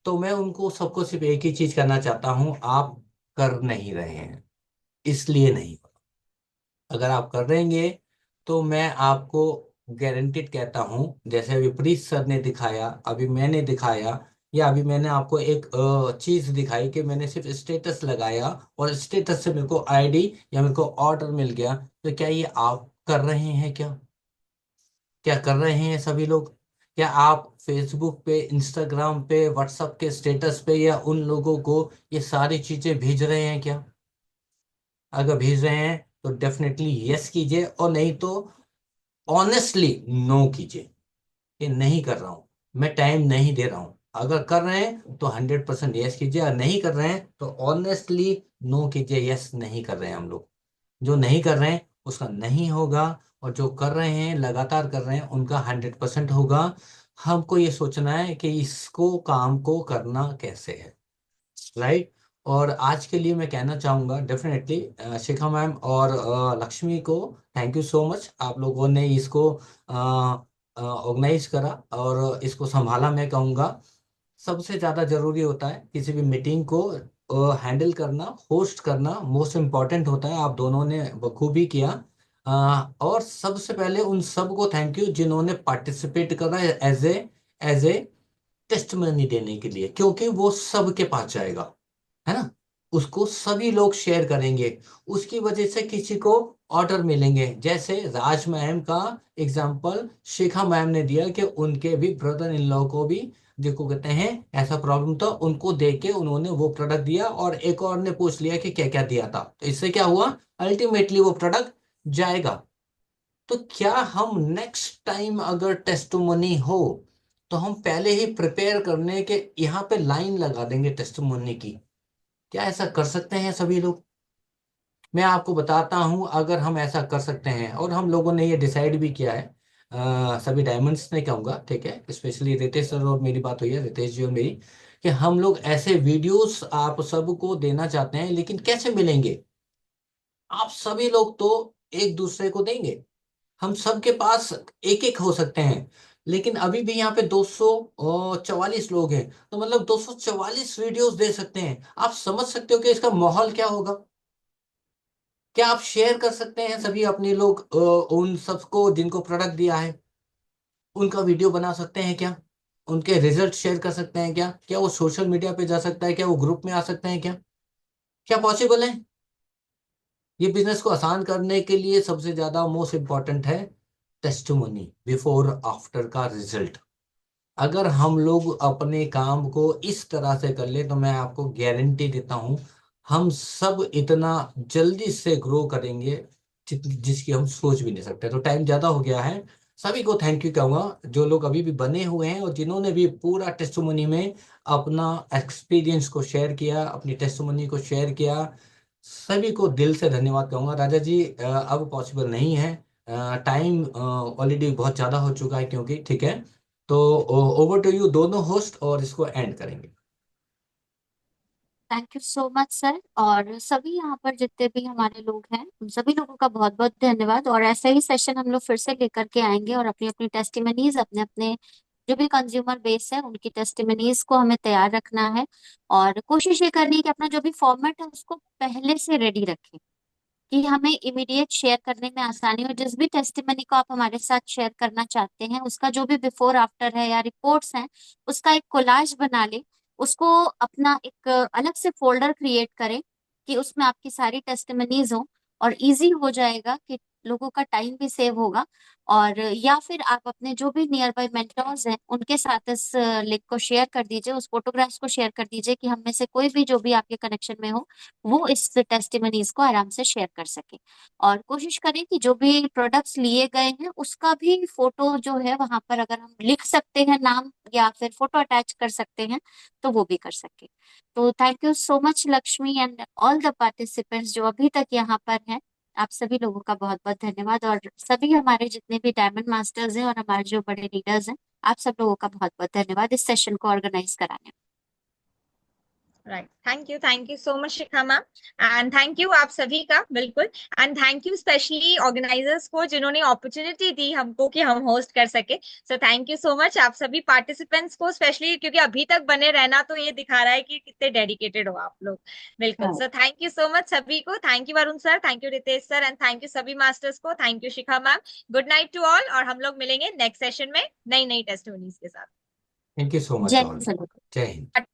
तो मैं उनको सबको सिर्फ एक ही चीज करना चाहता हूँ, आप कर नहीं रहे हैं इसलिए नहीं हो रहा। अगर आप कर रहेंगे तो मैं आपको गारंटीड कहता हूँ, जैसे अभी प्रीत सर ने दिखाया, अभी मैंने दिखाया, या अभी मैंने आपको एक चीज दिखाई कि मैंने सिर्फ स्टेटस लगाया और स्टेटस से मेरे को आईडी या मेरे को ऑर्डर मिल गया। तो क्या ये आप कर रहे हैं क्या? क्या कर रहे हैं सभी लोग? क्या आप फेसबुक पे, इंस्टाग्राम पे, व्हाट्सएप के स्टेटस पे या उन लोगों को ये सारी चीजें भेज रहे हैं क्या? अगर भेज रहे हैं तो डेफिनेटली यस कीजिए, और नहीं तो ऑनेस्टली नो कीजिए कि नहीं कर रहा हूं, मैं टाइम नहीं दे रहा हूं। अगर कर रहे हैं तो 100% यस कीजिए, और नहीं कर रहे हैं तो ऑनेस्टली नो कीजिए, यस नहीं कर रहे हैं हम लोग। जो नहीं कर रहे हैं उसका नहीं होगा, और जो कर रहे हैं, लगातार कर रहे हैं, उनका 100% होगा। हमको ये सोचना है कि इसको काम को करना कैसे है। राइट, और आज के लिए मैं कहना चाहूँगा डेफिनेटली शिखा मैम और लक्ष्मी को थैंक यू सो मच। आप लोगों ने इसको ऑर्गेनाइज करा और इसको संभाला। मैं कहूँगा सबसे ज़्यादा ज़रूरी होता है किसी भी मीटिंग को हैंडल करना, होस्ट करना मोस्ट इम्पॉर्टेंट होता है। आप दोनों ने बखूबी किया। और सबसे पहले उन सबको थैंक यू जिन्होंने पार्टिसिपेट करा एज ए टेस्टमनी देने के लिए, क्योंकि वो सबके पास जाएगा, है ना। उसको सभी लोग शेयर करेंगे, उसकी वजह से किसी को ऑर्डर मिलेंगे। जैसे राज मैम का एग्जांपल शिखा मैम ने दिया कि उनके भी ब्रदर इन लॉ को भी, जिनको कहते हैं ऐसा प्रॉब्लम था, उनको देख के उन्होंने वो प्रोडक्ट दिया, और एक और ने पूछ लिया कि क्या क्या दिया था। तो इससे क्या हुआ, अल्टीमेटली वो प्रोडक्ट जाएगा। तो क्या हम नेक्स्ट टाइम अगर टेस्टिमोनी हो तो हम पहले ही प्रिपेयर करने के यहाँ पे लाइन लगा देंगे टेस्टिमोनी की? क्या ऐसा कर सकते हैं सभी लोग? मैं आपको बताता हूं, अगर हम ऐसा कर सकते हैं, और हम लोगों ने ये डिसाइड भी किया है, सभी डायमंड्स ने कहूँगा, ठीक है, स्पेशली रितेश सर और मेरी बात हुई है, रितेश जी और मेरी, कि हम लोग ऐसे वीडियोस आप सबको देना चाहते हैं। लेकिन कैसे मिलेंगे? आप सभी लोग तो एक दूसरे को देंगे, हम सबके पास एक एक हो सकते हैं। लेकिन अभी भी यहाँ पे 244 लोग हैं, तो मतलब 244 वीडियोस दे सकते हैं। आप समझ सकते हो कि इसका माहौल क्या होगा। क्या आप शेयर कर सकते हैं सभी अपने लोग उन सबको जिनको प्रोडक्ट दिया है, उनका वीडियो बना सकते हैं क्या? उनके रिजल्ट शेयर कर सकते हैं क्या? क्या वो सोशल मीडिया पे जा सकता है? क्या वो ग्रुप में आ सकते हैं क्या? क्या पॉसिबल है? ये बिजनेस को आसान करने के लिए सबसे ज्यादा मोस्ट इम्पॉर्टेंट है टेस्टिमोनी, बिफोर आफ्टर का रिजल्ट। अगर हम लोग अपने काम को इस तरह से कर ले तो मैं आपको गारंटी देता हूं हम सब इतना जल्दी से ग्रो करेंगे जिसकी हम सोच भी नहीं सकते। तो टाइम ज्यादा हो गया है, सभी को थैंक यू कहूंगा जो लोग अभी भी बने हुए हैं और जिन्होंने भी पूरा टेस्टिमोनी में अपना एक्सपीरियंस को शेयर किया, अपनी टेस्टिमोनी को शेयर किया। सभी को दिल से धन्यवाद कहूंगा। राजा जी अब पॉसिबल नहीं है, टाइम ऑलरेडी बहुत ज़्यादा हो चुका है क्योंकि, ठीक है, तो ओवर टू यू दोनों होस्ट, और इसको एंड करेंगे। Thank you so much sir, और सभी यहाँ पर जितने भी हमारे लोग हैं उन सभी लोगों का बहुत बहुत धन्यवाद। और ऐसा ही सेशन हम लोग फिर से लेकर के आएंगे, और अपनी अपनी टेस्टिमनीज, अपने अपने जो भी कंज्यूमर बेस है उनकी टेस्टिमनीज को हमें तैयार रखना है। और कोशिश ये करनी है कि अपना जो भी फॉर्मेट है उसको पहले से रेडी रखें, कि हमें इमीडिएट शेयर करने में आसानी हो। जिस भी टेस्टिमनी को आप हमारे साथ शेयर करना चाहते हैं उसका जो भी बिफोर आफ्टर है या रिपोर्ट्स हैं उसका एक कोलाज बना ले, उसको अपना एक अलग से फोल्डर क्रिएट करें कि उसमें आपकी सारी टेस्टिमनीज हो, और इजी हो जाएगा कि लोगों का टाइम भी सेव होगा। और या फिर आप अपने जो भी नियर बाय मेंटर्स हैं उनके साथ इस लिंक को शेयर कर दीजिए, उस फोटोग्राफ्स को शेयर कर दीजिए कि हम में से कोई भी जो भी आपके कनेक्शन में हो वो इस टेस्टिमनीज को आराम से शेयर कर सके। और कोशिश करें कि जो भी प्रोडक्ट्स लिए गए हैं उसका भी फोटो जो है वहां पर अगर हम लिख सकते हैं नाम या फिर फोटो अटैच कर सकते हैं तो वो भी कर सके। तो thank you so much Lakshmi and all the participants जो अभी तक यहाँ पर हैं। आप सभी लोगों का बहुत बहुत धन्यवाद, और सभी हमारे जितने भी डायमंड मास्टर्स हैं और हमारे जो बड़े लीडर्स हैं, आप सब लोगों का बहुत बहुत धन्यवाद इस सेशन को ऑर्गेनाइज कराने में। Right, thank you so much Shikha ma'am, and thank you आप सभी का बिल्कुल, and thank you specially organisers को जिन्होंने अपॉर्चुनिटी दी हमको कि हम होस्ट कर सके। सो थैंक यू सो मच आप सभी पार्टिसिपेंट्स को स्पेशली, क्योंकि अभी तक बने रहना तो ये दिखा रहा है कि कितने डेडिकेटेड हो आप लोग। बिल्कुल, so thank you so much सभी को। Thank you Varun sir, thank you Ritesh sir, and thank you सभी मास्टर्स को। Thank you Shikha ma'am. Good night to all, और हम लोग मिलेंगे नेक्स्ट सेशन में नई नई टेस्टिमनीज के साथ। थैंक यू सो मच जय ऑल। हिंद। जय हिंद।